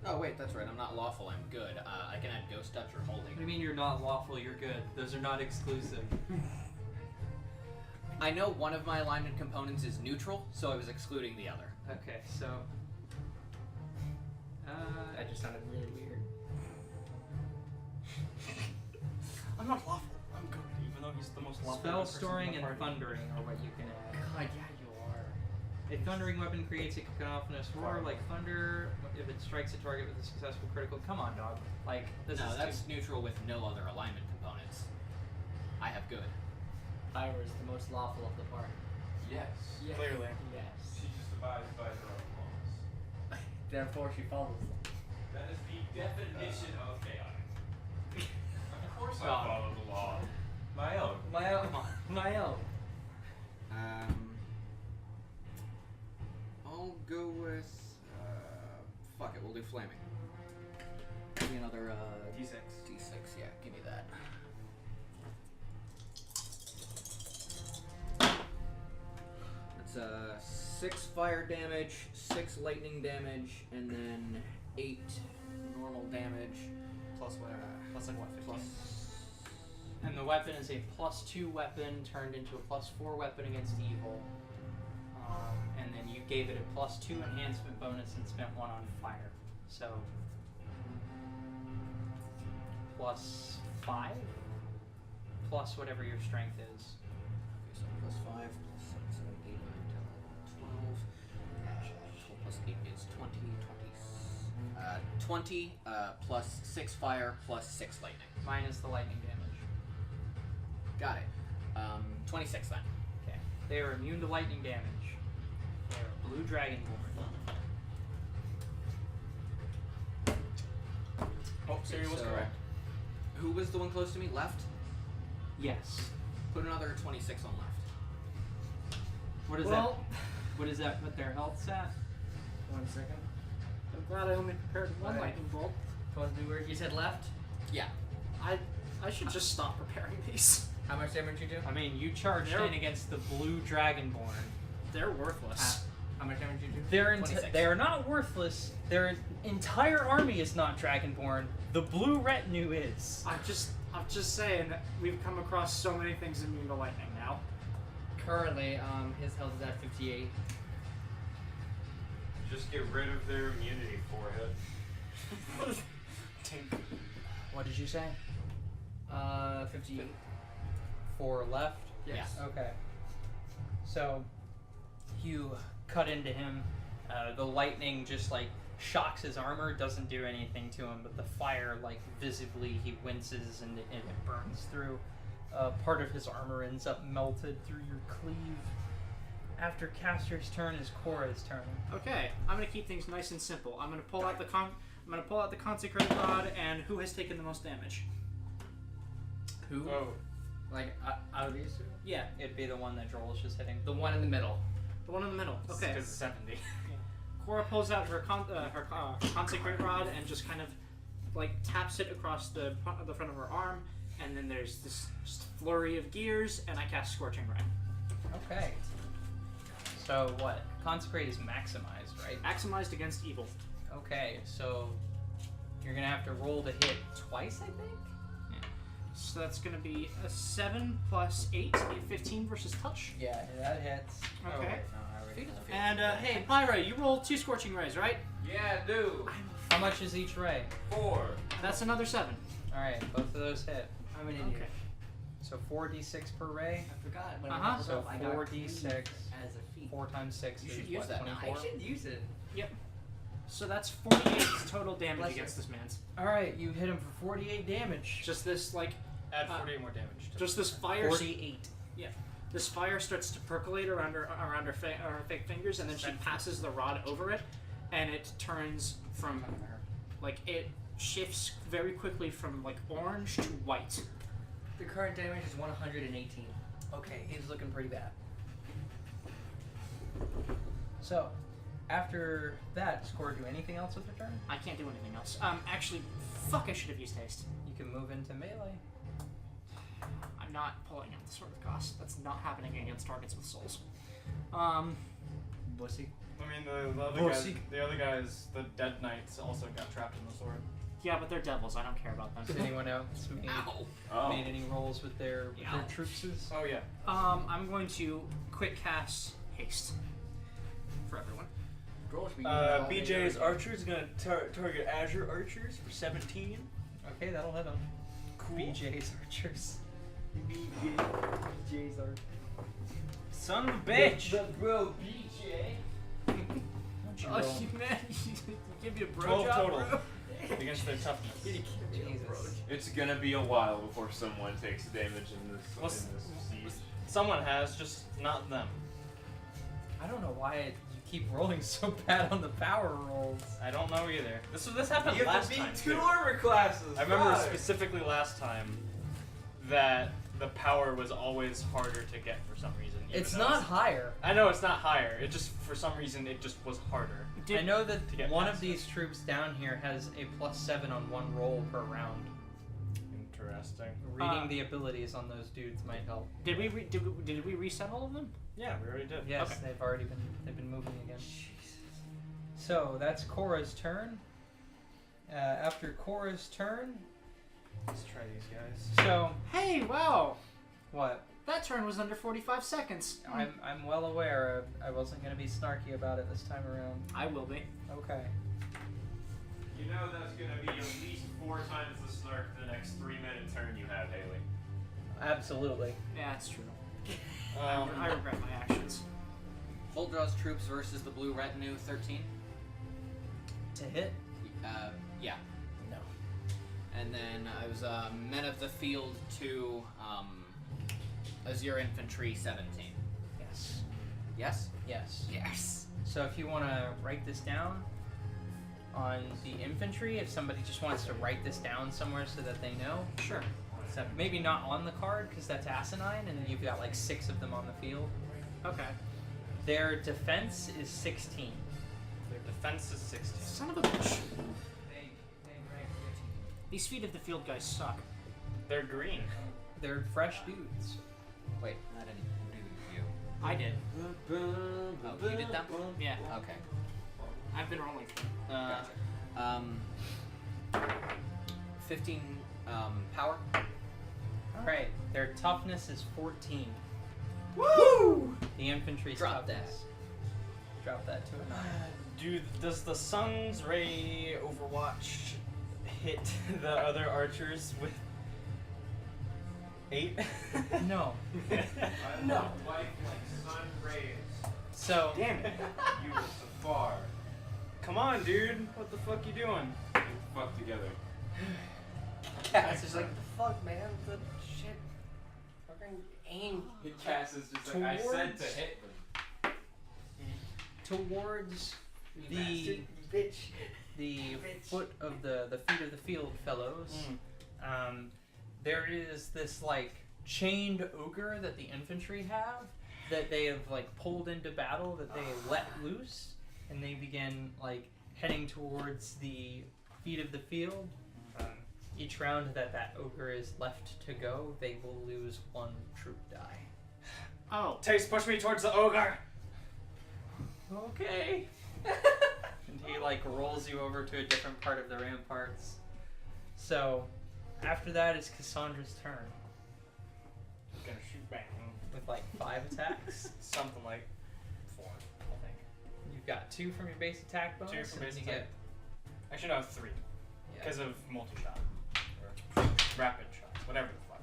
Oh, wait, that's right. I'm not lawful. I'm good. I can add ghost touch or holy. What do you mean you're not lawful? You're good. Those are not exclusive. I know one of my alignment components is neutral, so I was excluding the other. Okay, so. That just sounded really weird. I'm not lawful. I'm good, even though he's the most lawful. Spell person in storing the and party. thundering are what you can add. God, yeah, you are. A thundering weapon creates a cacophonous roar like thunder if it strikes a target with a successful critical. Come on, dog. Like, this No, is that's neutral with no other alignment components. I have good. Ira is the most lawful of the party. Yes. Yeah. Clearly. Yes. She just abides by her own laws. Therefore, she follows them. That is the definition of chaotic. Of course I God. follow the law. My own. My own. My own. I'll go with. Fuck it, we'll do flaming. Give me another D6. D6, yeah, give me that. That's 6 fire damage, 6 lightning damage, and then 8 normal damage. Plus what? Plus like what? 15? Plus. And the weapon is a +2 weapon turned into a +4 weapon against evil. And then you gave it a +2 enhancement bonus and spent 1 on fire. So +5 plus whatever your strength is. Okay, so plus 5, plus 7, 8, 9, 10, 11, 12. 12 plus 8 is 20, 20 plus 6 fire plus 6 lightning. Minus the lightning damage. Got it. 26 then. Okay. They are immune to lightning damage. They are blue dragonborn. Oh, Siri was So- correct. Who was the one close to me? Left? Yes. Put another 26 on left. What is Well, that? What does that put their health at? 1 second. I'm glad I only prepared one Alright. lightning bolt. Want to do where you said left? Yeah. I should just stop preparing these. How much damage you do? I mean, you charged They're- in against the blue dragonborn. They're worthless. How much damage you do? They're 26. they're not worthless. Their entire army is not dragonborn. The blue retinue is. I'm just saying that we've come across so many things immune to lightning now. Currently, his health is at 58. Just get rid of their immunity, forehead. What did you say? 58. 4 left. Yes. Okay. So you cut into him. The lightning just shocks his armor. Doesn't do anything to him, but the fire visibly he winces and it burns through. Part of his armor ends up melted through your cleave. After Caster's turn is Cora's turn. Okay, I'm gonna keep things nice and simple. I'm gonna pull out the consecrated rod, and who has taken the most damage? Who? Oh, Like, out of these two? Yeah, It'd be the one that Joel is just hitting. The one in the middle. the one in the middle. Okay. Because it's 70. Cora pulls out her consecrated rod and just kind of taps it across the front of her arm, and then there's this just flurry of gears, and I cast Scorching Ray. Okay. So what? Consecrate is maximized, right? Maximized against evil. Okay, so you're gonna have to roll to hit twice, I think? So that's going to be a 7 plus 8, 15 versus touch. Yeah, that hits. Okay. Oh, wait, no, I already know. And hey, Pyra, you rolled 2 Scorching Rays, right? Yeah, dude. How much is each ray? 4. That's another 7. Alright, both of those hit. I'm an idiot. Okay. So 4d6 per ray. I forgot. When Uh-huh. I leveled So up, I got 4d6 cleave as a feat. 4 times 6 You is should use what, that now. 24? I should use it. So that's 48 total damage Bless against this man's. Alright, you hit him for 48 damage. Just this, Add 48 more damage. To just this fire. 48. This fire starts to percolate around her fake fingers, and then she passes the rod over it, and it turns from it shifts very quickly from orange to white. The current damage is 118. Okay, he's looking pretty bad. So, after that, does Cora do anything else with her turn? I can't do anything else. Actually, fuck, I should have used haste. You can move into melee. I'm not pulling out the Sword of Goss. That's not happening against targets with souls. Bussy. I mean, the other guys, the Dead Knights, also got trapped in the sword. Yeah, but they're devils. I don't care about them. Did anyone else made any rolls with their troopses? Oh yeah. I'm going to quick cast haste for everyone. BJ's archer is gonna target Azure archers for 17. Okay, that'll hit him. Cool. BJ's archers. BJ's archer. Son of a bitch. The bro, BJ. Oh, you man, you give me a bro 12 job, total bro. against their toughness. Jesus. It's gonna be a while before someone takes damage in this siege. Someone has, just not them. I don't know why you keep rolling so bad on the power rolls. I don't know either. This happened You have last to beat time. 2 too. armor classes. I remember God. specifically last time that the power was always harder to get for some reason. even It's though not higher. I know it's not higher. It just for some reason it just was harder. I know that to get one past of these troops down here has a +7 on one roll per round. Interesting. Reading the abilities on those dudes might help. Did we reset all of them? Yeah, we already did. Yes, Okay. they've been moving again. So that's Cora's turn. After Cora's turn, Let's try these guys. so Hey, wow, what? that turn was under 45 seconds. I'm well aware. I wasn't gonna be snarky about it this time around. I will be. Okay. You know that's gonna be at least 4 times the snark the next 3-minute turn you have, Haley. Absolutely. Yeah, that's true. Um, I regret my actions. Full draws troops versus the blue retinue 13. To hit? Yeah. No. And then I was men of the field to Azure infantry 17. Yes. Yes. Yes. Yes. So if you want to write this down on the infantry, if somebody just wants to write this down somewhere so that they know, Sure. so maybe not on the card because that's asinine, and you've got like 6 of them on the field. Okay. Their defense is 16. their defense is 16. Son of a bitch. These feet of the field guys suck. They're green. They're fresh dudes. Wait, I didn't do you. I did. Oh, you did that? Yeah. Okay. I've been rolling. Gotcha. 15 power. All right. Their toughness is 14. Woo! The infantry's Drop toughness. Drop that to a 9. Does the Sun's Ray Overwatch hit the other archers with 8? No. No. Life like sun rays. So Damn it. You were so far. Come on, dude. What the fuck you doing? Get the fuck together. Cass is like, the fuck, man? The shit. Fucking aim. Cass is just like, I said to hit them. towards the Bastard, bitch. the Bitch. foot of the feet of the field, fellows, there is this like chained ogre that the infantry have that they have like pulled into battle, that they let loose, and they begin like heading towards the feet of the field. Each round that ogre is left to go, they will lose 1 troop die. Oh. Taste, push me towards the ogre. Okay. And he like rolls you over to a different part of the ramparts. So, after that is Cassandra's turn Gonna shoot bang. with like 5 attacks. Something like 4, I think. You've got 2 from your base attack bonus. 2 from and base you attack. Actually, no, 3. Yeah. Because of multi-shot. Or rapid shots. Whatever the fuck.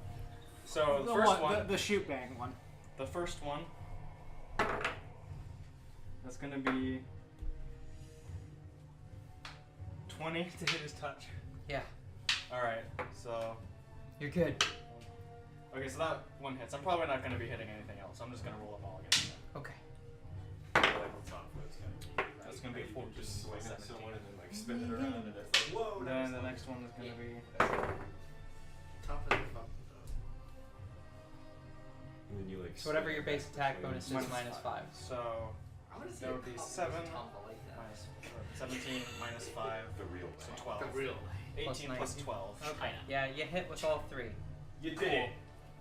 So, the first one. The shoot bang one. The first one. That's gonna be 20 to hit his touch. Yeah. Alright, so. You're good. Okay, so that one hits. I'm probably not gonna be hitting anything else. I'm just gonna roll them all against him. Okay. That's gonna be 14. Just swing at 17. someone and then like spin it around and it's like, whoa. Then the next one is gonna be Top of the fuck. And then you like. So whatever spin your it base back attack this way. bonus is Minus minus 5. So I want to see that a would be couple 7 tumble like that. minus 17 minus 5, The real way. so 12. The real. 18 plus 19. 12. Okay. Yeah, you hit with all 3. You did it.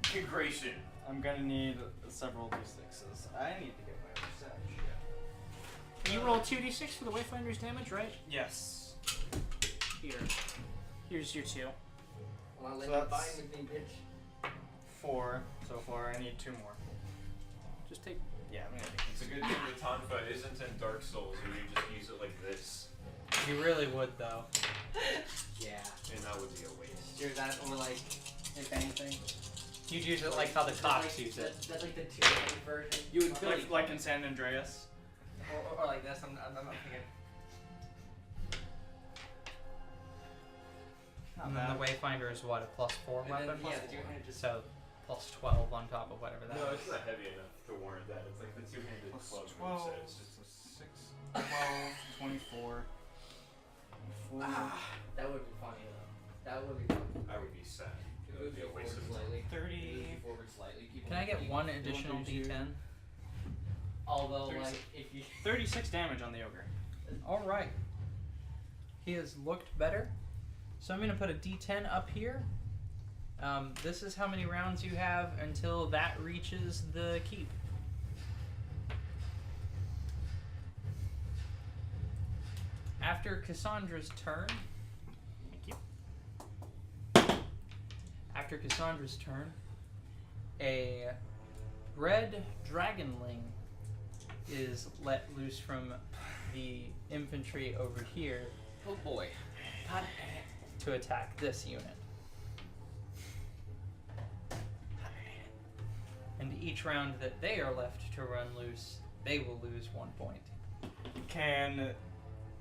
Congratulations. I'm gonna need several d6s. I need to get my percentage. You roll 2d6 for the Wayfinder's damage, right? Yes. Here. Here's your 2. Well, I'll let So you that's- bind with me, bitch. 4 so far. I need 2 more. Just take. Yeah, I'm gonna take It's a these. good thing the Tonfa isn't in Dark Souls where you just use it like this. You really would, though. Yeah. And that would be a waste. Either that or like, if anything. You'd use it like how the That's cops like, use it. That's like the two-handed version. You would Or Like in San Andreas. or like this. I'm not thinking. And then the Wayfinder is what, a +4 And weapon? then, yeah, the two-handed just. So, +12 on top of whatever that No, is. it's not heavy enough to warrant that. It's like the two-handed Plus club 12. moveset. It's just a 6. 12, 24. 4. That would be funny though. That would be funny. I would be sad. That Move would be you a forward waste of time. slightly. 30. Move you forward slightly. Keep Can I get keep- one additional 32. D10? Although, 36. like, if you. 36 damage on the ogre. Alright. He has looked better. So I'm going to put a D10 up here. This is how many rounds you have until that reaches the keep. After Cassandra's turn. Thank you. After Cassandra's turn, a red dragonling is let loose from the infantry over here Oh boy. to attack this unit. And each round that they are left to run loose, they will lose 1 point. Can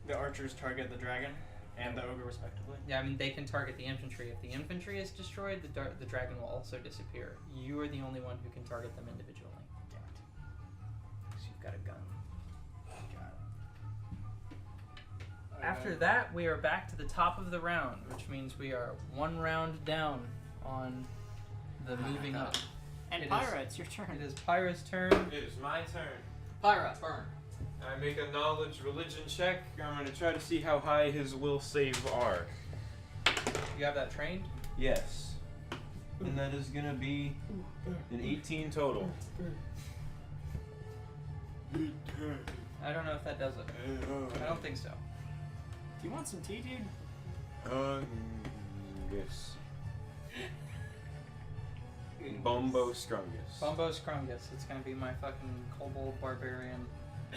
the archers target the dragon and the ogre respectively? Yeah, I mean, they can target the infantry. If the infantry is destroyed, the dragon will also disappear. You are the only one who can target them individually. Damn it. Because you've got a gun. After that, we are back to the top of the round, which means we are 1 round down on the moving up. And It is- Pyra, it's your turn. It is Pyra's turn. It is my turn. Pyra, burn. I make a knowledge religion check. I'm going to try to see how high his will save are. You have that trained? Yes. And that is going to be an 18 total. I don't know if that does it. I don't think so. Do you want some tea, dude? Yes. Bombo Strungus. Bumbo Scrungus. It's gonna be my fucking kobold barbarian.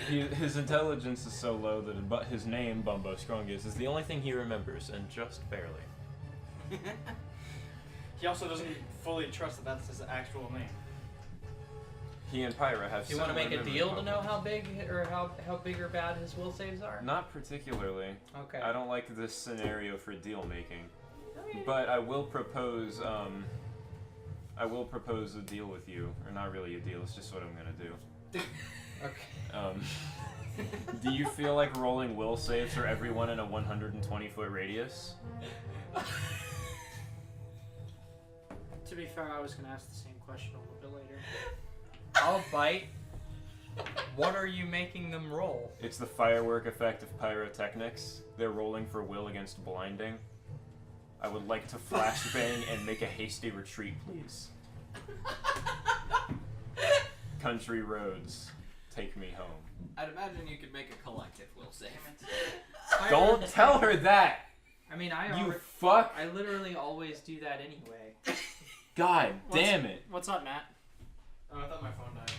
His intelligence is so low that his name, Bumbo Scrungus, is the only thing he remembers, and just barely. He also doesn't fully trust that that's his actual name. He and Pyra have Do you want to similar make a memory deal to know problems. how big or bad his will saves are? Not particularly. Okay. I don't like this scenario for deal making. But I will propose a deal with you. Or not really a deal, it's just what I'm gonna do. Okay. Do you feel like rolling will saves for everyone in a 120-foot radius? To be fair, I was going to ask the same question a little bit later. I'll bite. What are you making them roll? It's the firework effect of pyrotechnics. They're rolling for will against blinding. I would like to flashbang and make a hasty retreat, please. Country roads, take me home. I'd imagine you could make a collective will save. Don't tell her that! I mean, You fuck! I literally always do that anyway. God damn it! What's up, Matt? Oh, I thought my phone died.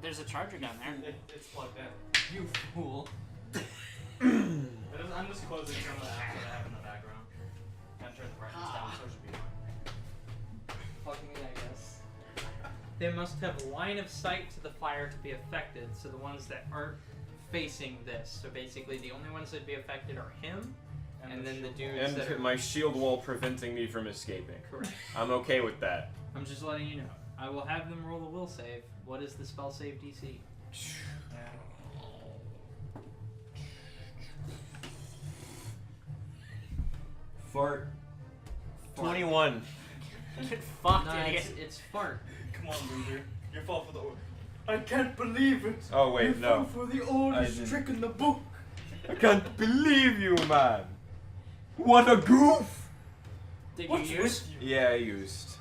There's a charger down there. It's plugged in. You fool. I'm just closing some of the apps that I have in the background. And turn the brightness down, so it should be fine. Fuck me, I guess. They must have line of sight to the fire to be affected, so the ones that aren't facing this. So basically, the only ones that'd be affected are him, and then the dudes that are... And my shield wall preventing me from escaping. Correct. I'm okay with that. I'm just letting you know. I will have them roll the will save. What is the spell save DC? Fart. 21. Fuck, No, idiot. it's fart. Come on, loser. You fall for the order. I can't believe it. Oh wait, you no. fell for the I oldest didn't. trick in the book. I can't believe you, man. What a goof. Did What's you use? with you? Yeah, I used.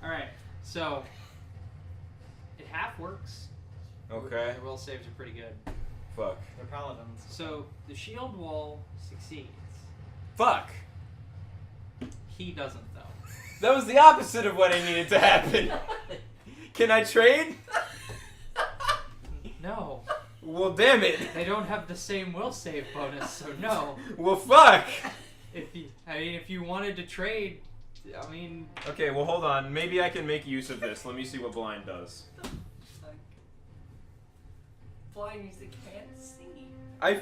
Alright, so it half works. Okay. The will saves are pretty good. Fuck. They're paladins. So the shield wall succeeds. Fuck. He doesn't though. That was the opposite of what I needed to happen. Can I trade? No. Well, damn it. They don't have the same will save bonus, so no. Well, fuck. If you wanted to trade, I mean. Okay, well, hold on. Maybe I can make use of this. Let me see what blind does. Blind means they can't see.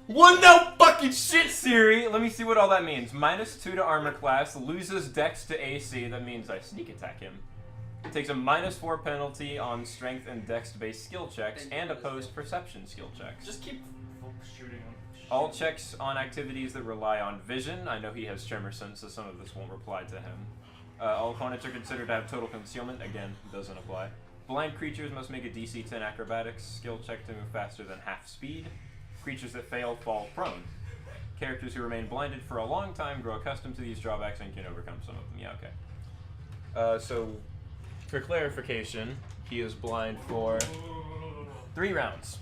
Well, no fucking shit, Siri! Let me see what all that means. -2 to armor class, loses dex to AC. That means I sneak attack him. Takes a -4 penalty on strength and dex-based skill checks and opposed perception skill checks. Just keep shooting them. All checks on activities that rely on vision. I know he has tremor sense, so some of this won't apply to him. All opponents are considered to have total concealment. Again, doesn't apply. Blind creatures must make a DC 10 acrobatics skill check to move faster than half speed. Creatures that fail fall prone. Characters who remain blinded for a long time grow accustomed to these drawbacks and can overcome some of them. Yeah, okay. So, for clarification, he is blind for 3 rounds.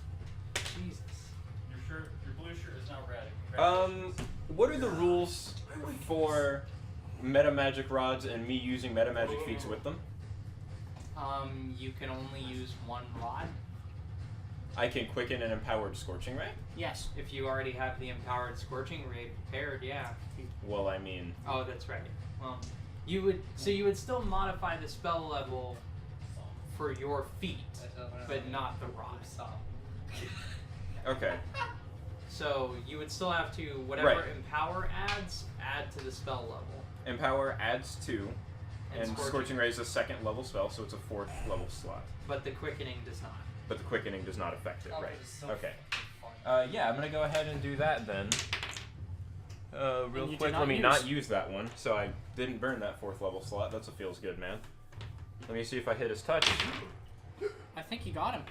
Jesus. Your blue shirt is now red. What are the rules for meta magic rods and me using meta magic feats with them? You can only use 1 rod. I can quicken an empowered scorching ray? Yes, if you already have the empowered scorching ray prepared, yeah. Well, I mean... Oh, that's right. Well, you would still modify the spell level for your feet, but not the rod. Okay. So you would still have to whatever Right. empower adds, add to the spell level. Empower adds 2, and Scorching- Scorching Ray is a 2nd level spell, so it's a 4th level slot. But the quickening does not. But the quickening does not affect it, Oh, right? it's so Okay. Yeah, I'm gonna go ahead and do that then. Real you quick, did let me use. not use that one, so I didn't burn that 4th level slot. That's what feels good, man. Let me see if I hit his touch. I think you got him.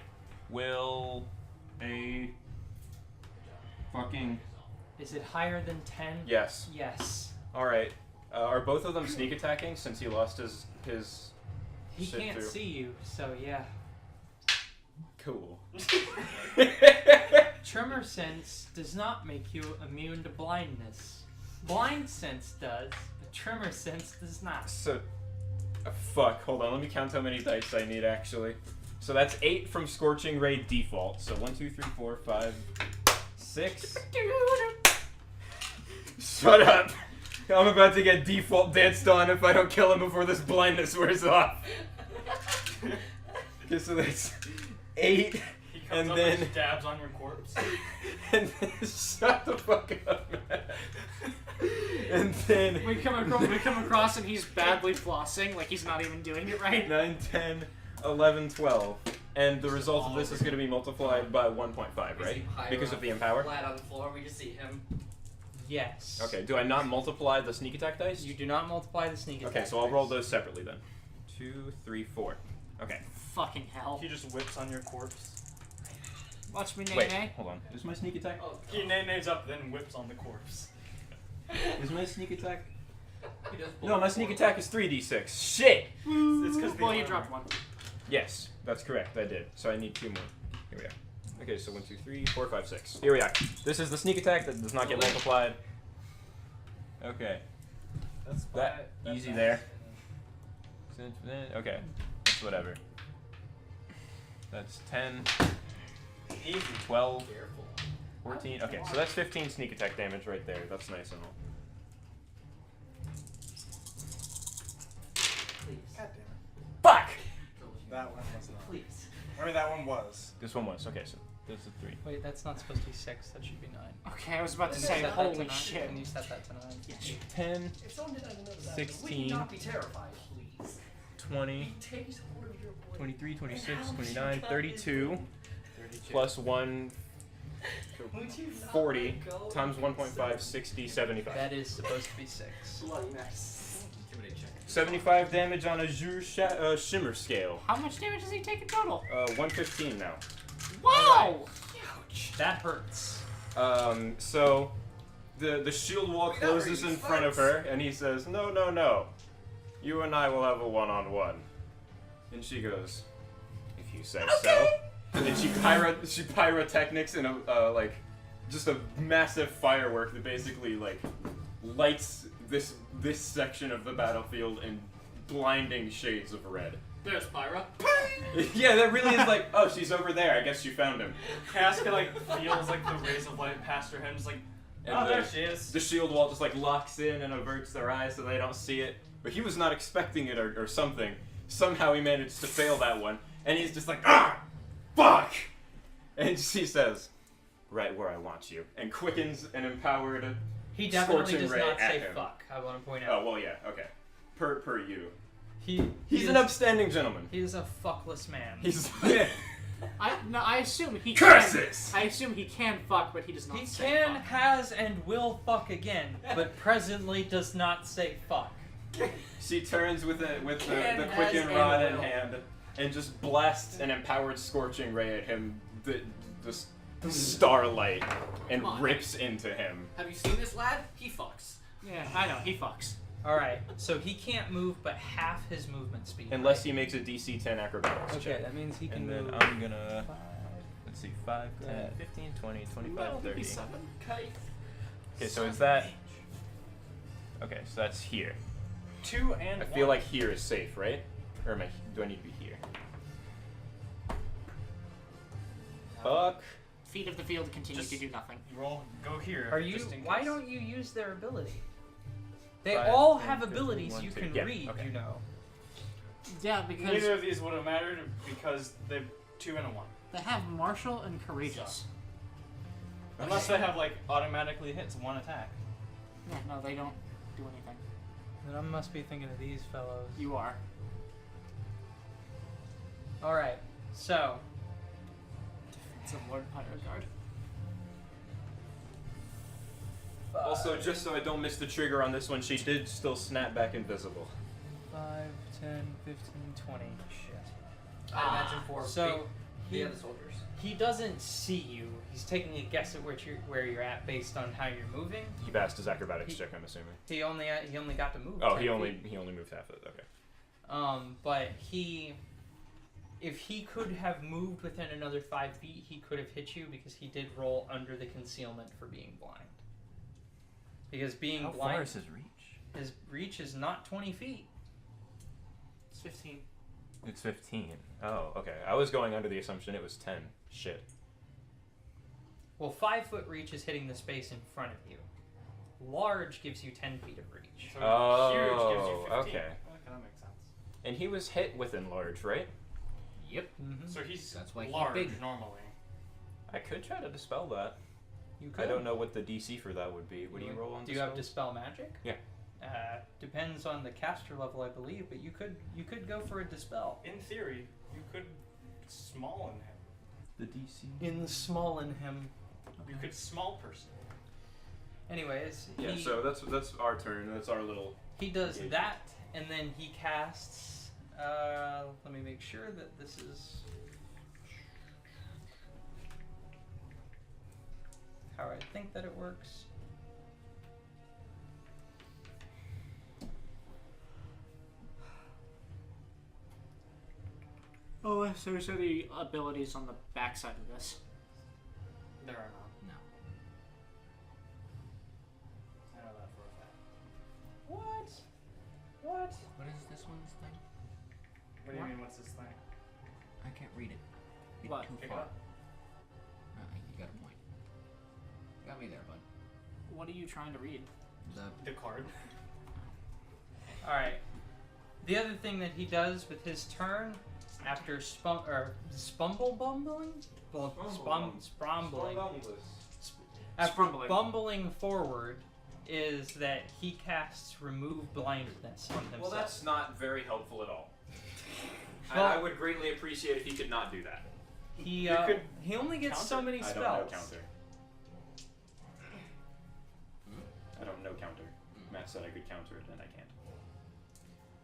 Will a fucking... Is it higher than 10? Yes. Yes. Alright. Are both of them sneak attacking since he lost his He shit can't through? see you, so yeah. Cool. Tremor sense does not make you immune to blindness. Blind sense does, but tremor sense does not. So, fuck. Hold on. Let me count how many dice I need actually. So that's 8 from Scorching Ray default. So 1, 2, 3, 4, 5, 6. Shut up. I'm about to get default danced on if I don't kill him before this blindness wears off. Okay, so that's 8. He comes And up then- and dabs on your corpse. And then, shut the fuck up, man. And then We come across and he's badly flossing, like he's not even doing it right. 9, 10, 11, 12. And the result of this is going to be multiplied by 1.5, right? Because of the empower? Flat on the floor, we just see him. Yes. Okay, do I not multiply the sneak attack dice? You do not multiply the sneak attack. Okay, so I'll roll those separately then. 2, 3, 4. Okay. Fucking hell. He just whips on your corpse. Watch me, Wait, nay. hold on. Is my sneak attack? Oh, He nays up, then whips on the corpse. Is my sneak attack? he does No, my sneak attack is 3d6. Shit! It's because Well, you dropped one. Yes, that's correct. I did. So I need 2 more. Here we are. Okay, so 1, 2, 3, 4, 5, 6. Here we are. This is the sneak attack that does not get multiplied. Okay. That's That easy there. Okay, that's whatever. That's 10, Easy. 12, Careful. 14. Okay, so that's 15 sneak attack damage right there. That's nice and all. Please. God damn it. Fuck! That one was not. Please. I mean, that one was. This one was. Okay, so this is 3. Wait, that's not supposed to be 6. That should be 9. Okay, I was about to Set say, that to holy 9. shit. Can you set that to 9? 10, If someone did not know that, 16. would you not be terrified, please? 20, He takes hold of your boy. 23, 26, And how 29, much 32, plus 1, Would you not 40, let go? times 1.5, 60, 75. That is supposed to be 6. Bloody nice. Intimidate check. 75 damage on a shimmer scale. How much damage does he take in total? 115 now. Wow! That hurts. So the shield wall closes in front of her, and he says, "No, no, no. You and I will have a one-on-one." And she goes, "If you say so." And she pyrotechnics in a like just a massive firework that basically like lights this section of the battlefield in blinding shades of red. There's Pyra. Yeah, that really is like, oh, she's over there. I guess you found him. Casca like feels like the rays of light past her head, just like, And oh, there she is. The shield wall just like locks in and averts their eyes so they don't see it. But he was not expecting it or something. Somehow he managed to fail that one, and he's just like, ah, fuck! And she says, right where I want you, and quickens an empowered He definitely scorching does ray not at say him. fuck. I want to point out. Oh well, yeah, okay. Per you. He's an upstanding gentleman. He is a fuckless man. He's I assume he Curses! can. I assume he can fuck, but he does not He say can, fuck. has, and will fuck again, but presently does not say fuck. She turns with the Can, quicken has, rod and in will. hand and just blasts an empowered scorching ray at him. The starlight and Come on. rips into him. Have you seen this lad? He fucks. Yeah, I know, he fucks. Alright, so he can't move but half his movement speed. Unless right? he makes a DC 10 acrobatics Okay, check. that means he can And then move. I'm gonna... 5, let's see, 5, 10, 15, 20, 25, 30. Okay, so is that... Okay, so that's here. 2 and I 1. feel like here is safe, right? Or do I need to be here? Fuck. Feet of the field continue Just- to do nothing. You all go here. Are you? Just in Why case. don't you use their ability? They 5, all 10, have 15, abilities 1, you 2. can Yeah, read, okay. you know. Yeah, because Neither of these would have mattered because they're 2 and a 1. they have martial and courageous. Unless they have like automatically hits 1 attack. Yeah, no, they don't do anything. Then I must be thinking of these fellows. You are. Alright, so It's a Lord Pyro Guard. Also, just so I don't miss the trigger on this one, she did still snap back invisible. 5, 10, 15, 20. Shit. I imagine for So the he other soldiers. he doesn't see you. He's taking a guess at where you're at based on how you're moving. He passed his acrobatics check, I'm assuming. He only got to move. Oh, 10 he feet. only moved half of it. Okay. But if he could have moved within another 5 feet, he could have hit you because he did roll under the concealment for being blind. Because being How blind, far is his reach? his reach is not 20 feet. It's 15. It's 15. Oh, okay. I was going under the assumption it was 10. Shit. Well, 5 foot reach is hitting the space in front of you. Large gives you 10 feet of reach. So Oh, huge gives you 15. okay. That makes sense. And he was hit with enlarge, right? Yep. Mm-hmm. So he's That's why he's large big. normally. I could try to dispel that. You I could. don't know what the DC for that would be. What do you roll on Do you have dispel? dispel magic? Yeah. Depends on the caster level, I believe, but you could go for a dispel. In theory, you could small in him. The DC? In the small in him. You could small person. Anyways, Yeah, he, so that's our turn. That's our little... he does engagement. that, and then he casts. Let me make sure that this is how I think that it works. Oh, so the abilities on the backside of this. There are not. No. I know that for a fact. What? What? What is this one's thing? What do you mean, what's this thing? I can't read it. It's What? too Pick it far. up. You got a point. Got me there, bud. What are you trying to read? The card. Alright. The other thing that he does with his turn, after spumble bumbling? Sprombling. After Sprumbling. bumbling forward, is that he casts remove blindness on himself. Well, that's not very helpful at all. Well- I would greatly appreciate if he could not do that. He You could he only gets so counter. many I spells. don't know counter. I don't know counter. Matt said I could counter it, and I can't.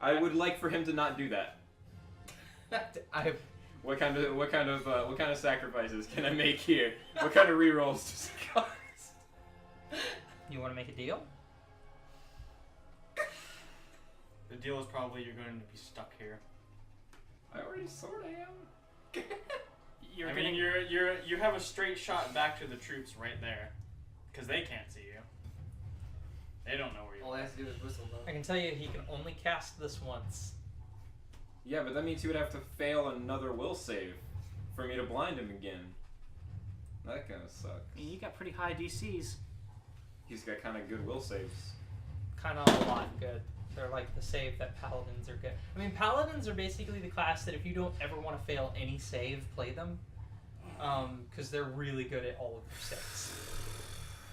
I would like for him to not do that. What kind of sacrifices can I make here? What kind of rerolls does it cost? You want to make a deal? The deal is probably you're going to be stuck here. I already sort of am. You have a straight shot back to the troops right there, because they can't see you. They don't know where you All are. I have to do is whistle though. I can tell you he can only cast this once. Yeah, but that means he would have to fail another will save for me to blind him again. That kind of sucks. I mean, you got pretty high DCs. He's got kind of good will saves. Kind of a lot good. They're like the save that paladins are good. I mean, paladins are basically the class that if you don't ever want to fail any save, play them. Because they're really good at all of your saves.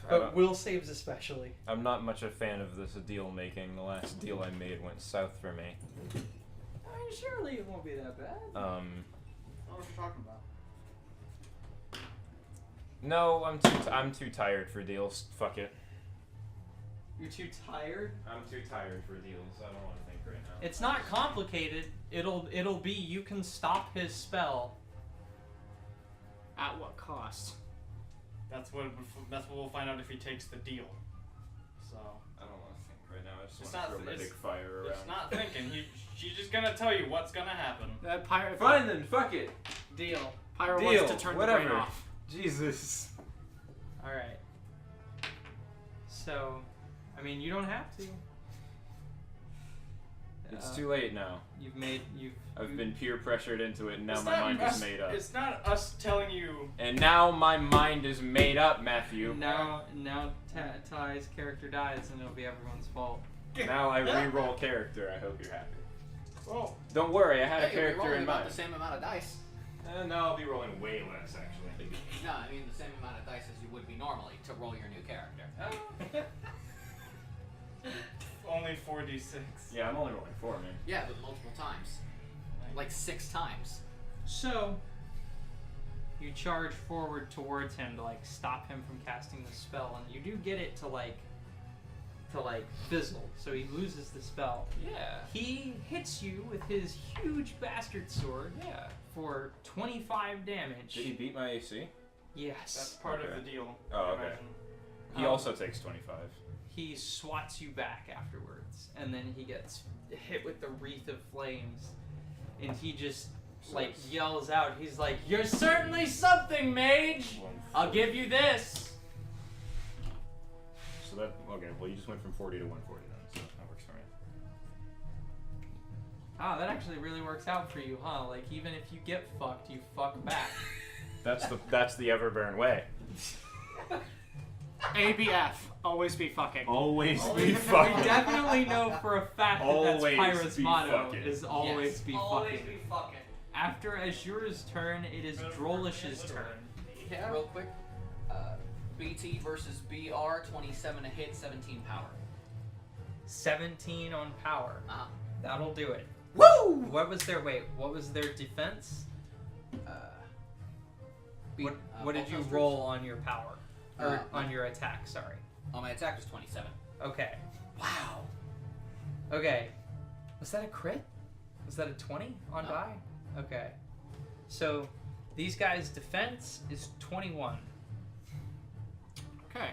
But will saves especially. I'm not much a fan of this deal making. The last deal I made went south for me. I mean, surely it won't be that bad. I don't know what you're talking about. No, I'm too tired for deals. Fuck it. You're too tired? I'm too tired for deals. I don't want to think right now. It's not complicated. It'll be you can stop his spell. At what cost? That's what we'll find out if he takes the deal. So I don't want to think right now. I just It's want to not- throw my it's- big fire around. it's not thinking. She's just gonna tell you what's gonna happen. Fine then, fuck it. Deal. Pyro Deal, wants to turn whatever. the brain off. Jesus. Alright. So, I mean, you don't have to. It's too late now. I've been peer pressured into it, and now It's my not mind us- is made up. It's not us telling you. And now my mind is made up, Matthew. Now Ty's character dies, and it'll be everyone's fault. Now I re-roll character. I hope you're happy. Oh. Don't worry, I had a Hey, you're character rolling in about mind. the same amount of dice. No, I'll be rolling way less actually. No, I mean the same amount of dice as you would be normally to roll your new character. Only 4d6. Yeah, I'm only rolling 4, man. Yeah, but multiple times. Like 6 times. So, you charge forward towards him to like stop him from casting the spell, and you do get it to like fizzle, so he loses the spell. Yeah. He hits you with his huge bastard sword. Yeah. For 25 damage. Did he beat my AC? Yes. That's part Okay. of the deal. Oh, I okay. imagine. He also takes 25. He swats you back afterwards, and then he gets hit with the wreath of flames, and he just like yells out. He's like, "You're certainly something, mage. I'll give you this." So that okay. Well, you just went from 40 to 140 then, so that works for me. Ah, that actually really works out for you, huh? Like even if you get fucked, you fuck back. That's the Everburn way. ABF, always be fucking. Always We be fucking. definitely know for a fact that Always that's Pyra's be motto fucking. is always Yes, be always fucking. be fucking. After Azura's turn, it is Drolish's turn. Yeah. Real quick. BT versus BR, 27 to hit, 17 power. 17 on power. That'll do it. Woo! What was their defense? What did you roll on your power? Or on your attack, sorry. Oh, my attack was 27. Okay. Wow. Okay. Was that a crit? Was that a 20 on No. die? Okay. So, these guys' defense is 21. Okay.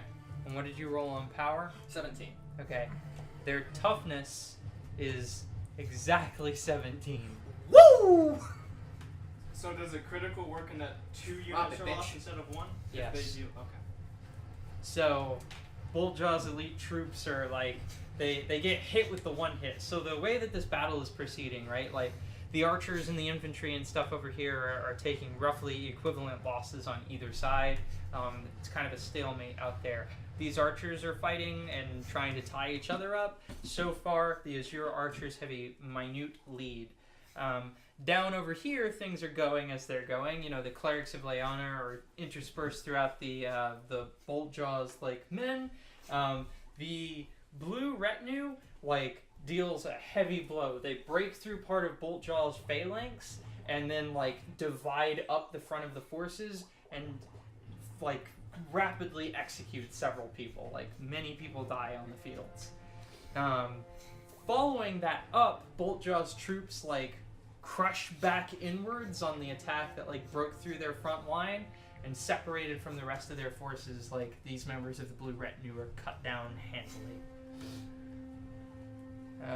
And what did you roll on power? 17. Okay. Their toughness is exactly 17. Woo! So does a critical work in that 2 Drop units it, are bitch. lost instead of 1? Yes. If they do, okay. So, Boltjaw's elite troops are like, they get hit with the one hit. So the way that this battle is proceeding, right, like the archers and the infantry and stuff over here are taking roughly equivalent losses on either side. It's kind of a stalemate out there. These archers are fighting and trying to tie each other up. So far, the Azure archers have a minute lead. Down over here, things are going as they're going. You know, the clerics of Lyanna are interspersed throughout the Boltjaw's like men. The blue retinue like deals a heavy blow. They break through part of Boltjaw's phalanx and then like divide up the front of the forces and like rapidly execute several people. Like many people die on the fields. Following that up, Boltjaw's troops like crush back inwards on the attack that like broke through their front line and separated from the rest of their forces. Like these members of the blue retinue are cut down handily.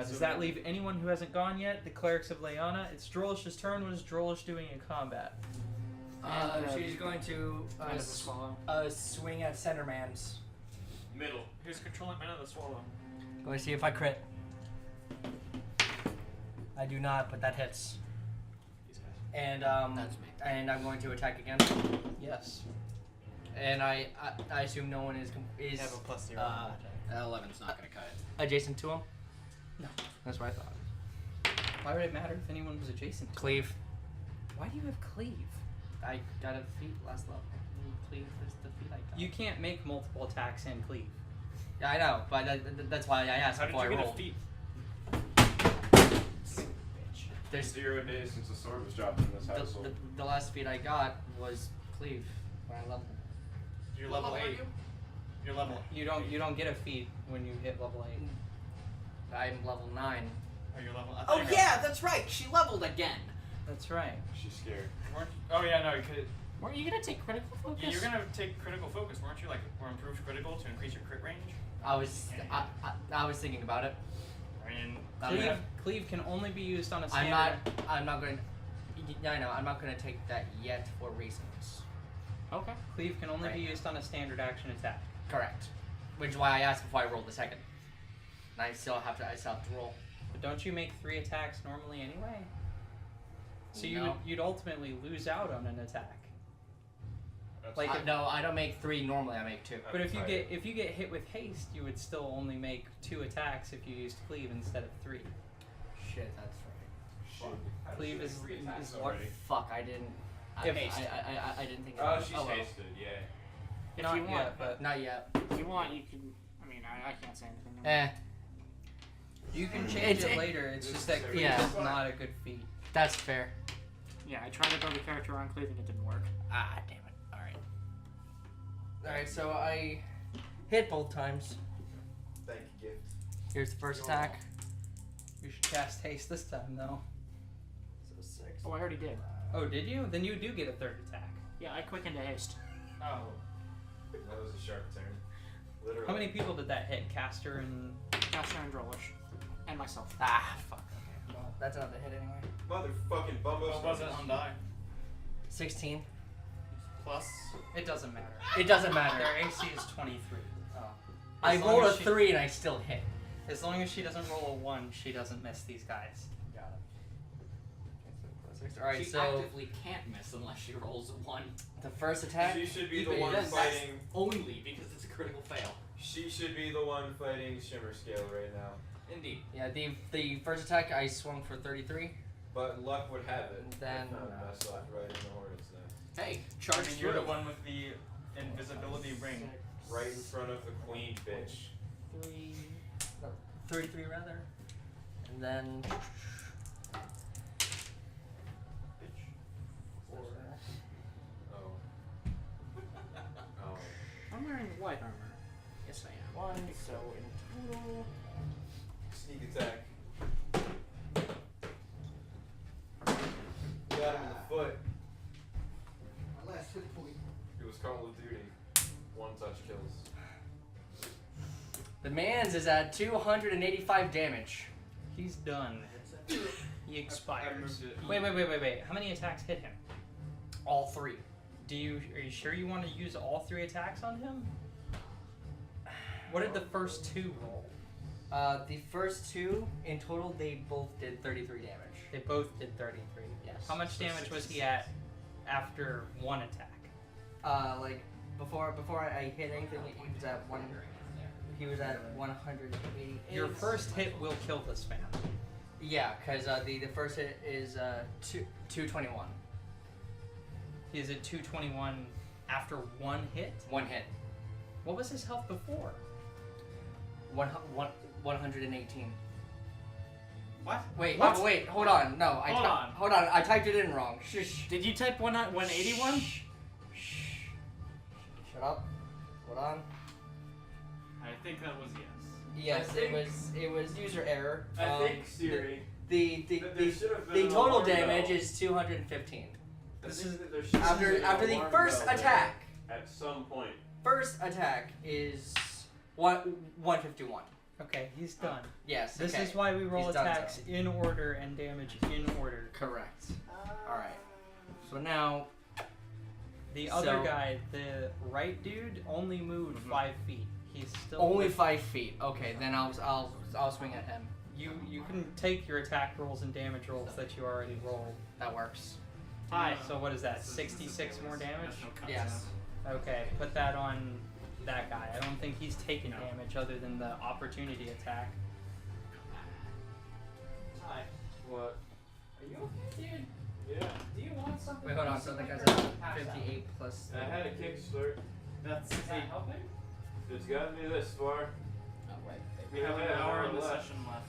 Does that leave anyone who hasn't gone yet? The clerics of Leona. It's Drolish's turn. What is Drolish doing in combat? She's going to swing at Centerman's. Middle. Who's controlling mana of the swallow? Going to see if I crit. I do not, but that hits. These guys. And That's me. and I'm going to attack again. Yes. And I assume no one is You have a plus 0 on that. 11's not gonna cut it. adjacent to him. No. That's what I thought. Why would it matter if anyone was adjacent to Cleave. Why do you have cleave? I got a feat last level. Cleave is the feat I got. You can't make multiple attacks and cleave. Yeah, I know, but that's why I asked How did before you I get a rolled. feat? There's 0 days since the sword was dropped in this household. the last feat I got was cleave when I leveled. You're level 8. You're level. You don't get a feat when you hit level 8. I'm level 9. Oh, you're level. I thought Oh you got- yeah, that's right. She leveled again. That's right. She's scared. Oh yeah, no, you could. Weren't you gonna take critical focus? You're gonna take critical focus, weren't you? Like, or improved critical to increase your crit range. I was thinking about it. I mean, Cleave can only be used on a standard. I'm not going. Yeah, I know. I'm not going to take that yet for reasons. Okay. Cleave can only be used on a standard action attack. Correct. Which is why I asked before I rolled the second. And I still have to roll. But don't you make 3 attacks normally anyway? So No. you'd ultimately lose out on an attack. Like if, No, I don't make 3 normally. I make 2. but if you get hit with haste, you would still only make 2 attacks if you used cleave instead of 3. Shit, that's right. Cleave is Fuck, I didn't. I didn't think. Oh, About she's well. hasted, yeah. If not you want, yet, but Not yet. if you want, you can. I mean, I can't say anything. you can change It's- it later. It's just that cleave Yeah. is not a good feat. That's fair. Yeah, I tried to build a character around cleaving, it didn't work. Ah, damn it. All right. All right, so I hit both times. Thank you, gift. Here's the first attack. You should cast haste this time though. So 6. Oh, I already did. Oh, did you? Then you do get a 3rd attack. Yeah, I quickened to haste. oh, That was a sharp turn. Literally. How many people did that hit? Caster and Caster and Drolish. And myself. Ah, fuck. Okay. Well, that's another hit anyway. Motherfucking bumbo. what was it on die? 16. Plus. it doesn't matter. It doesn't matter. Their AC is 23. Oh. As I long rolled a as she- 3 and I still hit. As long as she doesn't roll a 1, she doesn't miss these guys. Got it. Alright, She so actively can't miss unless she rolls a 1. the first attack. She should be Even the one that's fighting. only because it's a critical fail. She should be the one fighting Shimmer Scale right now. Indeed. Yeah, the first attack I swung for 33. But luck would have it. Then, I found myself right in the hornet's nest. Hey, I charge mean, you're through. the one with the invisibility ring. Right in front of the queen, bitch. 33 rather. And then. Oh. Oh. I'm wearing white armor. Yes, I am. 1, so in total. Sneak attack. Got him in the foot. My last hit point. It was Call of Duty. 1 touch kills. The man's is at 285 damage. He's done. He expires. moved it. Wait. How many attacks hit him? All 3. Are you sure you want to use all 3 attacks on him? What did the first 2 roll? The first 2 in total, they both did 33 damage. They both did 33. Yes. How much damage was he at after 1 attack? Like before I hit anything, he was at 1. He was at 188. Your first hit will kill this man. Yeah, because the first hit is 221. He is at 221 after 1 hit? 1 hit. What was his health before? 118. What? Wait, What? wait, hold on. No, Hold on. I typed it in wrong. Shh. Did you type 181? Shh. Shut up. Hold on. I think that was yes. Yes, it was user error. I think Siri. The There should have been the an total alarm damage bell. is 215. This is there should have After been an the alarm first bell there attack. At some point. First attack is 151. Okay, he's done. Yes. This okay. is why we roll He's done attacks so. in order and damage in order. Correct. All right. So now The other guy, the right dude, only moved 5 feet. He's still only 5 feet. Okay, then I'll swing at him. You can take your attack rolls and damage rolls that you already rolled. That works. Hi. So what is that? 66 more damage? Yes. Okay, put that on that guy. I don't think he's taken damage other than the opportunity attack. Hi. What? Are you okay, dude? Yeah. Do you want something? Wait, hold on. So that guy's at 58 plus. I had a kickstart. That's Is that helping? It's gotten me this far. Oh, right. We have an hour in the session left.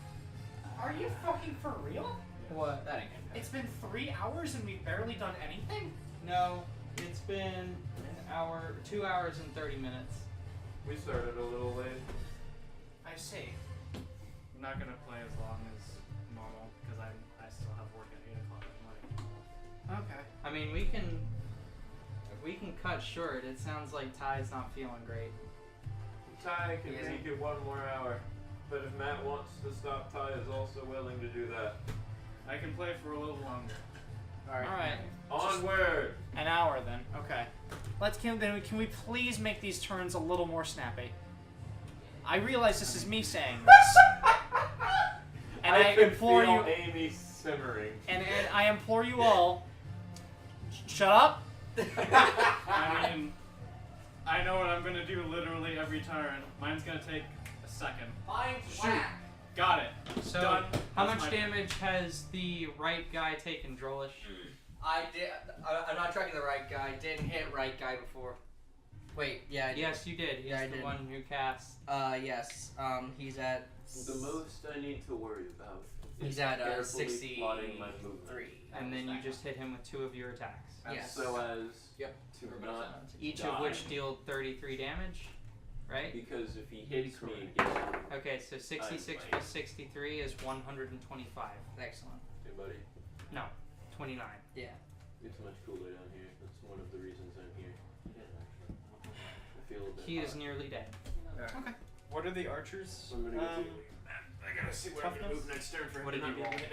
Are you fucking for real? What? That ain't gonna It's been 3 hours and we've barely done anything? No, it's been an hour, 2 hours and 30 minutes. We started a little late. I see. I'm not gonna play as long as normal because I still have work at 8 o'clock in the morning. Okay. I mean, we can cut short. It sounds like Ty's not feeling great. Ty can Yeah. make it 1 more hour. But if Matt wants to stop, Ty is also willing to do that. I can play for a little longer. Alright. Onward! An hour then. Okay. Can we please make these turns a little more snappy? I realize this is me saying this. And I can implore feel you Amy simmering. and I implore you all shut up. I mean, I know what I'm gonna do literally every turn. Mine's gonna take a second. Fine. Shoot. Got it. So, Done. how That's much my- damage has the right guy taken, Drolish? I did. I'm not tracking the right guy. Didn't hit right guy before. Wait. Yeah. I did. Yes, you did. He's Yeah, I the did. one who cast. Yes. He's at. The most I need to worry about He's is at carefully plotting my movement. 63. And then you just hit him with 2 of your attacks. Yes. So as Yep. to Everybody not sounds- Each die. of which deal 33 damage, right? Because if he hits me again, Okay, so 66 I'm plus 63 is 125. Excellent. hey buddy, No, 29. Yeah. it's much cooler down here. That's one of the reasons I'm here. I feel a bit He is hot. nearly dead. Okay. What are the archers? Somebody get to I gotta see where I'm gonna toughness? move next turn for him What to did not you be able roll? to hit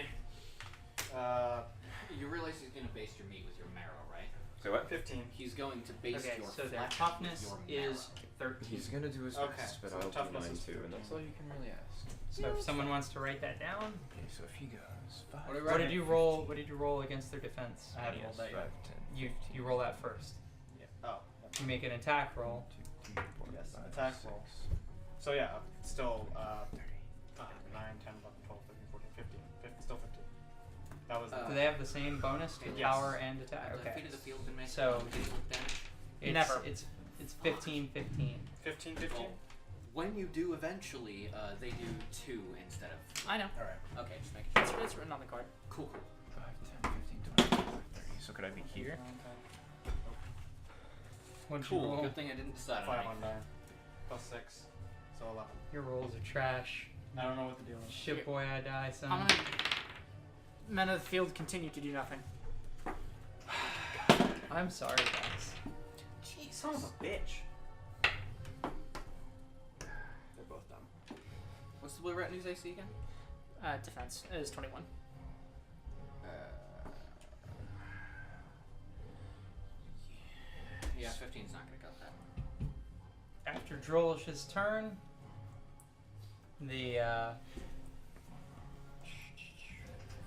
me. You realize he's gonna baste your meat with your marrow, right? So what? 15. He's going to baste Okay, your so their flesh toughness with your is 13. He's gonna do his Okay, best, but so I'll do toughness mine is too, and that's 13. all you can really ask. So if someone wants to write that down, Okay, so if he goes 5, what did you roll? What did you roll against their defense? I haven't rolled that yet. 5, 10, You roll that first. Yeah. Oh. You make an attack roll. 2, 3, 4, Yes, 5, attack 6, roll. So yeah, still 30. 9, 10, 11, 12, 13, 14, 15. Still 15. That was Do they have the same bonus to Yes. power and attack? The Okay. feet of the field can make So- damage. It's, Never. It's 15-15. 15, 15? Well, when you do eventually, they do 2 instead of. I know. Alright. Okay, just making sure. It's written on the card. Cool. 5, 10, 15, 20, 30. So could I be here? What'd you Cool. roll? Good thing I didn't decide on 5 anything. on die. Plus 6. So 11. Your rolls are trash. I don't know what the deal is. Shit boy, I die, son. I'm gonna. Men of the field continue to do nothing. I'm sorry, guys. Son of a bitch. They're both dumb. What's the Blue Retinue's AC again? Defense is 21. Yeah, 15's not gonna cut that. After Drolish's turn, the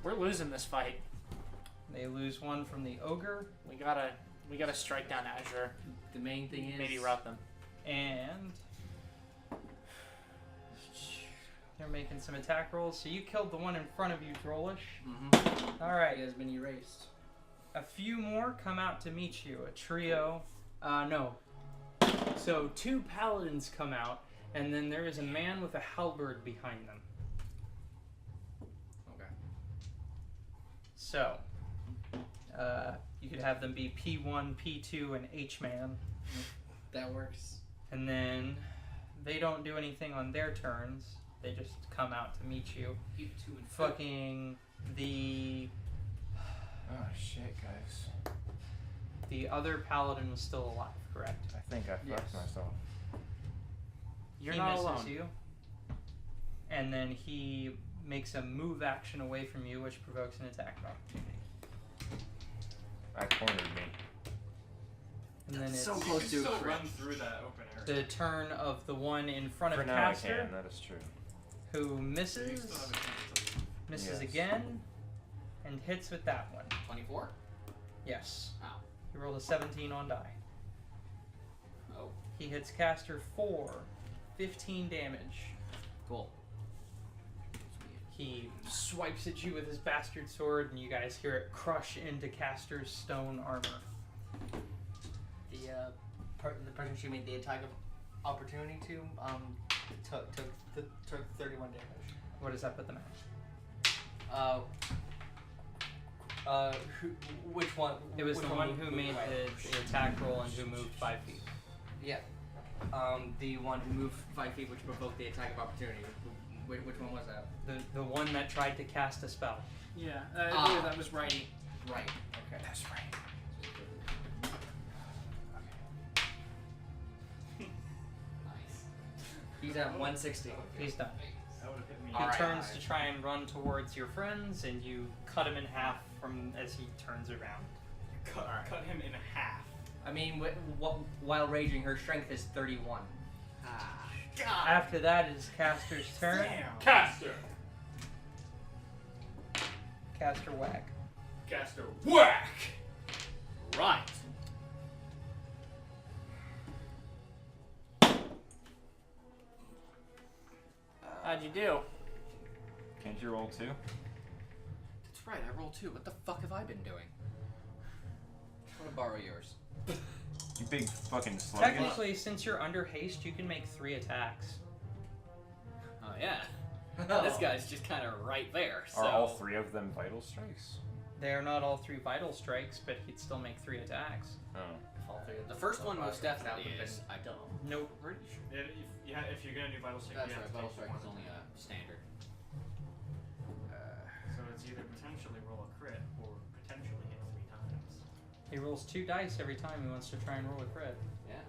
We're losing this fight. they lose 1 from the ogre, We gotta strike down Azure. The main thing is Maybe rout them. and they're making some attack rolls. So you killed the one in front of you, Drolish. Mm-hmm. All right. He has been erased. A few more come out to meet you. A trio. No. So 2 paladins come out, and then there is a man with a halberd behind them. Okay. So, you could have them be P1, P2, and H-man. That works. And then they don't do anything on their turns. They just come out to meet you. Keep 2 and 2. Fucking the Oh shit, guys. other paladin was still alive, correct? I think I fucked myself. You're he not misses alone. you. And then he makes a move action away from you, which provokes an attack of opportunity. I cornered me. And then it's You can still run through that open area. the turn of the one in front For of now Caster, I can, that is true. who So you misses, still have a chance of- misses Yes. again, and hits with that one. 24? Yes. Ow. He rolled a 17 on die. Oh, He hits Caster for 15 damage. cool. He swipes at you with his bastard sword, and you guys hear it crush into Caster's stone armor. The person she made the attack of opportunity to took 31 damage. What does that put them at? Which one? It was which the one who moved made right? the attack roll and who moved 5 feet. Yeah. The one who moved 5 feet, which provoked the attack of opportunity. Which one was that? The one that tried to cast a spell. Yeah, I believe that was righty. Right. Okay. That's right. Nice. He's at 160. He's done. That would have hit me. He Alright. turns to try and run towards your friends, and you cut him in half from as he turns around. Cut him in half. I mean, while raging, her strength is 31. After that is Caster's turn. Damn. Caster! Caster whack. Caster, whack! Right. How'd you do? Can't you roll 2? That's right, I rolled 2. What the fuck have I been doing? I'm gonna borrow yours. You big fucking slug. Technically, since you're under haste, you can make 3 attacks. Oh, yeah. This guy's just kind of right there, so... Are all 3 of them vital strikes? They are not all 3 vital strikes, but he'd still make 3 attacks. Oh. The first one most definitely is. I don't. Nope. Pretty sure. If you're gonna do vital strike, That's you have right, to Battle take Strike one is only attack. a standard. So it's either potentially roll a crit or potentially hit 3 times. He rolls 2 dice every time he wants to try and roll a crit. Yeah.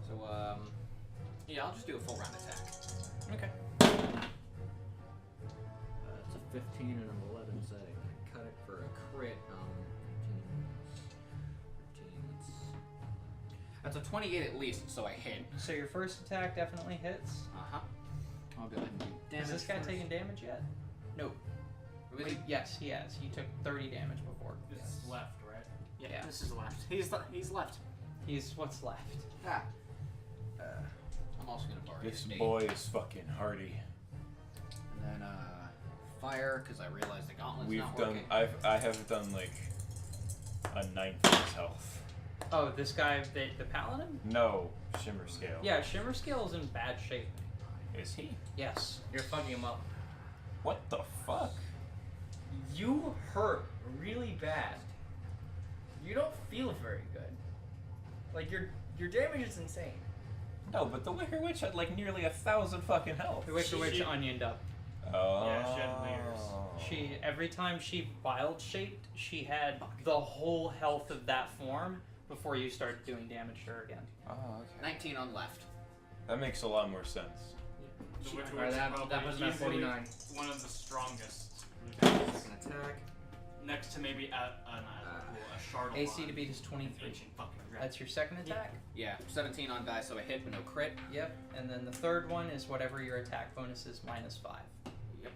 So, yeah, I'll just do a full round attack. Okay. It's a 15 and an 11 setting. I cut it for a crit. 15. That's a 28 at least, so I hit. So your first attack definitely hits. Uh-huh. I'll go ahead and do damage. Is this guy first. taking damage yet? Nope. Really? Wait, yes, he has. He took 30 damage before. It's left, right? Yeah. This is left. He's left. He's what's left. Ah. I'm also gonna borrow This your D. boy is fucking hardy. And then, fire, because I realized the gauntlet's We've not done. working. I have done like a 9th of his health. Oh, this guy, the paladin? No, shimmer scale. Yeah, Shimmer Scale is in bad shape. Is he? Yes. You're fucking him up. What the fuck? You hurt really bad. You don't feel very good. Like your damage is insane. No, but the Wicker Witch had like nearly 1,000 fucking health. The Wicker Witch onioned up. Oh. Yeah, she had layers. She every time she wild shaped, she had the whole health of that form before you started doing damage to her again. Oh, okay. 19 on left. That makes a lot more sense. The Wicker Alright, Witch that probably was about easily 49. one of the strongest. Second attack. Next to maybe a shard. AC to beat is 23. That's your second attack? Yeah, 17 on die, so a hit, but no crit. Yep. And then the third one is whatever your attack bonus is minus 5. Yep.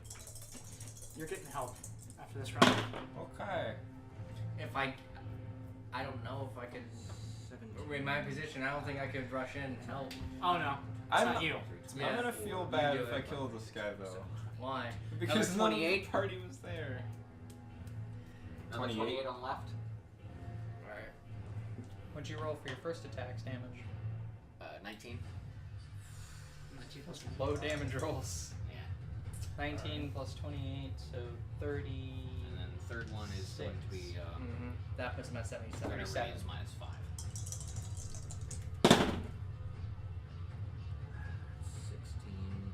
You're getting help after this round. Okay. If I don't know if I could. In my position, I don't think I could rush in and help. Oh no, it's not you. Yeah. I'm gonna feel You bad do if it. I kill this guy though. Why? Because Another none of the 28? party was there. Another 28. 28 on left. Alright. What'd you roll for your first attack's damage? 19. Those low damage rolls. Yeah. 19 plus 28, so 30. And then the third one is going to be, That puts him at 77. we're gonna 37. raise minus 5. 16.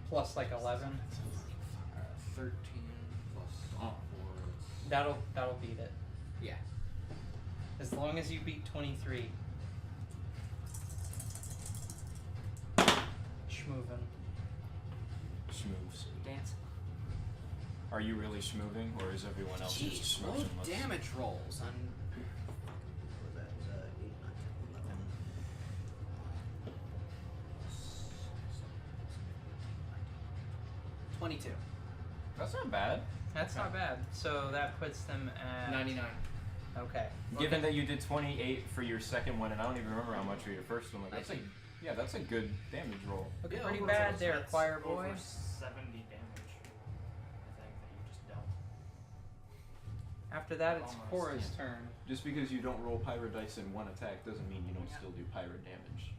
plus like 11. 13 plus 4. That'll beat it. Yeah. As long as you beat 23. Schmoovin'. Schmoves. Dance. Are you really schmoving, or is everyone else just Jeez, low schmoozing? damage rolls. What was that? 8, 9, 10, 11. 22. That's not bad. That's not bad. So that puts them at 99. Okay. Given that you did 28 for your second one, and I don't even remember how much for your first one. Like that's a good damage roll. Okay, Yeah, pretty over- bad there, That's choir boy. over 70 damage. I think that you just dealt. After that, it's Almost, Cora's turn. Just because you don't roll pyro dice in one attack doesn't mean you don't still do pyro damage.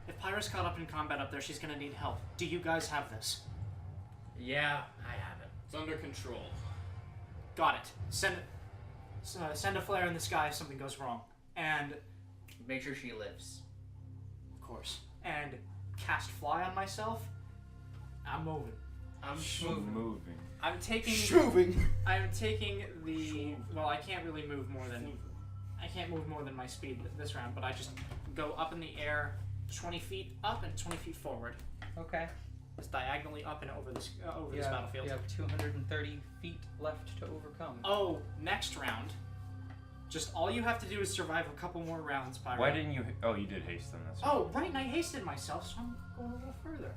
If Pyra's caught up in combat up there, she's gonna need help. Do you guys have this? Yeah, I have it. It's under control. Got it. Send a flare in the sky if something goes wrong. And, Make sure she lives. of course, and cast fly on myself. I'm moving. I'm Moving. I'm taking the well, I can't really move more than my speed this round, but I just go up in the air 20 feet up and 20 feet forward. Okay. Just diagonally up and over this battlefield. You have 230 feet left to overcome. Oh, next round. Just all you have to do is survive a couple more rounds, Pyro. Why didn't you? Oh, you did haste them. That's Oh, right, and I hasted myself, so I'm going a little further.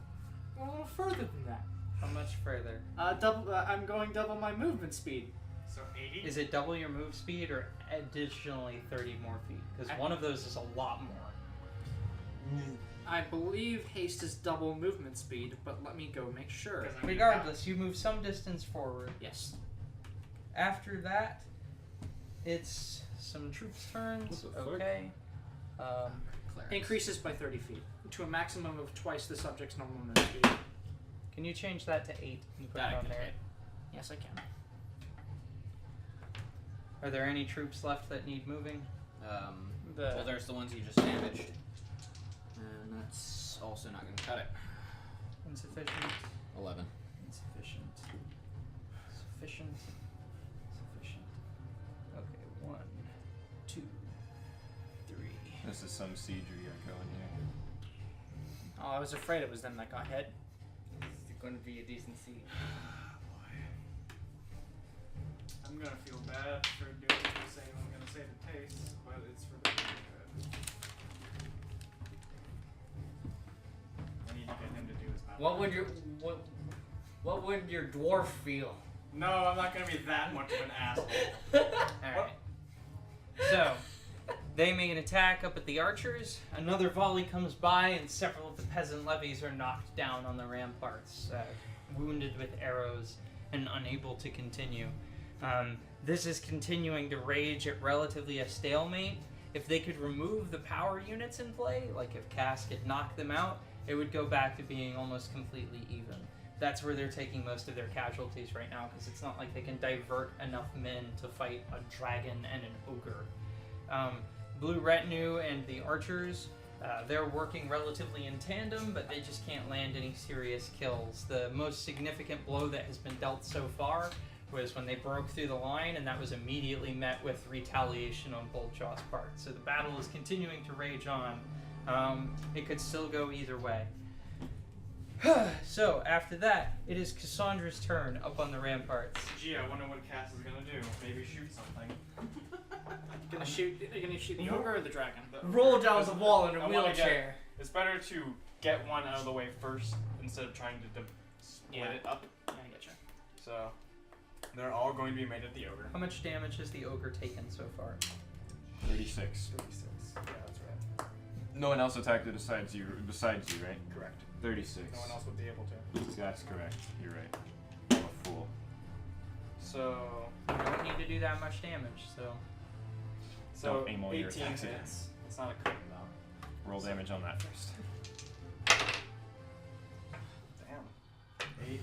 Going a little further than that. How much further? I'm going double my movement speed. So 80? Is it double your move speed or additionally 30 more feet? Because one of those is a lot more. I believe haste is double movement speed, but let me go make sure. Regardless, you move some distance forward. Yes. After that, it's some troops' turns. Okay. Increases by 30 feet to a maximum of twice the subject's normal movement speed. Can you change that to 8 and put That it I on can there? hit. Yes, I can. Are there any troops left that need moving? Well, there's the ones you just damaged. And that's also not going to cut it. Insufficient. 11. Insufficient. Sufficient. Sufficient. Okay, 1, 2, 3. This is some siege we got going here. Oh, I was afraid it was them that got hit. It's going to be a decent siege. I'm gonna feel bad for doing the same. I'm gonna say the taste, but it's for the good. I need to get him to do his battle. What would your dwarf feel? No, I'm not gonna be that much of an asshole. Alright. So, they make an attack up at the archers. Another volley comes by, and several of the peasant levies are knocked down on the ramparts, wounded with arrows and unable to continue. This is continuing to rage at relatively a stalemate. If they could remove the power units in play, like if Cass could knock them out, it would go back to being almost completely even. That's where they're taking most of their casualties right now, because it's not like they can divert enough men to fight a dragon and an ogre. Blue Retinue and the archers, they're working relatively in tandem, but they just can't land any serious kills. The most significant blow that has been dealt so far was when they broke through the line, and that was immediately met with retaliation on Boltjaw's part. So the battle is continuing to rage on. It could still go either way. So, after that, it is Cassandra's turn up on the ramparts. Gee, I wonder what Cass is gonna do. Maybe shoot something. Are you gonna shoot the ogre or the dragon? Roll down the wall in a I wanna wheelchair. It's better to get one out of the way first instead of trying to split it up. Yeah, I getcha. So, they're all going to be made at the ogre. How much damage has the ogre taken so far? 36. 36. Yeah, that's right. No one else attacked it besides you, right? Correct. 36. No one else would be able to. That's correct. You're right. I'm a fool. So, You don't need to do that much damage, so... Don't aim all your 18 attacks at hits. It's not a crit though. Roll damage on that first. Damn. 8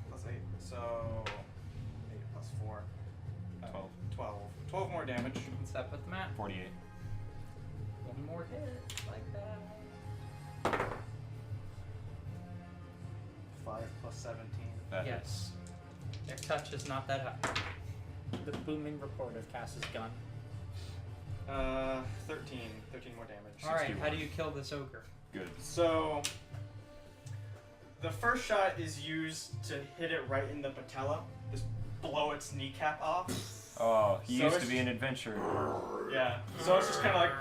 plus 8. So 8 plus 4. 12. 12. 12 more damage. What's that put them at? 48. One more hit, like that. plus 17. That Yes. Their touch is not that high. The booming report of Cass's gun. 13 more damage. Alright, 61. how do you kill this ogre? Good. So, the first shot is used to hit it right in the patella, just blow its kneecap off. Oh, he So used to it's- be an adventurer. Yeah. So it's just kind of like.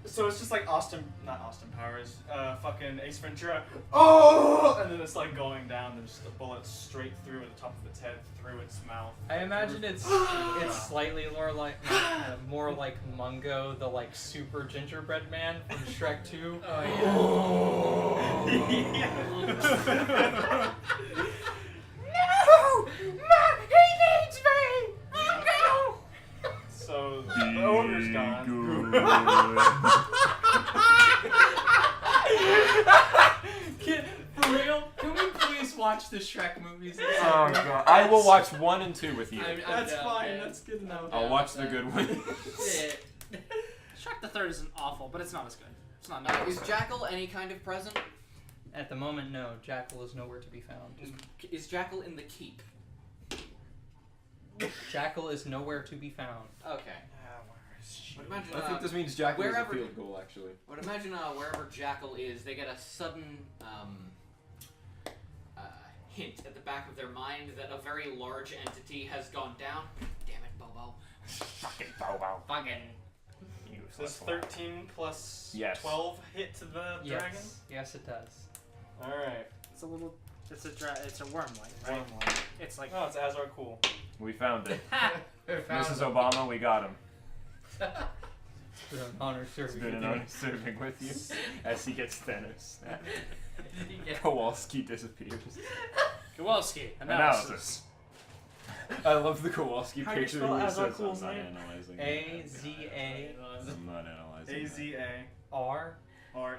So it's just like not Austin Powers, fucking Ace Ventura. Oh! And then it's like going down, and just a bullet straight through the top of its head, through its mouth. I imagine it's slightly more like Mungo, the like super gingerbread man from Shrek 2. Oh yeah. No! He needs me! Mungo! So the ogre's gone. For real? Can we please watch the Shrek movies? Oh god. I will watch 1 and 2 with you. That's fine. That's good enough. I'll watch the good ones. Shrek the Third isn't awful, but it's not as good. It's not Is Jackal any kind of present? At the moment, no. Jackal is nowhere to be found. Is Jackal in the keep? Jackal is nowhere to be found. Okay. Would imagine, I think this means Jack is a wherever- field goal, actually. Would imagine wherever Jackal is, they get a sudden hint at the back of their mind that a very large entity has gone down. Damn it, Bobo. Fucking Bobo. Fucking. Does 13 plus Yes. 12 hit to the dragon? Yes. Yes, it does. Alright. It's a little. It's a wormling, right? Wormling. It's like. Oh, it's Azar Cool. We found it. Found Mrs. him. Obama, we got him. It's been an honor It's serving been with an you. honor serving with you as he gets Thanos. Kowalski disappears. Kowalski. Analysis. I love the Kowalski How do you picture spell where he Azar says, Cool's I'm not name? analyzing A-Z-A-R. I'm not analyzing A-Z-A. Or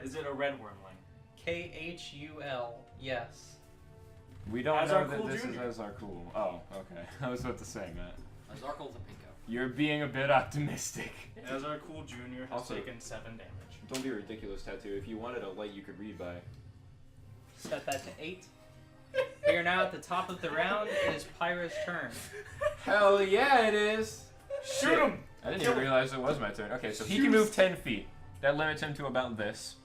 is it a red wormling? K-H-U-L. Yes. We don't Azar know that Cool this Jr. is Azar Cool. Oh, okay. I was about to say, Matt. Azarkal the Pinko. You're being a bit optimistic. Azar Cool Jr. has Also- taken 7 damage. Don't be a ridiculous tattoo. If you wanted a light you could read by. Set that to 8. We are now at the top of the round. It is Pyra's turn. Hell yeah, it is! Shoot him! I didn't Kill even him. realize it was my turn. Okay, so he Shoot can him. move 10 feet. That limits him to about this.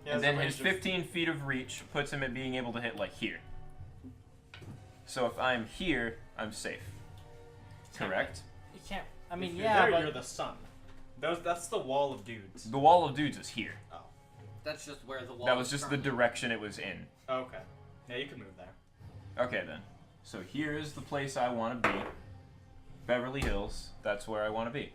He And has then a his range of- 15 feet of reach puts him at being able to hit like here. So if I'm here, I'm safe. Correct? You can't. I If mean, you're yeah, there, but you're the sun. That's the wall of dudes. The wall of dudes is here. That's just where the wall That was is just the currently. direction it was in. Okay. Yeah, you can move there. Okay then. So here is the place I want to be. Beverly Hills. That's where I want to be.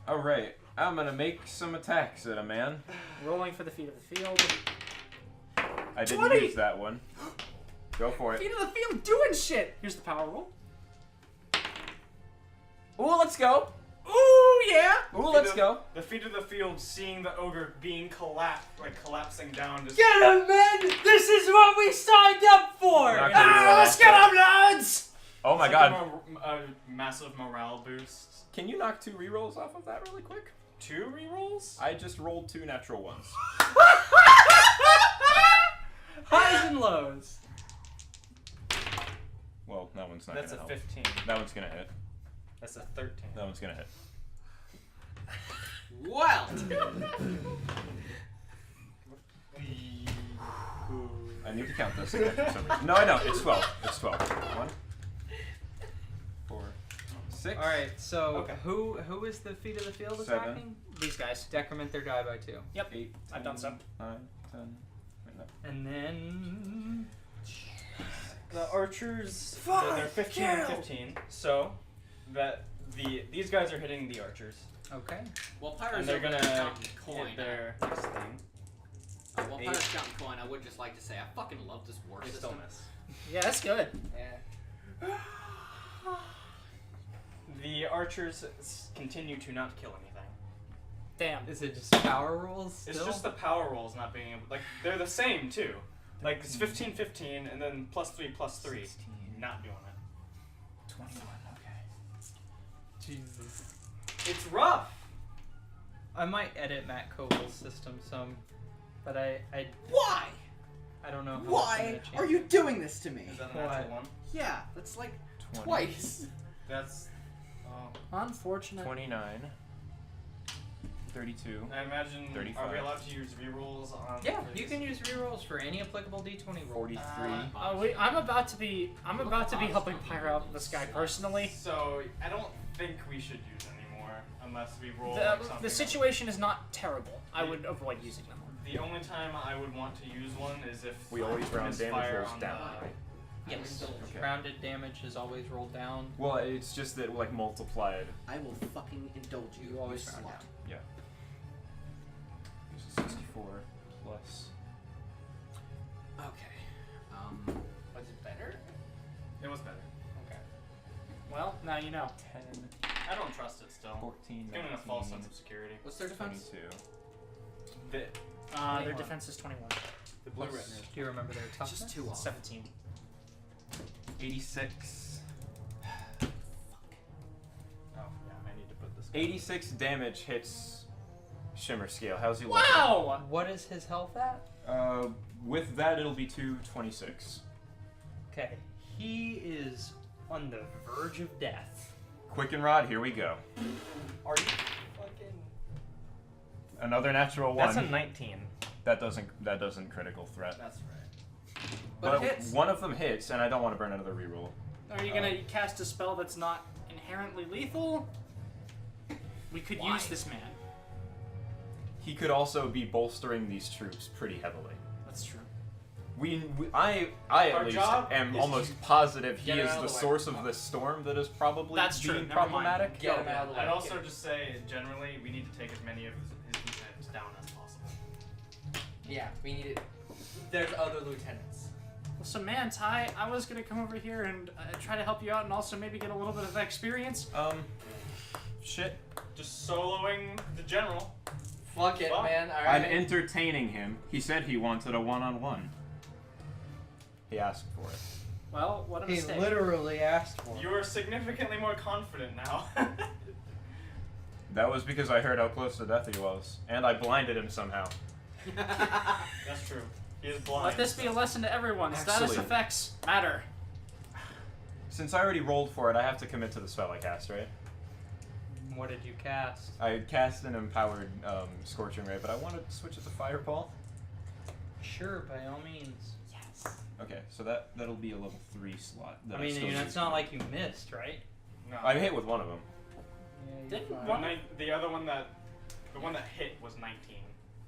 Alright. I'm gonna make some attacks at a man. rolling for the feet of the field. I didn't 20! use that one. Go for it. Feet of the field doing shit. Here's the power roll. Ooh, let's go. Ooh yeah. Ooh, let's go. The feet of the field, seeing the ogre being collapsing down. Just Get him, men! This is what we signed up for! Not gonna do that. Let's get him, lads. Oh my it's like god. A massive morale boost. Can you knock 2 rerolls off of that really quick? 2 rerolls? I just rolled 2 natural ones. Highs and lows. Well, that one's not That's a gonna help. 15. That one's gonna hit. That's a 13. That one's gonna hit. Well! I need to count this again for some reason. No, I know. It's 12. It's 12. 1, 4, 6. Alright, so Okay. who is the feet of the field 7. attacking? These guys. Decrement their die by 2. 8, I've done so. 9, 10. Wait, no. And then... The archers, they're 15 and 15, so that these guys are hitting the archers, Okay. Well, and Pyra's they're over there gonna counting coin. hit their next thing. While Pyra's counting coin, I would just like to say I fucking love this war They system. still miss. Yeah, that's good. Yeah. The archers continue to not kill anything. Damn. Is it just power rolls still? It's just the power rolls not being able. Like they're the same too. Like it's 15, 15, and then +3, +3. 16. Not doing it. 21. Okay. Jesus. It's rough. I might edit Matt Koval's system some, but I Why? I don't know how much I'm Why gonna change. are you doing this to me? Is that a What? natural one? Yeah, that's like 20, twice. That's. Oh. Unfortunate. 29, 32. I imagine. 35. Are we allowed to use rerolls on? Yeah, these? you can use rerolls for any applicable D20 roll. 43. I'm about to be helping Pyro out this guy personally. So I don't think we should use anymore unless we roll like something. The situation is not terrible. I would avoid using them. The only time I would want to use one is if We always round damage misfire rolls on down, the- right? Yes. Okay. Rounded damage is always rolled down. Well, it's just that like multiplied. I will fucking indulge you. You always you round slut. down. Yeah. This is 64 plus. Okay. Was it better? It was better. Okay. Well, now you know. 10, I don't trust it still. 14, It's giving a false sense 19, of security. What's their defense? 22. Their 21. defense is 21. The blue Plus- retinue. Do you remember their toughness? Just 2 off. 17. 86. Oh yeah, I need to put this. 86 damage hits Shimmer Scale. How's he looking? Wow! What is his health at? With that, it'll be 226. Okay. He is on the verge of death. Quicken Rod, here we go. Are you fucking... Another natural one. That's a 19. That doesn't critical threat. That's right. But it hits. one of them hits, and I don't want to burn another reroll. Are you gonna cast a spell that's not inherently lethal? We could Why? use this man. He could also be bolstering these troops pretty heavily. That's true. I Our at least job am is almost to positive he get him is out the of the way. source of the storm that is probably That's true, being never mind. problematic. Get him out of the way. I'd also just say, generally, we need to take as many of his lieutenants down as possible. Yeah, we need it. There's other lieutenants. Well, so man, Ty, I was gonna come over here and try to help you out and also maybe get a little bit of experience. Shit. Just soloing the general. Fuck it, Fuck. man. I'm Alright. entertaining him. He said he wanted a one-on-one. He asked for it. Well, what a He mistake. literally asked for it. You are significantly more confident now. That was because I heard how close to death he was, and I blinded him somehow. That's true. He is blind. Let this be a lesson to everyone. Status Excellent. effects matter. Since I already rolled for it, I have to commit to the spell I cast, right? What did you cast? I cast an empowered Scorching Ray, but I wanted to switch it to Fireball. Sure, by all means. Okay, so that'll be a level 3 slot. that I mean, still it's use. not like you missed, right? No. I hit with one of them. Yeah, Didn't fine. one- The other one that, the one that hit was 19.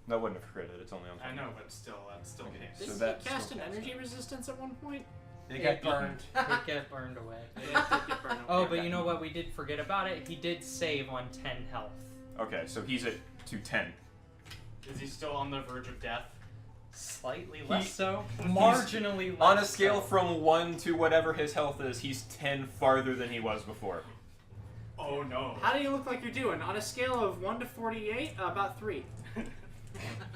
That wouldn't have critted. It's only on. I know, but still, that's still Okay. hits. So Didn't that he cast still an counts. energy resistance at one point? It It got burned. It got burned away. It did get burned Oh, away. but you know what we did forget about it? He did save on 10 health. Okay, so he's at 210. Is he still on the verge of death? Slightly less so. Marginally less On a scale so. from 1 to whatever his health is, he's 10 farther than he was before. Oh no. How do you look like you're doing? On a scale of 1 to 48, about 3.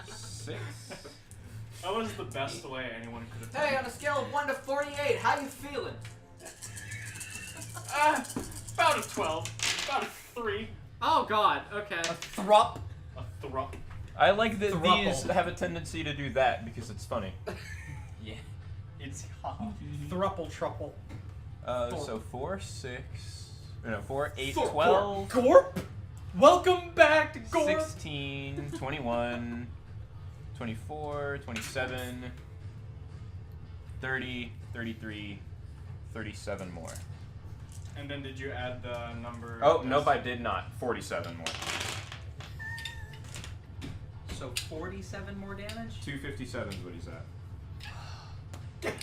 6. That was the best way anyone could have done Hey, it. on a scale of 1 to 48, how you feeling? About a 12. About a 3. Oh god, okay. Thrup. A thrup. I like that Thruple. these have a tendency to do that because it's funny. Yeah. It's thruple truple. So 4, 6. No, 4, 8, Thor- 12. Gorp! Welcome back to Gorp! 16, 21, 24, 27, 30, 33, 37 more. And then did you add the number? Oh, of nope, deaths? I did not. 47 more. So 47 more damage? 257 is what he's at.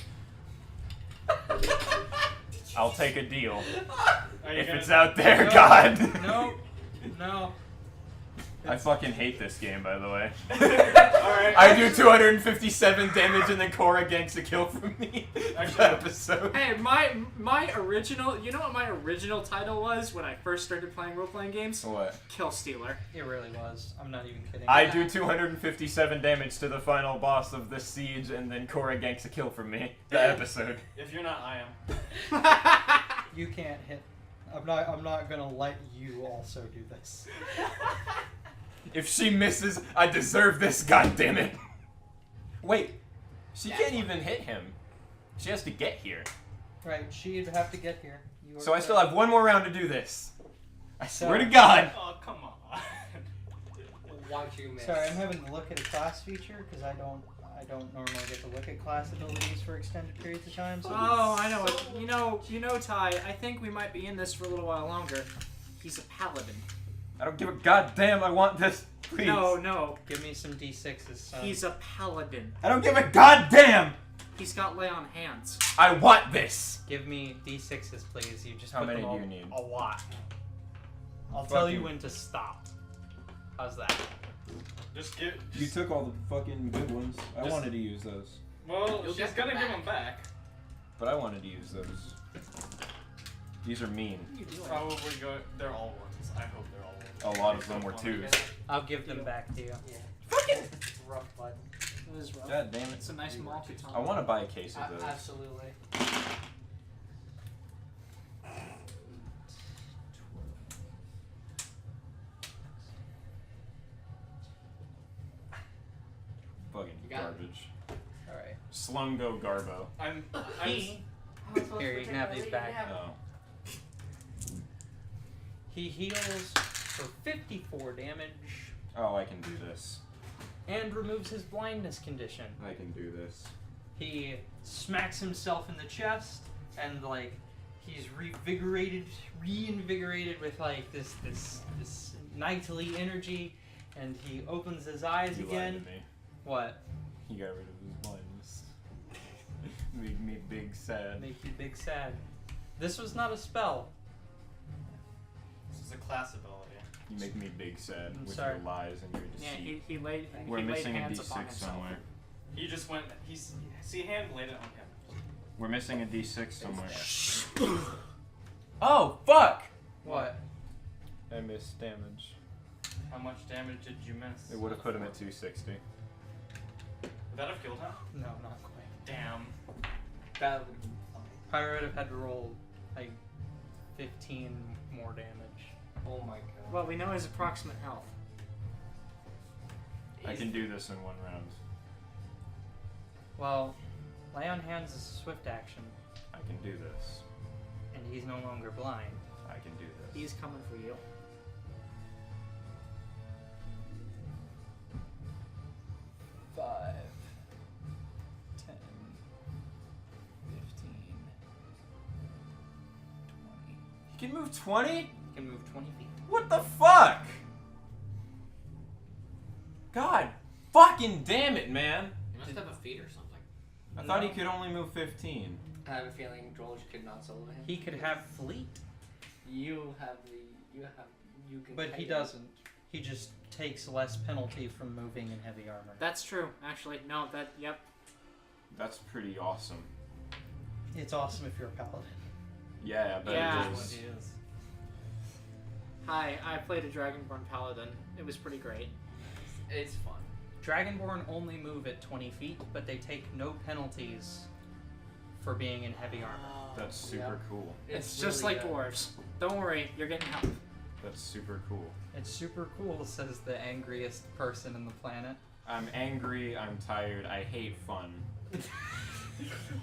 I'll take a deal. Are you If gonna- it's out there, No, God! No. No. I fucking hate this game, by the way. Alright. I do 257 damage and then Korra ganks a kill from me. Actually- That episode. Hey, my original, you know what my original title was when I first started playing role-playing games? What? Kill Stealer. It really was. I'm not even kidding. I do 257 damage to the final boss of this siege and then Korra ganks a kill from me. That episode. If you're not, I am. You can't hit. I'm not gonna let you also do this. If she misses, I deserve this, goddammit. Wait. She can't even hit him. She has to get here. Right, she'd have to get here. You were So I still have one more round to do this. I swear to So- God. Oh, come on. Watch you miss. Sorry, I'm having to look at a class feature because I don't normally get to look at class abilities for extended periods of time. So Oh, I know it. You know, Ty. I think we might be in this for a little while longer. He's a paladin. I don't give a goddamn. I want this. Please. No. give me some d6s. Son. He's a paladin. I don't give a goddamn. He's got lay on hands. I want this. Give me d6s, please. You just How put many them do all- you need? A lot. I'll tell you Fucking- when to stop. How's that? Just give. You took all the fucking good ones. I Just- wanted to use those. Well, You'll she's get gonna them give them back. But I wanted to use those. These are mean. Probably go. They're all ones. I hope they're all ones. A lot of them were twos. I'll give them back to you. Yeah. Fucking. Rough bud. It is rough. God damn it. It's a nice multi-tone. I want to buy a case of those. Absolutely. Fucking You got it. garbage. All right. Slungo Garbo. I'm. He. Here, you can have these back. Oh. He heals for 54 damage Oh, I can do this. and removes his blindness condition. I can do this. He smacks himself in the chest and like he's reinvigorated with like this knightly energy, and he opens his eyes You again. lied to me. What? He got rid of his blindness. Made me big sad. Make you big sad. This was not a spell. This is a class ability. You make me big sad I'm with sorry. your lies and your Yeah, deceit. he laid. We're he laid missing a hands upon D6 himself. somewhere. He just went. See, hand laid it on him. We're missing a D6 somewhere. Oh, fuck! What? I missed damage. How much damage did you miss? It would have put him at 260. Would that have killed him? No, not quite. Damn. That would be fine. Pyro would have had to roll like 15 more damage. Oh my god. Well, we know his approximate health. I can do this in one round. Well, lay on hands is a swift action, I can do this. and he's no longer blind. I can do this. He's coming for you. Five, 10, 15, 20. He can move 20? He can move 20 feet. What the fuck? God fucking damn it, man. You must have a feat or something. I thought he No. could only move 15. I have a feeling Drolge could not solo him. He could have fleet, You can. but he doesn't. He just takes less penalty from moving in heavy armor. That's true. Actually, no. Yep. That's pretty awesome. It's awesome if you're a paladin. Yeah, I bet Yeah. it What is. it is. Hi, I played a Dragonborn Paladin. It was pretty great. It's fun. Dragonborn only move at 20 feet, but they take no penalties for being in heavy armor. That's super cool. It's just like dwarves. Don't worry, you're getting help. That's super cool. It's super cool, says the angriest person on the planet. I'm angry, I'm tired, I hate fun. I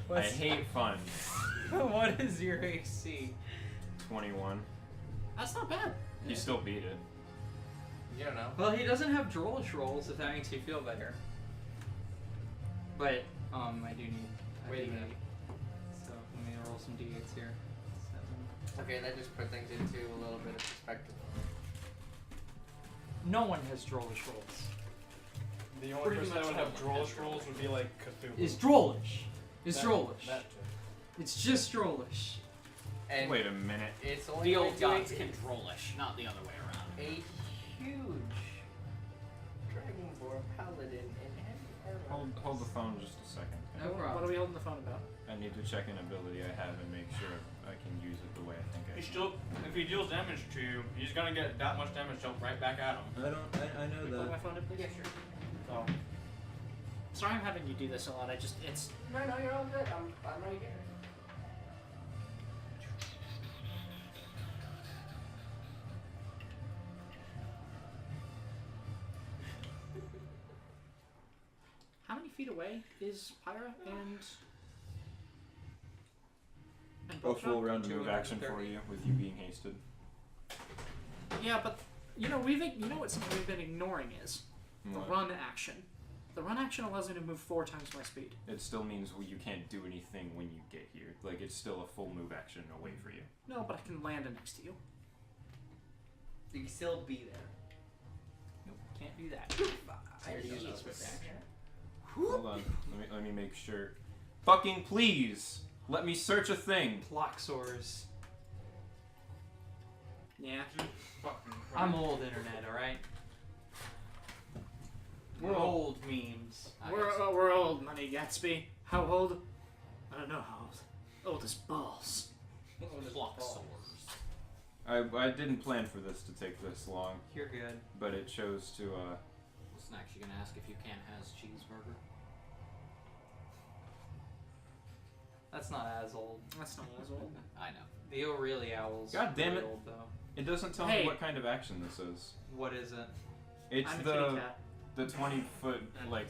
What's- hate fun. What is your AC? 21. That's not bad. He still beat it. You don't know. Well, he doesn't have Drollish rolls, if that makes you feel better. But, I do need a Wait a D8. minute. So, let me roll some D8s here. 7. Okay, that just put things into a little bit of perspective. No one has Drollish rolls. The only Pretty person that much would have no one has Drollish rolls would be like Cthulhu. It's Drollish. It's That- Drollish. That too. It's just Drollish. And Wait a minute. it's only The old doing gods can Drollish, not the other way around. a huge Dragonborn paladin in heavy armor. Hold the phone just a second. No What problem. are we holding the phone about? I need to check an ability I have and make sure I can use it the way I think I He can. still, if he deals damage to you, he's gonna get that much damage dealt right back at him. I know Can you plug my that. phone in, please? Yeah, sure. So, Sorry, I'm having you do this a lot. It's. No, you're all good. I'm right here. How many feet away is Pyra and A Beltran. full round of move action for you with you being hasted. Yeah, but you know what something we've been ignoring is the What? run action. The run action allows me to move 4 times my speed. It still means you can't do anything when you get here. Like, it's still a full move action away for you. No, but I can land next to you. You can still be there. Nope, can't do that. I already used this with action. Hold on. Let me make sure. Fucking please! Let me search a thing! Ploxors. Yeah. Fucking I'm old internet, alright? We're old memes. We're old, Money Gatsby. How old? I don't know how old. Old as balls. I didn't plan for this to take this long, You're good. but it chose to, What snacks you gonna ask if you can't has cheeseburger? That's not as old. That's not as old. I know. The O'Reilly Owls. God damn really it. Old, though. It doesn't tell Hey. me what kind of action this is. What is it? It's I'm a kitty cat. the 20-foot, like,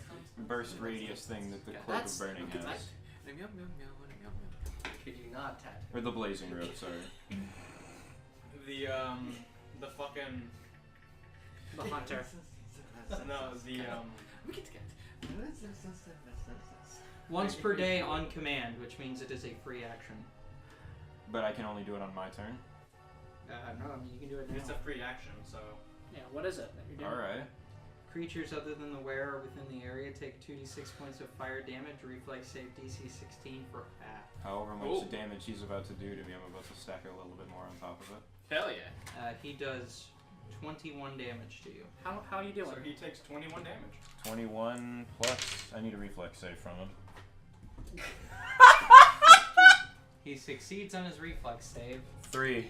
burst radius thing that the Cloak of That's- Burning has. Could you not tattoo? Or the Blazing Robe, sorry. The fucking The hunter. no the Once per day on command, which means it is a free action. But I can only do it on my turn. No, I mean you can do it now. it's a free action, so Yeah, what is it that you're doing? Alright. Creatures other than the wearer within the area take 2d6 points of fire damage. Reflex save DC 16 for half. However much Ooh. damage he's about to do to me, I'm about to stack a little bit more on top of it. hell yeah. He does 21 damage to you. How are you doing? So he takes 21 damage. 21 plus. I need a reflex save from him. He succeeds on his reflex save. 3.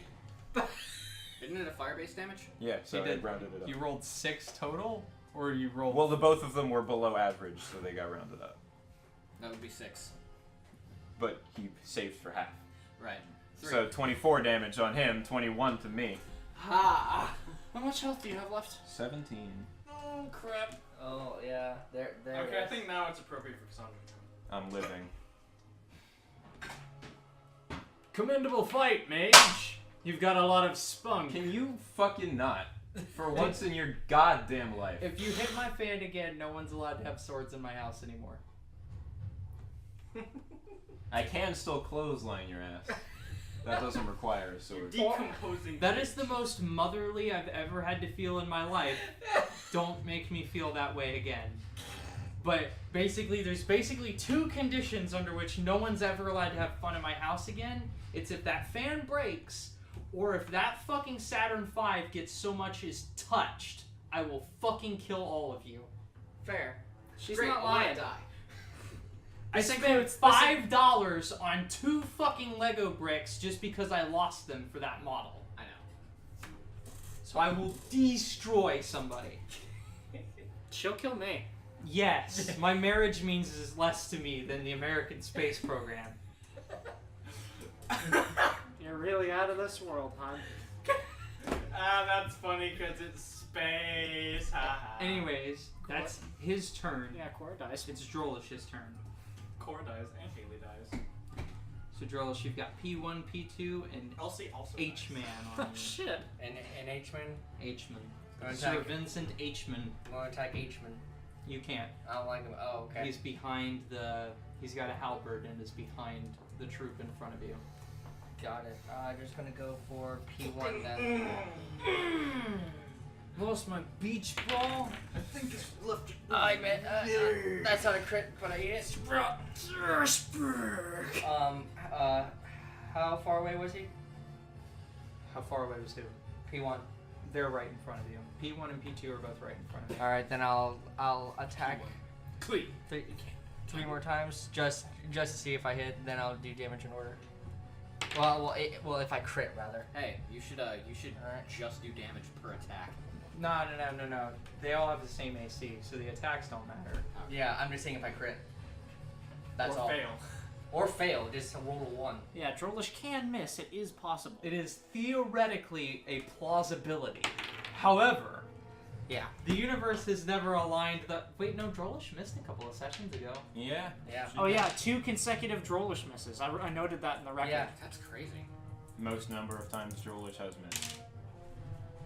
Isn't it a fire-based damage? Yeah, so He I did. rounded it up. You rolled 6 total? Or you rolled... Well, the both of them were below average, so they got rounded up. That would be 6. But he saved for half. Right. 3. So 24 damage on him, 21 to me. Ha! How much health do you have left? 17. Oh crap. Oh yeah, there. Okay, I think now it's appropriate for Cassandra. I'm living. Commendable fight, mage! You've got a lot of spunk. Can you fucking not? For once in your goddamn life. If you hit my fan again, no one's allowed to have swords in my house anymore. I can still clothesline your ass. That doesn't require a sword. Decomposing. That is the most motherly I've ever had to feel in my life. Don't make me feel that way again. But basically, there's basically 2 conditions under which no one's ever allowed to have fun in my house again. It's if that fan breaks, or if that fucking Saturn V gets so much as touched, I will fucking kill all of you. Fair. She's Great, not I wanna lying. die. I spent $5 on 2 fucking Lego bricks just because I lost them for that model. I know. So I will destroy somebody. She'll kill me. Yes, my marriage means is less to me than the American space program. You're really out of this world, hon. That's funny because it's space. Haha. Anyways, that's his turn. Yeah, Cora dies. It's Drolish's turn. Cora dies and Haley dies. So Drolish, you've got P1, P2, and Elsie also H-Man Oh on you. shit. And H-Man. H-Man. Gonna Sir attack. Vincent H-Man. I'm gonna attack H-Man. You can't. I don't like him. Oh, okay. He's behind the... He's got a halberd and is behind the troop in front of you. Got it. I'm just gonna go for P1 then. Lost my beach ball. I think it's left. I meant that's not a crit, but I ate it. How far away was he? How far away was who? P1. They're right in front of you. P1 and P2 are both right in front of you. All right, then I'll attack Clee. three more times just to see if I hit. Then I'll do damage in order. Well, if I crit rather. Hey, you should Alright. just do damage per attack. No. They all have the same AC, so the attacks don't matter. Yeah, I'm just saying if I crit. That's or all. fail. Or fail, just a roll a 1. Yeah, Drolish can miss. It is possible. It is theoretically a plausibility. However, Yeah. The universe has never aligned the. Wait, no, Drolish missed a couple of sessions ago. Yeah. Yeah. Oh yeah, 2 consecutive Drolish misses. I noted that in the record. Yeah. That's crazy. Most number of times Drolish has missed.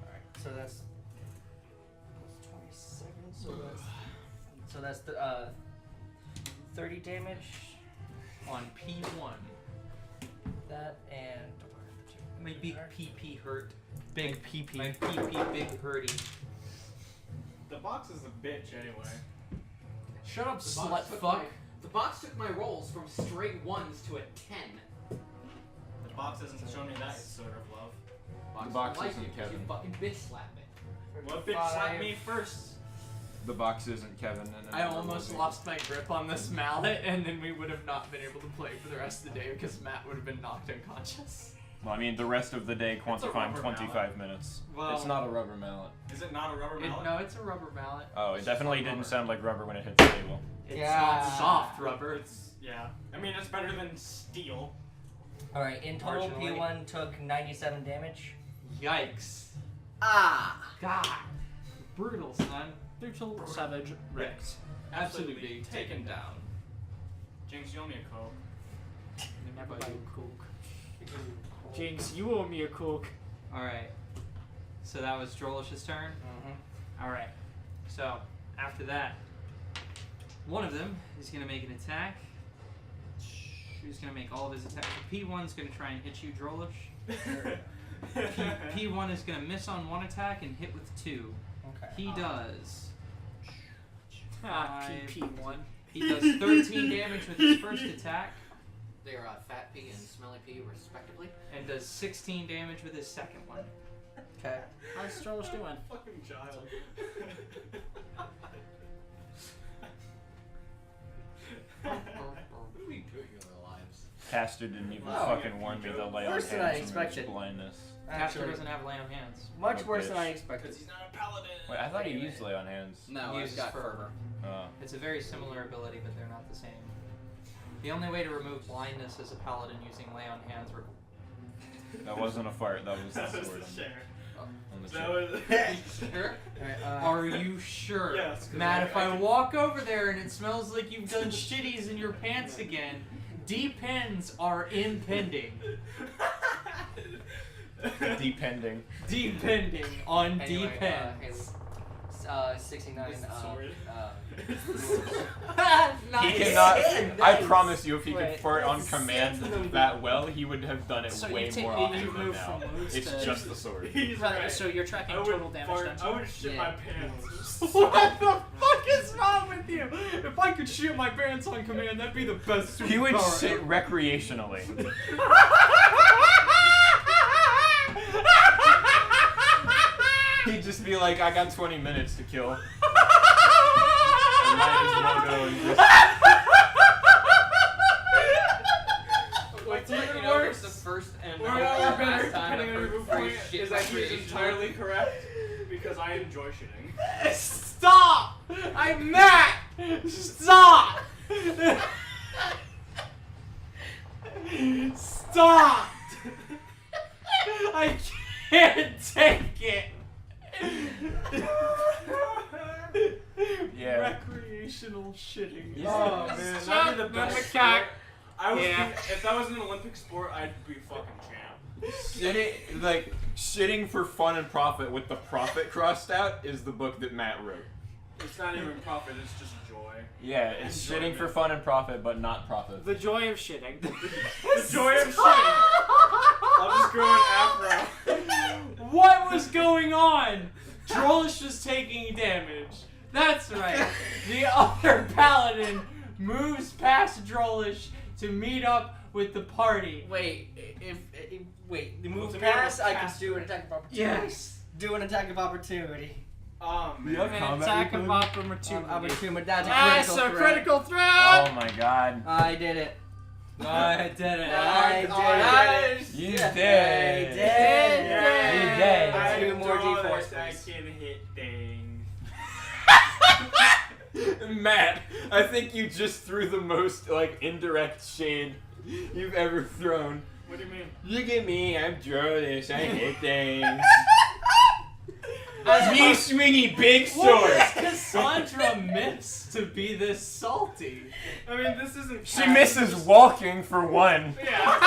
Alright, so that's 27, so that's the 30 damage On P1. that and My big PP hurt. Big PP. My PP big hurty. The box is a bitch anyway. Shut up, The slut box took fuck. my- The box took my rolls from straight 1s to a 10. The box hasn't shown me that sort of love. The box don't like isn't you 'cause Kevin. You fucking bitch slapped me. What bitch slapped me first? The box isn't Kevin. And I almost lost my grip on this mallet, and then we would have not been able to play for the rest of the day because Matt would have been knocked unconscious. Well, I mean, the rest of the day quantifying rubber 25 minutes. Well- It's not a rubber mallet. Is it not a rubber mallet? No, it's a rubber mallet. Oh, it definitely didn't sound like rubber when it hit the table. It's Yeah. not soft rubber. It's yeah. I mean, it's better than steel. Alright, in total Marginally. P1 took 97 damage. Yikes. Ah! God. Brutal, son. Brutal savage wrecked. Absolutely taken down. Jinx, you owe me a Coke. Never buy you coke. Jinx, you owe me a coke. Alright. So that was Drolish's turn. Mm-hmm. Alright. So, after that, one of them is going to make an attack. He's going to make all of his attacks. P1's going to try and hit you, Drolish. P1 is going to miss on 1 attack and hit with 2. Okay. He does. Ah, Five. PP1. He does 13 damage with his first attack They are Fat P and Smelly P, respectively. and does 16 damage with his second one. Okay. How's Drolish doing? Fucking child. What are we doing in our lives? Caster didn't even Oh, fucking warn me to lay on Worse than I hands from his expected. blindness. Caster Actually, doesn't have lay on hands. much What worse bitch. than I expected. He's not a paladin. Wait, I thought he used lay on hands. No, He I've uses got fervor. fervor. It's a very similar ability, but they're not the same. The only way to remove blindness as a paladin using lay on hands That wasn't a fart. That was the That was sword the share. on the That chip. was. Sure? Alright, Are you sure? Yes, 'cause Matt, I- if I I can- walk over there and it smells like you've done shitties in your pants again, depends are impending. Depending. Depending on Anyway, depends. 69. It's the sword. He Nice. cannot. I Nice. promise you, if he could Wait, fart on that's command sensitive. that well, he would have done it So way you take more you often than move now. from moves It's to just the sword. He's Right, right. so you're tracking I would total damage fart, done to I him? would shit Yeah. my pants. What the fuck is wrong with you? If I could shit my pants on command, that'd be the best superpower. He would ever. sit recreationally. He'd just be like, I got 20 minutes to kill. I might as well go and just. What's You even know, worse? the first and Or last better, time depending on I've your heard viewpoint, shit is that he's recreational. entirely correct because I enjoy shitting. Stop! I'm Matt! Stop! Stop! I can't take it! Yeah. Recreational shitting. Oh man, that'd Stop be the best the sport. cock. I would Yeah. be, if that was an Olympic sport, I'd be fucking champ. Shitting for fun and profit with the profit crossed out is the book that Matt wrote. It's not even profit, it's just joy. Yeah, it's shitting for fun and profit, but not profit. The joy of shitting. The joy of shitting. I'll just grow an afro. What was going on? Drolish was taking damage. That's right. The other paladin moves past Drolish to meet up with the party. Wait, wait, the move to be pass, able to I can cast do an it. attack of opportunity. Yes. Do an attack of opportunity. Man. Yeah. An Combat attack of weapon? opportunity. Opportunity, that's a Nice, critical a threat. critical threat! Oh my god. I did it. I did it. I did it. You Yeah. did. I did. You did. I Two more draw D4s, that I please. can hit things. Matt, I think you just threw the most indirect shade you've ever thrown. What do you mean? Look at me, I'm Drolish, I hit things. Me swingy big sword. Cassandra miss to be this salty? I mean, this isn't. She misses walking for one. Yeah.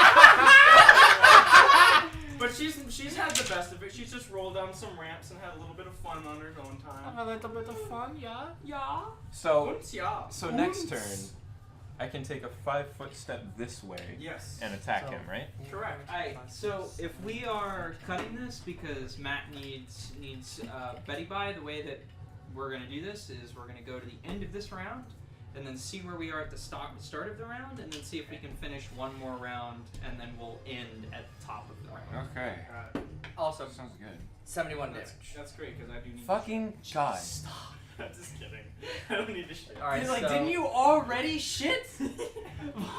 But she's had the best of it. She's just rolled down some ramps and had a little bit of fun on her own time. A little bit of fun, yeah. So Yeah. next turn, I can take a 5-foot step this way Yes. and attack So- him, right? Correct. Alright, so if we are cutting this because Matt needs Betty by, the way that we're gonna do this is we're gonna go to the end of this round and then see where we are at the start of the round and then see if we can finish one more round and then we'll end at the top of the round. Okay. Also, Sounds good. 71 damage. That's great because I do need. Fucking God. I'm just kidding. I don't need to shit. All right, He's like, so didn't you already shit?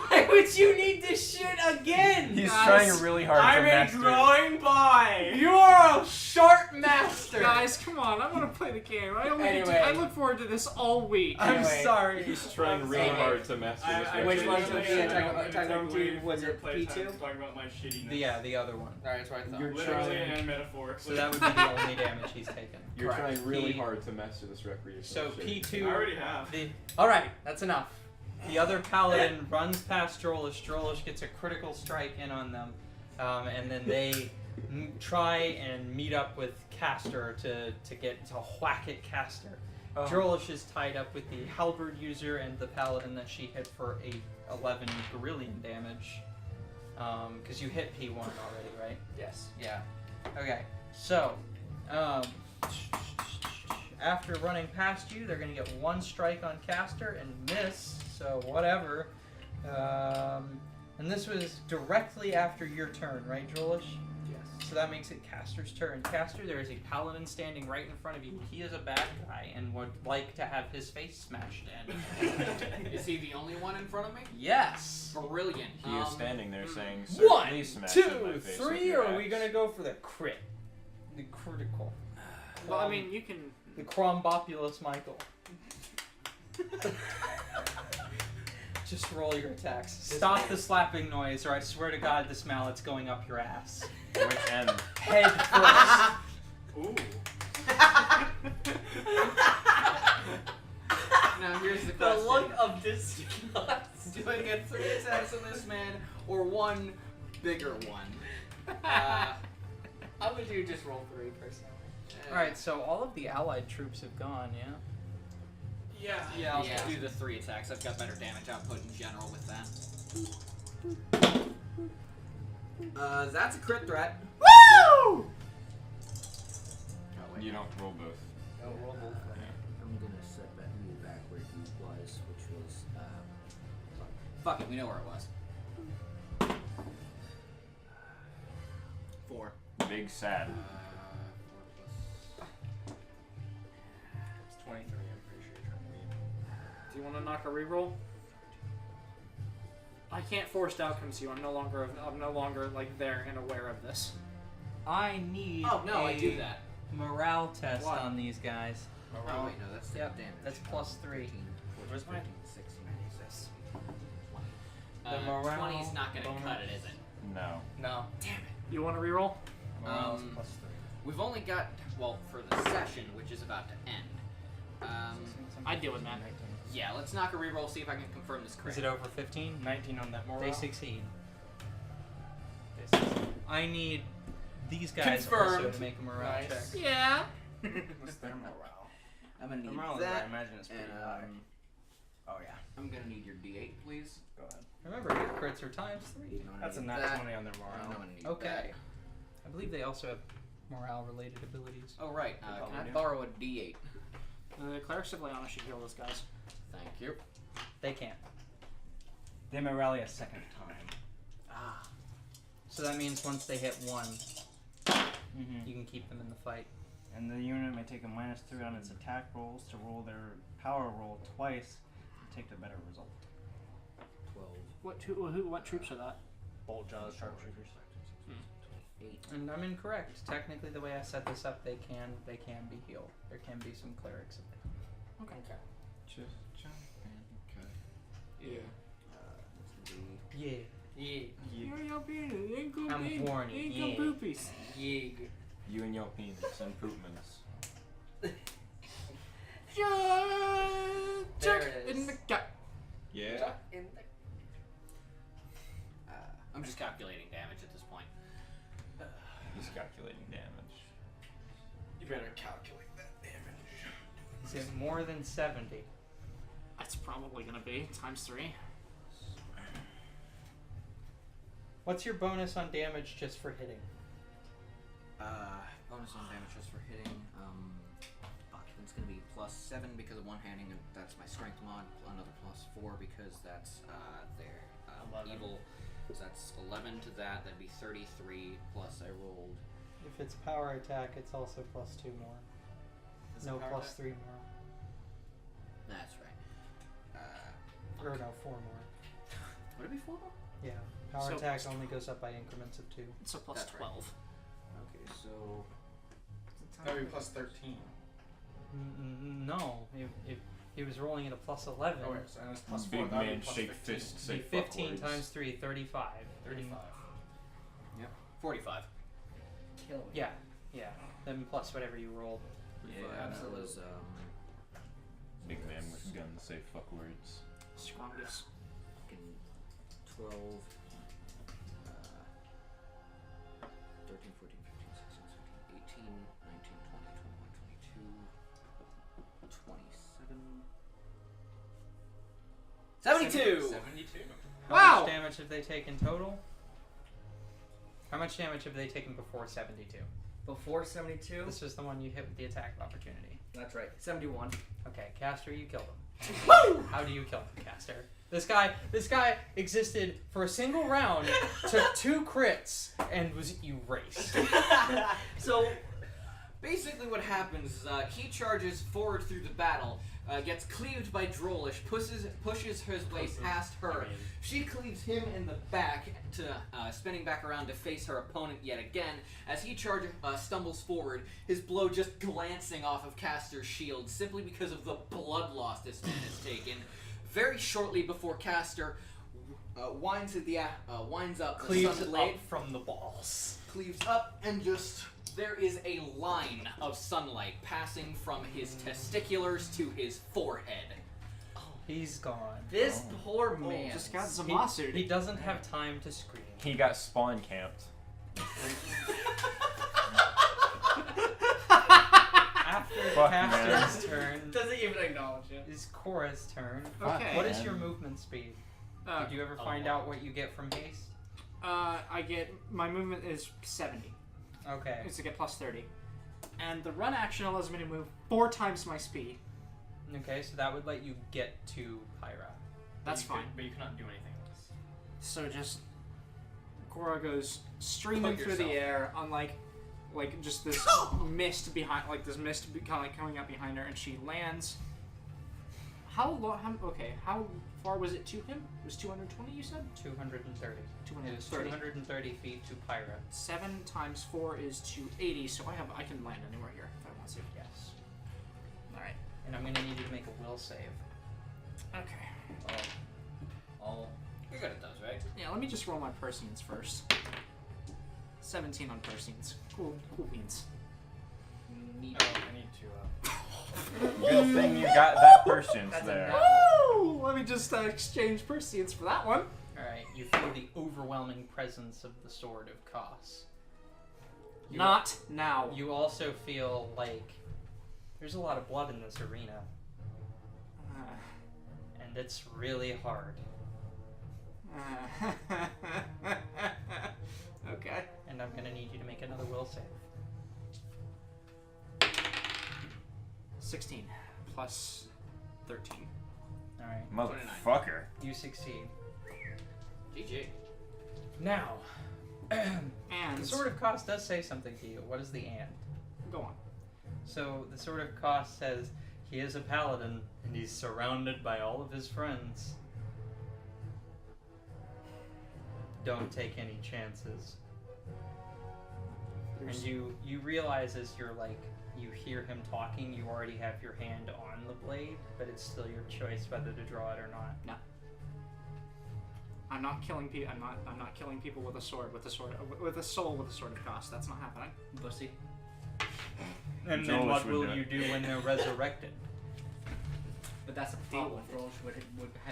Why would you need to shit again? He's guys? trying really hard to I'm a master. growing boy. You're a sharp master. Guys, come on! I want to play the game. Anyway. I look forward to this all week. I'm Anyway. sorry. He's trying really sorry. hard to master this. Which weapon. one's with the attack on team? Was it P2? Talking about my shittiness. The other one. Alright, that's what I thought. You're Literally trying- and metaphorically. So that would be the only damage he's taken. You're Correct. trying really He- hard to master this recreational So shit. P2. I already have. Alright, that's enough. The other paladin runs past Drolish. Drolish gets a critical strike in on them, and then they try and meet up with Caster to whack at Caster. Oh. Drolish is tied up with the halberd user and the paladin that she hit for 11 berillion damage. Because you hit P1 already, right? Yes. Yeah. Okay. So, after running past you, they're gonna get one strike on Caster and miss. So whatever. And this was directly after your turn, right, Drolish? Yes. So that makes it Caster's turn. Caster, there is a paladin standing right in front of you. He is a bad guy and would like to have his face smashed in. Is he the only one in front of me? Yes. Brilliant. He is standing there saying, "Sir, One, please smash in my two, face three, with your or are we axe." gonna go for the crit? The critical. Well, I mean, you can. The Crombopulous Michael. Just roll your attacks. Stop the slapping noise, or I swear to God, this mallet's going up your ass. Which end? Head first. Ooh. Now here's the The question. look of disgust. Do I get 3 attacks on this man or one bigger one? I would do just roll 3 personally. Alright, so all of the allied troops have gone, yeah? Yeah. I'll do the 3 attacks. I've got better damage output in general with that. That's a crit threat. Woo! Oh, wait. You don't roll both. Don't roll both. I'm gonna set that move back where he was, which was fuck it, we know where it was. 4. Big sad. 4 It's 23. I'm pretty sure you're trying to read. Do you want to knock a reroll? I can't force outcomes you. I'm no longer like there and aware of this. I need Oh no, a I do that. morale test What? on these guys. Oh wait, no, that's the Yep, damage. that's plus 3. Where's mine? 16, 96. The morale 20 is not gonna bonus. cut it, is it? No. No. You want to reroll? Morale's Um, plus 3. We've only got, well, for the session, which is about to end. I'd deal with that. Yeah, let's knock a reroll, see if I can confirm this crit. Is it over 15? 19 on that morale. They succeed. I need these guys also Confirmed. to make a morale Nice. check. Yeah. What's their morale? I'm gonna Their need morale is, I that, imagine it's pretty and high. Oh yeah. I'm gonna need your D8, please. Go ahead. Remember, your crits are times 3. I'm gonna That's a need nat that, 20 on their and I'm morale. gonna need Okay. that. I believe they also have morale-related abilities. Oh right, They can probably I do. borrow a D8? The clerics of Leona should heal this guys. Thank you. They can't. They may rally a second time. Ah. So that means once they hit 1, Mm-hmm. you can keep them in the fight. And the unit may take a -3 on its attack rolls to roll their power roll twice and take the better result. 12. What troops are that? Bolt jaws, sharpshooters. 8. And I'm incorrect. Technically, the way I set this up, they can be healed. There can be some clerics in there. Okay. Just jump and cut. Yeah. Yeah. Yeah. I'm horny, yeah. Yig. You and your penis and poopments. There it is. in the gut. Yeah. I'm just calculating damage at this point. He's calculating damage. You better calculate that damage. Is it more than 70? That's probably gonna be times 3. What's your bonus on damage just for hitting? Bonus on damage just for hitting. Fuck, it's gonna be +7 because of one-handing, and that's my strength mod. Another +4 because that's their 11. evil. So that's 11 to that. That'd be 33 plus I rolled. If it's power attack, it's also +2 more. Is it No, power +3 more. That's right. Or no, 4 more. Would it be 4 more? Yeah. Power So- attack only goes up by increments of 2. So plus That's right. 12. Okay, so That would be +13. No, if he was rolling at a +11, Oh, wait, so and it's +4. Big That'd man be shake +15. fist, it'd say be fuck 15 words. times 3, 35. 35. 45. Kill me. Yeah, yeah. Then plus whatever you rolled. Yeah. So it was Big man with guns, say fuck words. Strongest. fucking 12, 13, 14, 15, 16, 17, 18, 19, 20, 21, 22, 27. 72! 72. How Wow! much damage have they taken total? How much damage have they taken before 72? Before 72? This was the one you hit with the attack of opportunity. That's right. 71. Okay, Caster, you killed him. How do you kill him, Caster? This guy existed for a single round, took 2 crits, and was erased. So, basically what happens is he charges forward through the battle, gets cleaved by Drolish, pushes his way past her. She cleaves him in the back, to spinning back around to face her opponent yet again. As he stumbles forward, his blow just glancing off of Caster's shield, simply because of the blood loss this man has taken. Very shortly before Caster winds up the Cleaves sunblade, up from the balls. cleaves up, and just there is a line of sunlight passing from his testiculars to his forehead. He's gone. This poor man. Just got He Zamasu. doesn't have time to scream. He got spawn camped. After Fuck, Caster's turn, Doesn't even acknowledge it. is Cora's turn. Okay. What is your movement speed? Did you ever find out what you get from haste? I get my movement is 70. Okay. It's to get plus 30, and the run action allows me to move 4 times my speed. Okay, so that would let you get to Pyra. That's You fine. but you cannot do anything else. So just Cora goes streaming Put through the yourself. air on like just this mist behind, like this mist kind of coming up behind her, and she lands. How far was it to him? It was 220, you said? 230. It is 230. 230 feet to Pyra. 7 times 4 is 280, so I can land anywhere here if I want to. Yes. Alright. And I'm going to need you to make a will save. Okay. You're good at those, right? Yeah, let me just roll my Persians first. 17 on Persians. Cool beans. I need to. Good thing you got that Persians That's there. Woo! Let me just exchange Persians for that one. Alright, you feel the overwhelming presence of the Sword of Kos. You Not now. You also feel like there's a lot of blood in this arena, and it's really hard. Okay. And I'm going to need you to make another will save. 16 plus 13. Alright, Motherfucker. you succeed. GG. Now, And the Sword of Kos does say something to you. What is the and? go on. So, the Sword of Kos says he is a paladin, and he's surrounded by all of his friends. Don't take any chances. And you realize as you're like, you hear him talking, you already have your hand on the blade, but it's still your choice whether to draw it or not. No. I'm not killing people. I'm not killing people with a sword. With a soul. With a sword of Kos. That's not happening. Pussy. And then Drolish what would will do it. you do when they're resurrected? But that's a problem. Drolish would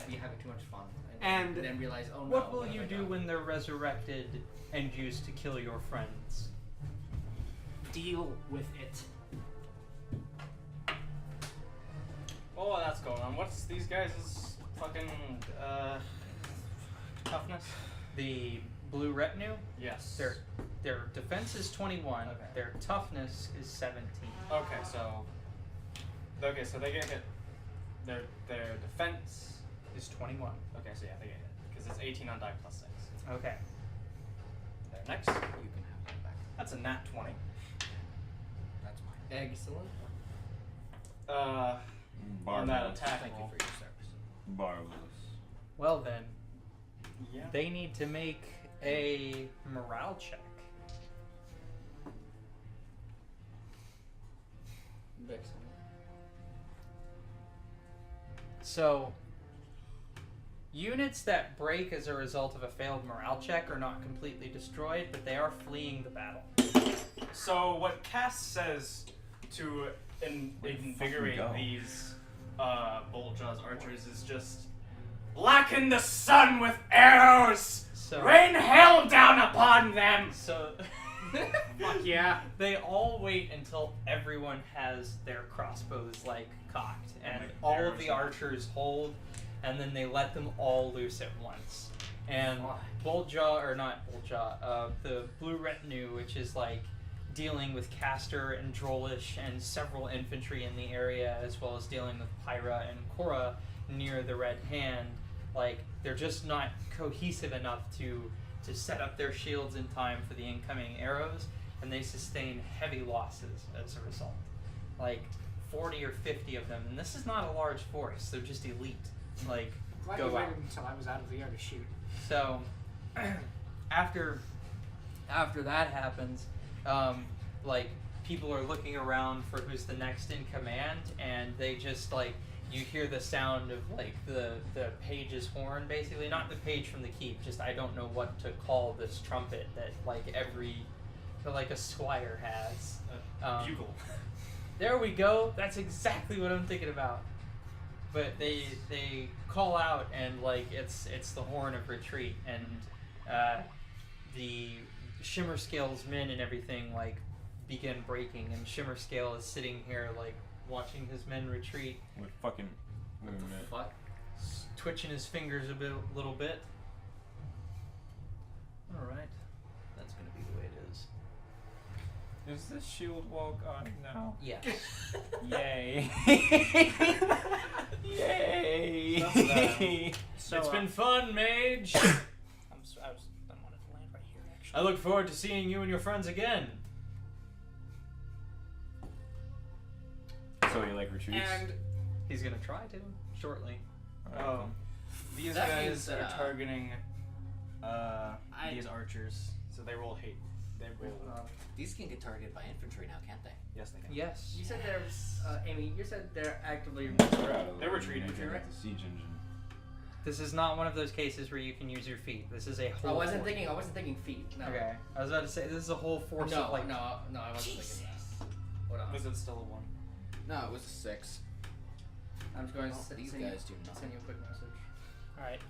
be having too much fun. And then realize, oh no. What will have you I do done? when they're resurrected and used to kill your friends? deal with it. Oh, well, that's going on. What's these guys' fucking toughness? The blue retinue, Yes. their defense is 21. Okay. Their toughness is 17. Okay, so they get hit. Their defense. Is 21. Okay, so yeah, they get hit because it's 18 on die plus 6. Okay. There, next. You can have that back. That's a nat 20. That's mine. Egg still in? On that Marvelous. attack Thank you roll. for your service. Marvelous. Well then, Yeah. they need to make a morale check. Excellent. So, units that break as a result of a failed morale check are not completely destroyed, but they are fleeing the battle. So what Cass says to invigorate go? these Boltjaw's archers is just blacken the sun with arrows, So, rain hell down upon them. so Fuck yeah. they all wait until everyone has their crossbows like cocked, and Like all of arrows the and- archers hold, and then they let them all loose at once. And Boltjaw, or not Boltjaw, the blue retinue, which is like dealing with Castor and Drolish and several infantry in the area, as well as dealing with Pyra and Korra near the Red Hand, like they're just not cohesive enough to set up their shields in time for the incoming arrows, and they sustain heavy losses as a result. Like 40 or 50 of them, and this is not a large force, they're just elite. Like, Glad go you out. waited until I was out of the air to shoot. So, after that happens, like people are looking around for who's the next in command, and they just like you hear the sound of like the page's horn, basically not the page from the keep. Just I don't know what to call this trumpet that like a squire has. Bugle. There we go. That's exactly what I'm thinking about. But they call out, and like it's the horn of retreat, and the Shimmer Scale's men and everything like begin breaking, and Shimmer Scale is sitting here like watching his men retreat, What fucking. Wait a minute. Fuck. twitching his fingers a little bit. All right, that's gonna be the way it is. Is this shield wall gone now? Yes. Yay! Yay! So, It's been fun, Mage. I wanted to land right here, actually. I look forward to seeing you and your friends again. So he like retreats. And He's gonna try to shortly. oh, these That guys means, are targeting I- these archers, so they roll hate. They will. These can get targeted by infantry now, can't they? Yes, they can. Yes. You said there's, Amy, you said they're actively. They're retreating. The siege engine. This is not one of those cases where you can use your feet. This is a whole. I wasn't force. thinking feet. No. Okay, I was about to say this is a whole force No, of like. no, I wasn't thinking. Hold on. Was it still a 1? No, it was a 6. I'm just going to These send you, guys do not. send you a quick message. Alright,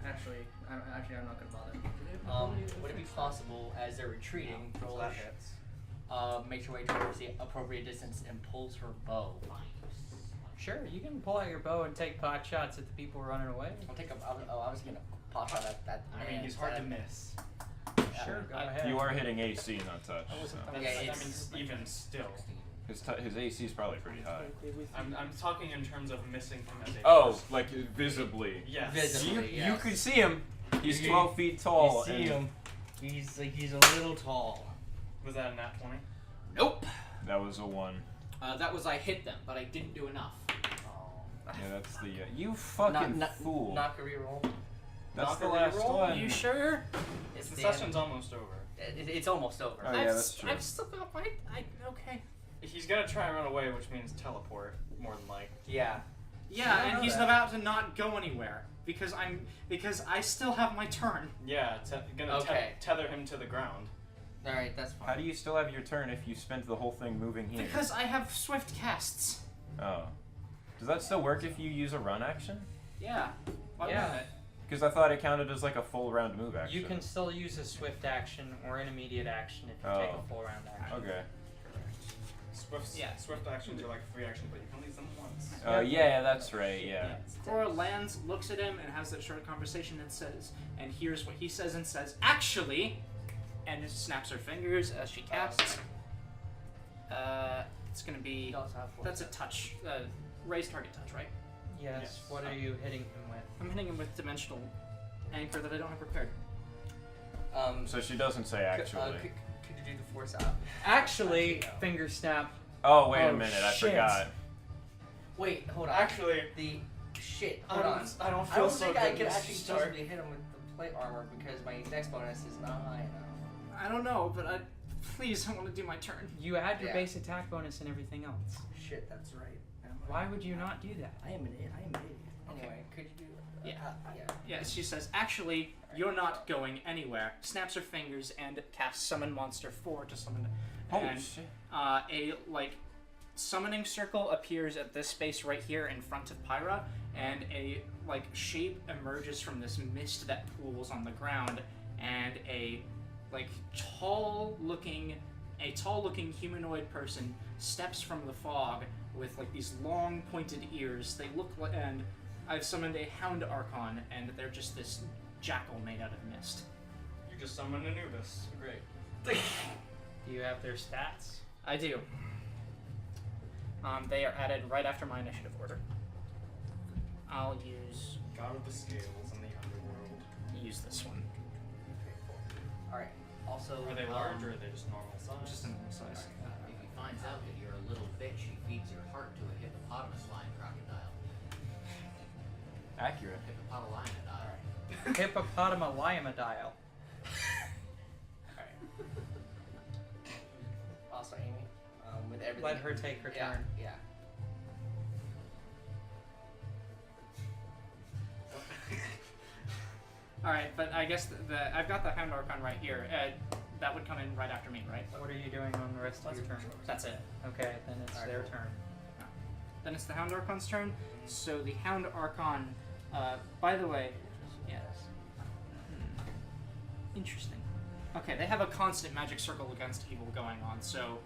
Actually, I'm not gonna bother. Would it be possible, as they're retreating, So Drolish, that hits. make your way towards the appropriate distance and pulls her bow? Sure, you can pull out your bow and take pot shots at the people running away. I was gonna pot shot at that. I mean, he's hard to miss. Sure, go ahead. You are hitting AC, not touch. I wasn't- so. Yeah, I mean, it's- even still. His AC is probably pretty high. I'm talking in terms of missing him as a. Oh, like visibly. Yes. Visibly. You Yes. could see him. He's You- 12 feet tall. You see and him. He's a little tall. Was that a nat 20? Nope. That was a 1. That was I hit them, but I didn't do enough. Yeah, that's the. You fucking fool. Knock a reroll. That's knock the a last reroll? one. you sure? It's The the session's almost over. It's almost over. Oh, yeah, that's true. I've still got my. Okay. He's gonna try and run away, which means teleport, more than likely. Yeah. Yeah, I know and he's that. about to not go anywhere because I still have my turn. Yeah, gonna Okay. tether him to the ground. Alright, that's fine. How do you still have your turn if you spent the whole thing moving here? Because I have swift casts. Oh. Does that still work if you use a run action? Yeah. Why Yeah. wouldn't it? Because I thought it counted as like a full round move action. You can still use a swift action or an immediate action if you take a full round action. Okay. Swift actions are like a free action, but you can only use them once. Yeah, that's right, yeah. Cora lands, looks at him, and has that short conversation and says, and hears what he says and says, actually, and just snaps her fingers as she casts. It's gonna be, that's a touch, raise target touch, right? Yes. What are you hitting him with? I'm hitting him with dimensional anchor that I don't have prepared. So she doesn't say actually. Could you do the force out? Actually, finger snap. Oh, wait a Oh, minute, I shit. forgot. Wait, hold on. Actually, The shit. I Hold don't- on. I don't I feel don't so think I good can this actually start. possibly hit him with the plate armor because my dex bonus is not high enough. I don't know, but I want to do my turn. You add your Yeah. base attack bonus and everything else. Shit, that's right. Why would you not do that? I am an idiot. Anyway, could you do? Yeah. Yeah. Yeah, she says, actually, you're not going anywhere. Snaps her fingers and casts Summon Monster 4 to summon. Holy and, shit. a, summoning circle appears at this space right here in front of Pyra, and a, shape emerges from this mist that pools on the ground, and a, tall-looking humanoid person steps from the fog with, these long, pointed ears. They look like, and I've summoned a Hound Archon, and they're just this jackal made out of mist. you just summoned Anubis. Great. Do you have their stats? I do. They are added right after my initiative order. I'll God of the scales in the underworld. use this one. Alright. Also, Are they large or are they just normal size? Just a normal size. If he finds out that you're a little bitch, he feeds your heart to a hippopotamus-lion crocodile. Accurate. Hippopotalianodile. Hippopotamalliamodile. also Amy, with everything. Let her take her Yeah, turn. yeah. Alright, but I guess I've got the Hound Archon right here. That would come in right after me, right? What are you doing on the rest of your turn? That's it. Okay, then it's Alright, their cool. turn. Then it's the Hound Archon's turn. So the Hound Archon, by the way, yes. Interesting. Okay, they have a constant magic circle against evil going on, so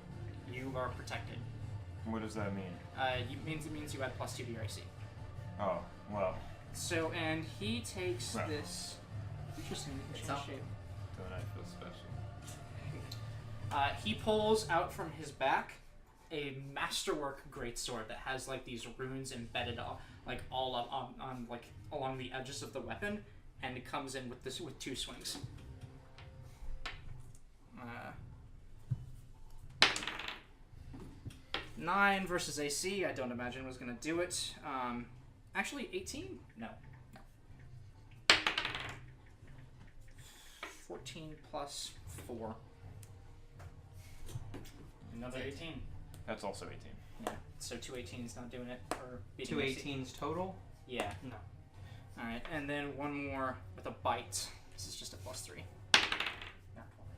you are protected. What does that mean? It means you add +2 to your AC. Oh, well. So, and he takes Right. this. Interesting. You can It's change up. shape. Don't I feel special? He pulls out from his back a masterwork greatsword that has these runes embedded all up on along the edges of the weapon, and it comes in with 2 swings. 9 versus AC. I don't imagine was gonna do it. Actually, 18? No. 14 plus 4. Another 18. That's also 18. Yeah. So 2 18s not doing it for beating 2 AC. 18s total? Yeah. No. Alright, and then one more with a bite. This is just a +3.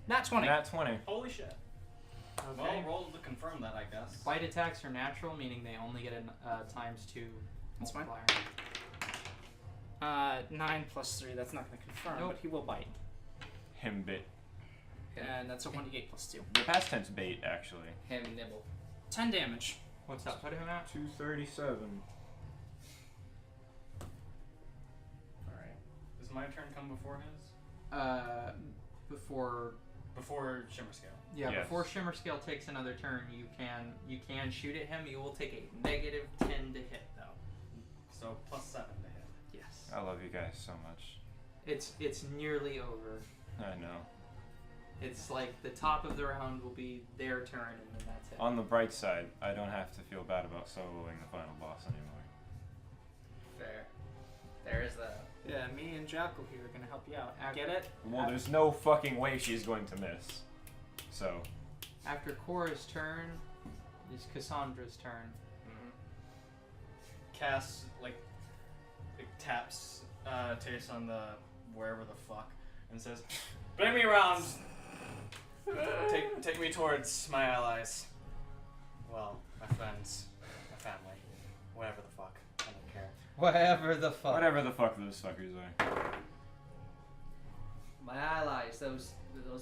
Nat 20. Nat 20. Holy shit. Okay. Well, roll to confirm that, I guess. Bite attacks are natural, meaning they only get a ×2 That's fine. multiplier. 9 plus 3. That's not going to confirm, Nope. but he will bite. Him bit. And that's a 1d8 plus 2. The past tense bait, actually. Him nibble. 10 damage. What's up? Put him out. 237. Alright. Does my turn come before his? Before Before Shimmer Scale. yes. Before Shimmer Scale takes another turn, you can shoot at him. You will take a -10 to hit though. So +7 to hit. Yes. I love you guys so much. It's nearly over. I know. It's the top of the round will be their turn and then that's it. On the bright side, I don't have to feel bad about soloing the final boss anymore. Fair. There is that. Yeah, me and Jackal here are going to help you out. Get it? Well, there's no fucking way she's going to miss. So. After Cora's turn is Cassandra's turn. Cass, it taps Tace on the wherever the fuck and says, "Bring me around." take me towards my allies. Well, my friends, my family, whatever the fuck. I don't care. Whatever the fuck. Whatever the fuck those fuckers are. My allies, those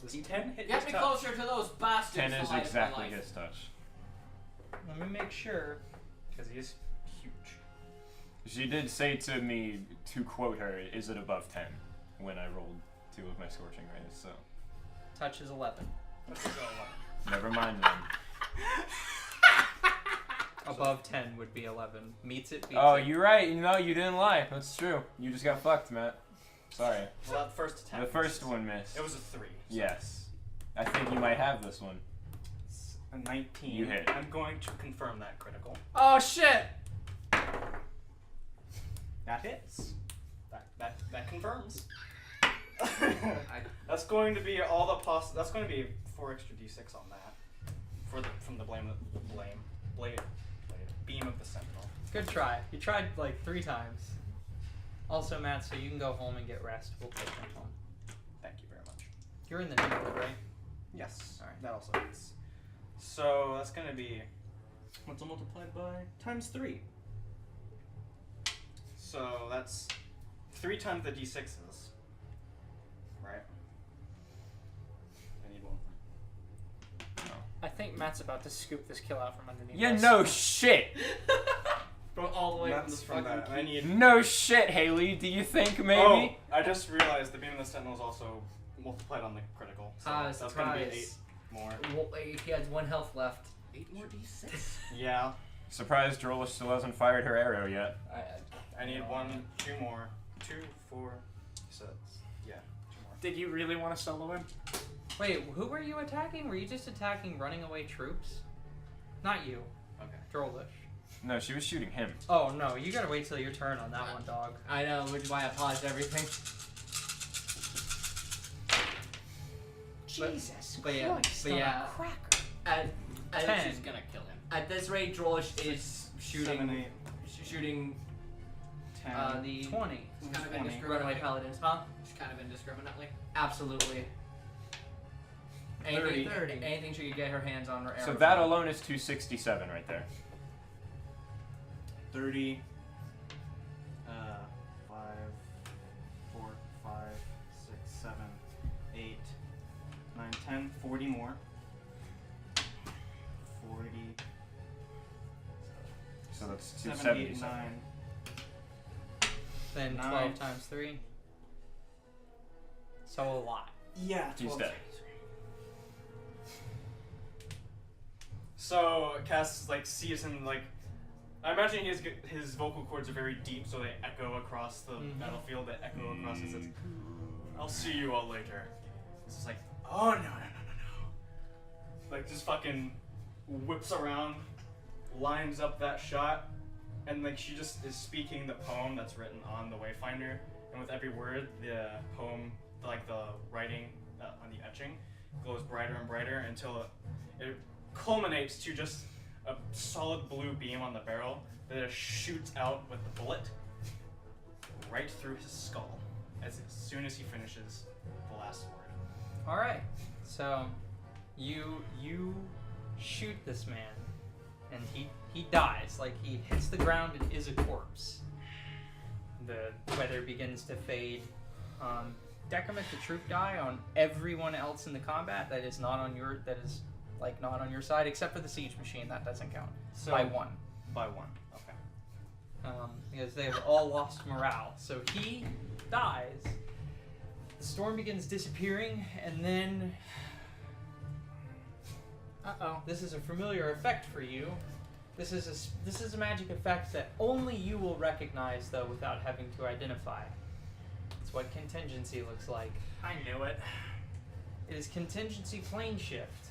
Does people. 10 hit Get his me touch? closer to those bastards. 10 the is light of my exactly life. his touch. Let me make sure. Because he's huge. She did say to me, to quote her, is it above 10? When I rolled 2 of my Scorching Rays, so. Touch is 11. That's so low. Never mind then. Above 10 would be 11. Meets it, beats Oh, it. you're right. No, you didn't lie. That's true. You just got fucked, Matt. Sorry. Well, that first attack. The first one missed. It was a 3. So Yes. I think you might have this one. it's a 19. You hit. I'm going to confirm that critical. Oh shit! That hits. That confirms. That's going to be all the That's going to be 4 extra d6 on that. From the beam of the sentinel. Good try. You tried like 3 times. Also, Matt, so you can go home and get rest. We'll take them home. Thank you very much. You're in the neighborhood, right? Yes. Alright. That also hits. So that's going to be what's multiplied by times 3. So that's 3 times the d6s. Right. I need one. I think Matt's about to scoop this kill out from underneath. Yeah, us. no shit. From all the way from the That's from fucking that. I need. No shit, Haley. Do you think maybe? Oh, I just realized the beam of the sentinel is also multiplied on the critical. So Ah, that's going to be 8 surprise. more. Well, he has 1 health left. 8 more d6. Yeah. Surprised Drolla still hasn't fired her arrow yet. I need 1, 2 more. 2, 4, 6. Yeah, 2 more. Did you really want to solo him? Wait, who were you attacking? Were you just attacking running away troops? Not you. Okay. Drollish. No, she was shooting him. Oh no, you gotta wait till your turn on that one, dog. I know, which is why I paused everything. Jesus but yeah, Christ but on a yeah. cracker. At 10. She's gonna kill him. at this rate, Drolish is shooting 7, 8, shooting 10. the 20. It's kind of 20. indiscriminately. runaway paladins, huh? Just kind of indiscriminately. Absolutely. 30. Anything she could get her hands on her arrows. So that alone is 267 right there. 30. 5, 4, 5, 6, 7, 8, 9, 10, 40 more. 40. So that's 7, 8, 277. 9. Then 9. 12 times 3. So a lot. Yeah, He's dead. So Cass sees him I imagine his vocal cords are very deep, so they echo across the battlefield. They echo across. It says, "I'll see you all later." It's just like, oh no. Just fucking whips around, lines up that shot, and she just is speaking the poem that's written on the Wayfinder. And with every word, the poem, the writing on the etching, glows brighter and brighter until it culminates to just a solid blue beam on the barrel that just shoots out with the bullet right through his skull as soon as he finishes the last word. Alright. So you shoot this man and he dies. He hits the ground and is a corpse. The weather begins to fade. Decrement the troop die on everyone else in the combat that is not on your not on your side, except for the siege machine. That doesn't count. So by 1. By 1. Okay. Because they have all lost morale. So he dies. The storm begins disappearing, and then this is a familiar effect for you. This is a magic effect that only you will recognize, though, without having to identify. It's what contingency looks like. I knew it. It is contingency plane shift.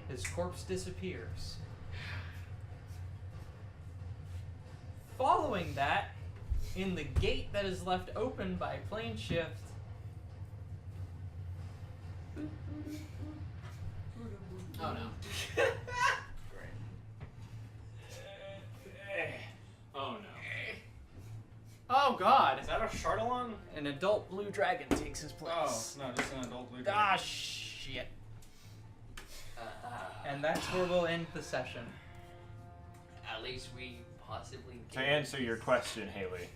His corpse disappears. Following that, in the gate that is left open by plane shift, Oh no. Oh no. Oh god. Is that a an adult blue dragon takes his place. Oh, no, just an adult blue Ah, dragon. shit. And that's where we'll end the session. At least we possibly To answer your question, Haley,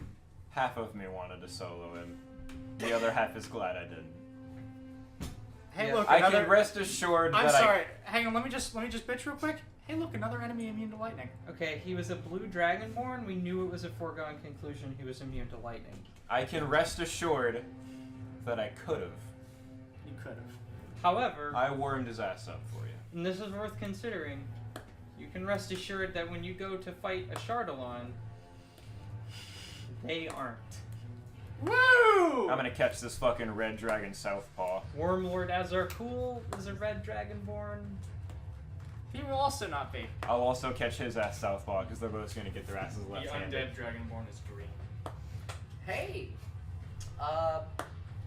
half of me wanted to solo him. The other half is glad I didn't. Hey, Yeah. look, I another. can rest assured I'm that sorry. Hang on. Let me just bitch real quick. Hey, look, another enemy immune to lightning. Okay, he was a blue dragonborn. We knew it was a foregone conclusion he was immune to lightning. I can rest assured that I could have. You could have. However, I wormed his ass up for you. and this is worth considering, you can rest assured that when you go to fight a Chardalon, they aren't. Woo! I'm gonna catch this fucking red dragon southpaw. Wormlord Azarkul is a red dragonborn. He will also not be. I'll also catch his ass southpaw because they're both gonna get their asses The left-handed. undead dragonborn is green. Hey!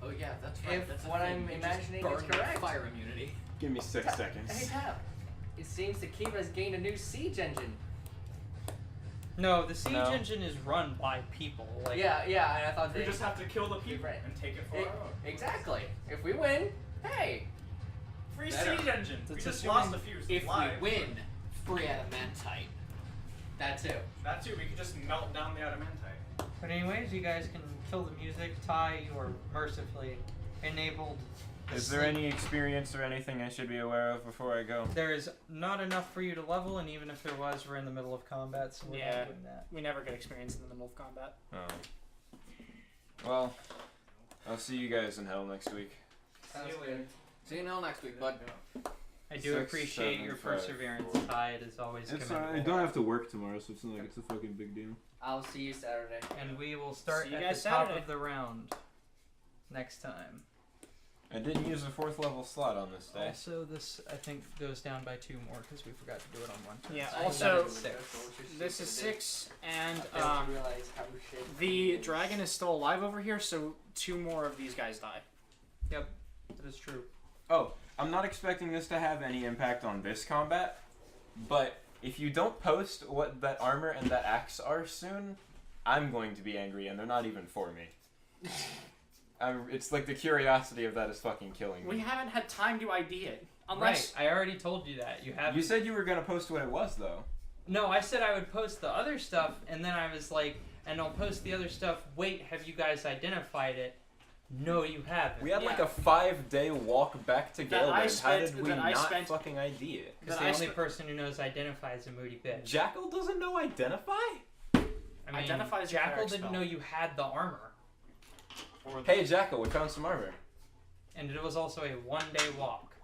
Oh yeah, that's right. If That's a what thing. I'm You just imagining burn is their correct. fire immunity. Give me 6 seconds. Hey, Tap. It seems the Keeper has gained a new siege engine. No, the siege No. engine is run by people. Like, Yeah, and I thought We they just have to kill the people Right. and take it for It- our own. exactly. If we win, hey, Free Better. siege engine. We It's just assuming lost a few If lives. we win, free adamantite. that too. That too. We could just melt down the adamantite. But anyways, you guys can kill the music. Ty, you are mercifully enabled. Is there any experience or anything I should be aware of before I go? There is not enough for you to level, and even if there was, we're in the middle of combat, so we're Yeah. not doing that. We never get experience in the middle of combat. Oh. Well, I'll see you guys in hell next week. Sounds good. See you now next week, bud. I do 6, appreciate 7, your 5, perseverance, 4. Ty. It is always It's commendable. I don't have to work tomorrow, so it's not like it's a fucking big deal. I'll see you Saturday. And we will start See you at guys the top Saturday. of the round next time. I didn't use a 4th level slot on this day. Also, this I think goes down by 2 more because we forgot to do it on one turn. Yeah, So also, that is 6. This is 6, and I failed to realize how shit. the dragon is still alive over here, so 2 more of these guys die. Yep, that is true. Oh, I'm not expecting this to have any impact on this combat, but if you don't post what that armor and that axe are soon, I'm going to be angry, and they're not even for me. It's like the curiosity of that is fucking killing me. We haven't had time to ID it. Unless. Right, I already told you that. You have. You said you were gonna post what it was, though. No, I said I would post the other stuff, and then I was like, and I'll post the other stuff. Wait, have you guys identified it? No, you haven't. We had like Yeah. a 5-day walk back to That I Galen. How spent- did we that I not spent- fucking ID it? Because that the I only sp- person who knows identify is a moody bitch. Jackal doesn't know identify? I mean, Identify is a Jackal cleric didn't spell. know you had the armor, Or Hey, Jackal, we found some armor. and it was also a 1-day walk.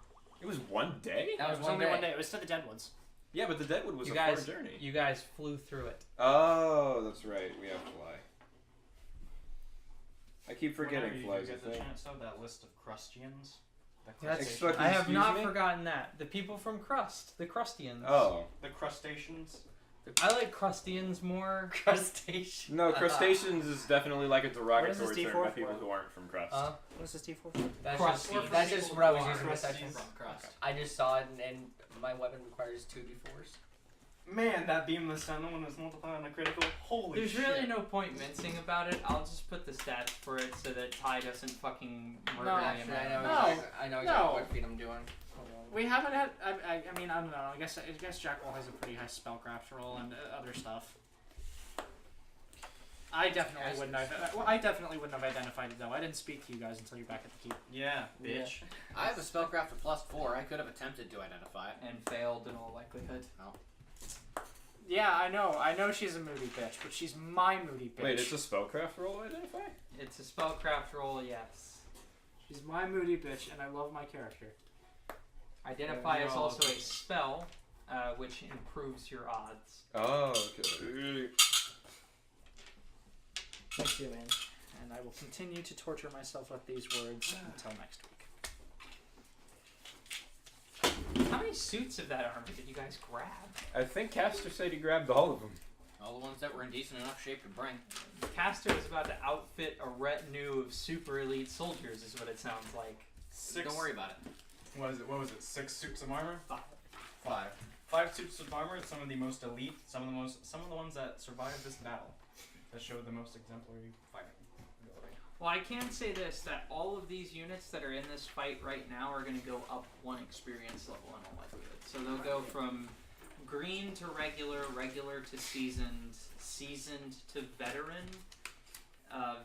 It was 1 day? That It was was one only day. 1 day. It was to the Deadwoods. Yeah, but the Deadwood was You a guys, far journey. you guys flew through it. Oh, that's right. We have fly. I keep whenever forgetting you flies. get a the thing. chance of that list of crustians. The That's, Fucking I have excuse not me? forgotten that. The people from Crust, the Crustians. Oh. The crustaceans. I like Crustians more. Crustacean. No, crustaceans is definitely like a derogatory this D4 term by for? people who aren't from crust. What is this D4 for? That's Crusty. just that's just what I was using this Crusties. section. From crust. I just saw it, and my weapon requires 2d4s. Man, that beamless stun when it's multiplied on a critical. Holy There's shit. really no point mincing about it. I'll just put the stats for it so that Ty doesn't fucking murder No, me. Actually, I know No. exactly, No. what feat I'm doing. Hold on. We haven't had. I mean, I don't know. I guess Jackal has a pretty high spellcraft roll and other stuff. I definitely wouldn't have. Well, I definitely wouldn't have identified it though. I didn't speak to you guys until you're back at the keep. Yeah, bitch. I have a spellcraft of +4. I could have attempted to identify it. And failed in all likelihood. Yeah, I know. I know she's a moody bitch, but she's my moody bitch. Wait, it's a spellcraft roll identify? It's a spellcraft roll, yes. She's my moody bitch, and I love my character. Identify Yeah, is no. also a spell, which improves your odds. Oh, okay. Thank you, man. And I will continue to torture myself with these words until next week. How many suits of that armor did you guys grab? I think Caster said he grabbed all of them. All the ones that were in decent enough shape to bring. Caster is about to outfit a retinue of super elite soldiers, is what it sounds like. Don't worry about it. What is it? What was it? 6 suits of armor? 5. 5 suits of armor. Some of the most elite. Some of the ones that survived this battle. That showed the most exemplary fighting ability. Well, I can say this, that all of these units that are in this fight right now are going to go up 1 experience level in all likelihood. So they'll go from green to regular, regular to seasoned, seasoned to veteran,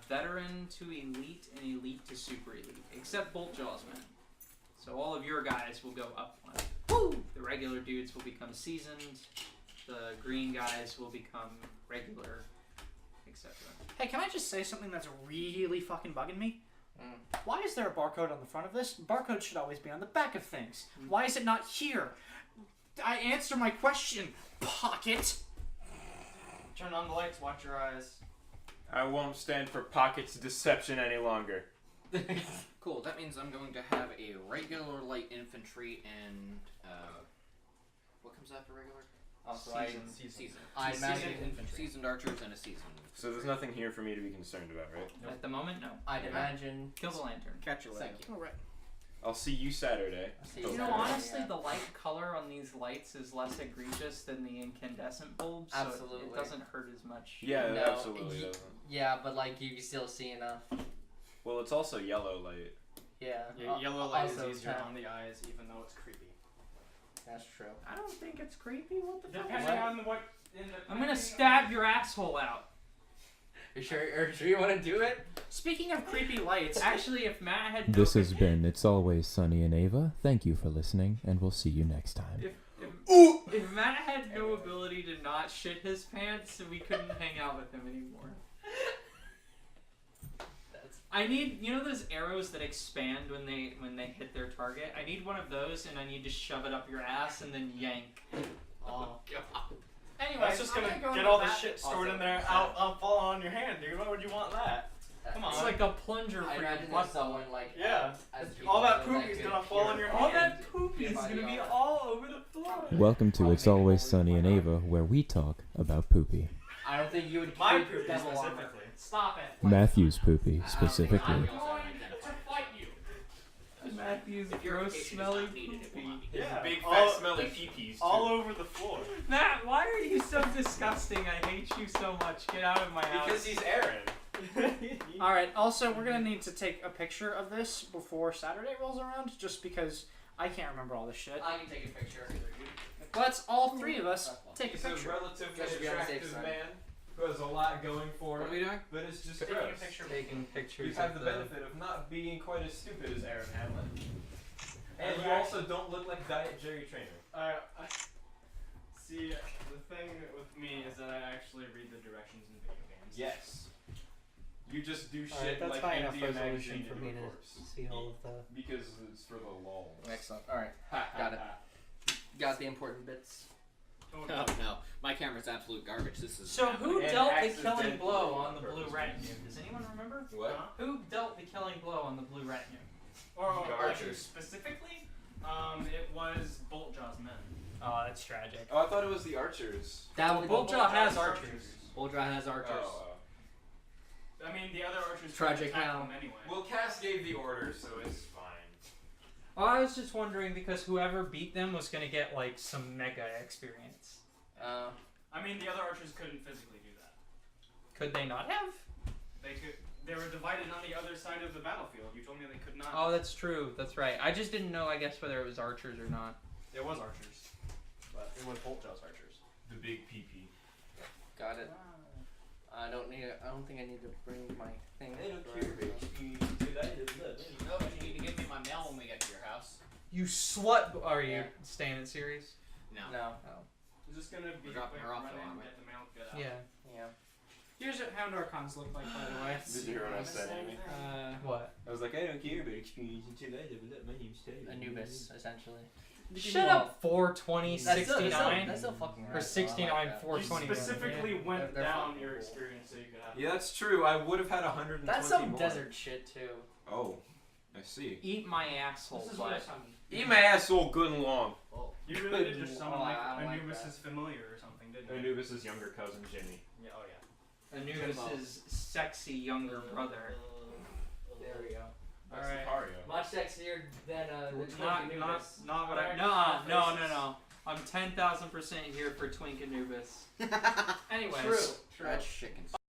veteran to elite, and elite to super elite. Except Boltjaw's men. So all of your guys will go up 1. Woo! The regular dudes will become seasoned, the green guys will become regular, etc. Hey, can I just say something that's really fucking bugging me? Why is there a barcode on the front of this? Barcode should always be on the back of things. Why is it not here? I answer my question, Pocket. Turn on the lights, watch your eyes. I won't stand for Pocket's deception any longer. Cool, that means I'm going to have a regular light infantry and, what comes after regular? Also, Seasoned. I imagine Seasoned archers and a seasoned. So there's nothing here for me to be concerned about, right? Nope. At the moment, no. I'd imagine. Kill the lantern. Catch you later. Thank you. Alright. I'll see you Saturday. You know, honestly, the light color on these lights is less egregious than the incandescent bulbs, so Absolutely. it doesn't hurt as much. Yeah, it No, absolutely doesn't. Yeah, but like you can still see enough. Well, it's also yellow light. Yeah. Yellow light is also easier tap. on the eyes, even though it's creepy. That's true. I don't think it's creepy. What the fuck? Depending on what. I'm gonna stab your asshole out. You sure you want to do it? Speaking of creepy lights, Actually, if Matt had This has been It's Always Sunny and Ava. Thank you for listening, and we'll see you next time. if Matt had no ability to not shit his pants, we couldn't hang out with him anymore. I need, you know those arrows that expand when they hit their target? I need one of those, and I need to shove it up your ass and then yank. Oh, God. anyway, That's just gonna get all the shit stored in there. I'll fall on your hand, dude. Why would you want that? Come on. It's like a plunger I for your imagine butt. that someone like Yeah. as All that people so poopy's could gonna fall on your hand. All that poopy is Purify gonna the be aura. all over the floor. Welcome to It's Always Sunny and Ava, where we talk about poopy. I don't think you would My keep poopy devil armor. specifically. stop it. Matthew's poopy, specifically. I'm going to fight you. Matthew's If your gross, location is smelly not needed, it will poopy. not be. Yeah. Big all, fat smelly pee-pees. all over the floor. Matt, why are you so disgusting? I hate you so much. Get out of my house. Because he's Aaron. Alright, also, we're gonna need to take a picture of this before Saturday rolls around, just because I can't remember all this shit. I can take a picture. Let's all 3 of us take a He's a picture. relatively Just to be on the safe attractive side. man who has a lot going for What are him, we doing? but it's just Taking a gross. picture. Taking pictures You have of the benefit of not being quite as stupid as Aaron Hamlin. And you also don't look like Diet Jerry Trainer. See, the thing with me is that I actually read the directions in video games. Yes. You just do Alright, shit that's like high enough empty a resolution magazine for into me a to corpse. see all of the. Because it's for the lol. Excellent. All right. Got it. Got the important bits. Oh, No, no. My camera's absolute garbage. This is. So who And dealt the accidental killing blow on the purpose. blue retinue? Does anyone remember? What? Who dealt the killing blow on the blue retinue? Or The like archers. specifically, it was Boltjaw's men. Oh, that's tragic. Oh, I thought it was the archers. That would Boltjaw has archers. Boldra has archers. Oh, I mean, the other archers Tragic couldn't attack now. them anyway. Well, Cass gave the order, so it's fine. Well, I was just wondering because whoever beat them was gonna get like some mega experience. I mean, the other archers couldn't physically do that. Could they not have? They could. They were divided on the other side of the battlefield. You told me they could not. Oh, that's true. That's right. I just didn't know, I guess, whether it was archers or not. It was archers, but it was Boltjaw's archers. The big PP. Got it. I don't think I need to bring my thing. No, but you need to give me my mail when we get to your house. You slut! Are you Yeah. staying in series? No. No. Is this gonna be We're dropping quick her off, run though, in, aren't we? get the mail, get out? Yeah. Yeah. Here's what Hound Archons look like, by the way. Did you hear what I said, Amy? What? I was like, I don't care about experience until I level up. My name's Taylor. Anubis, essentially. Shut up, 420, That's still 69. That's still fucking right. Or 69, I like that. 420. You specifically went They're down fine. your experience so you could have. Yeah, that's true. I would have had 120 That's some more. desert shit too. Oh, I see. Eat my asshole, This is but what I'm Eat my asshole good and long. You really did just Oh, summon I like don't like Anubis that. is familiar or something, didn't you? Anubis' younger cousin, Jimmy. Yeah, oh yeah. Anubis' sexy younger brother. There we go. That's Alright. Lucario. Much sexier than the Not Anubis. what I. Alright, No. I'm 10,000% here for Twink Anubis. Anyways. True. That's chicken.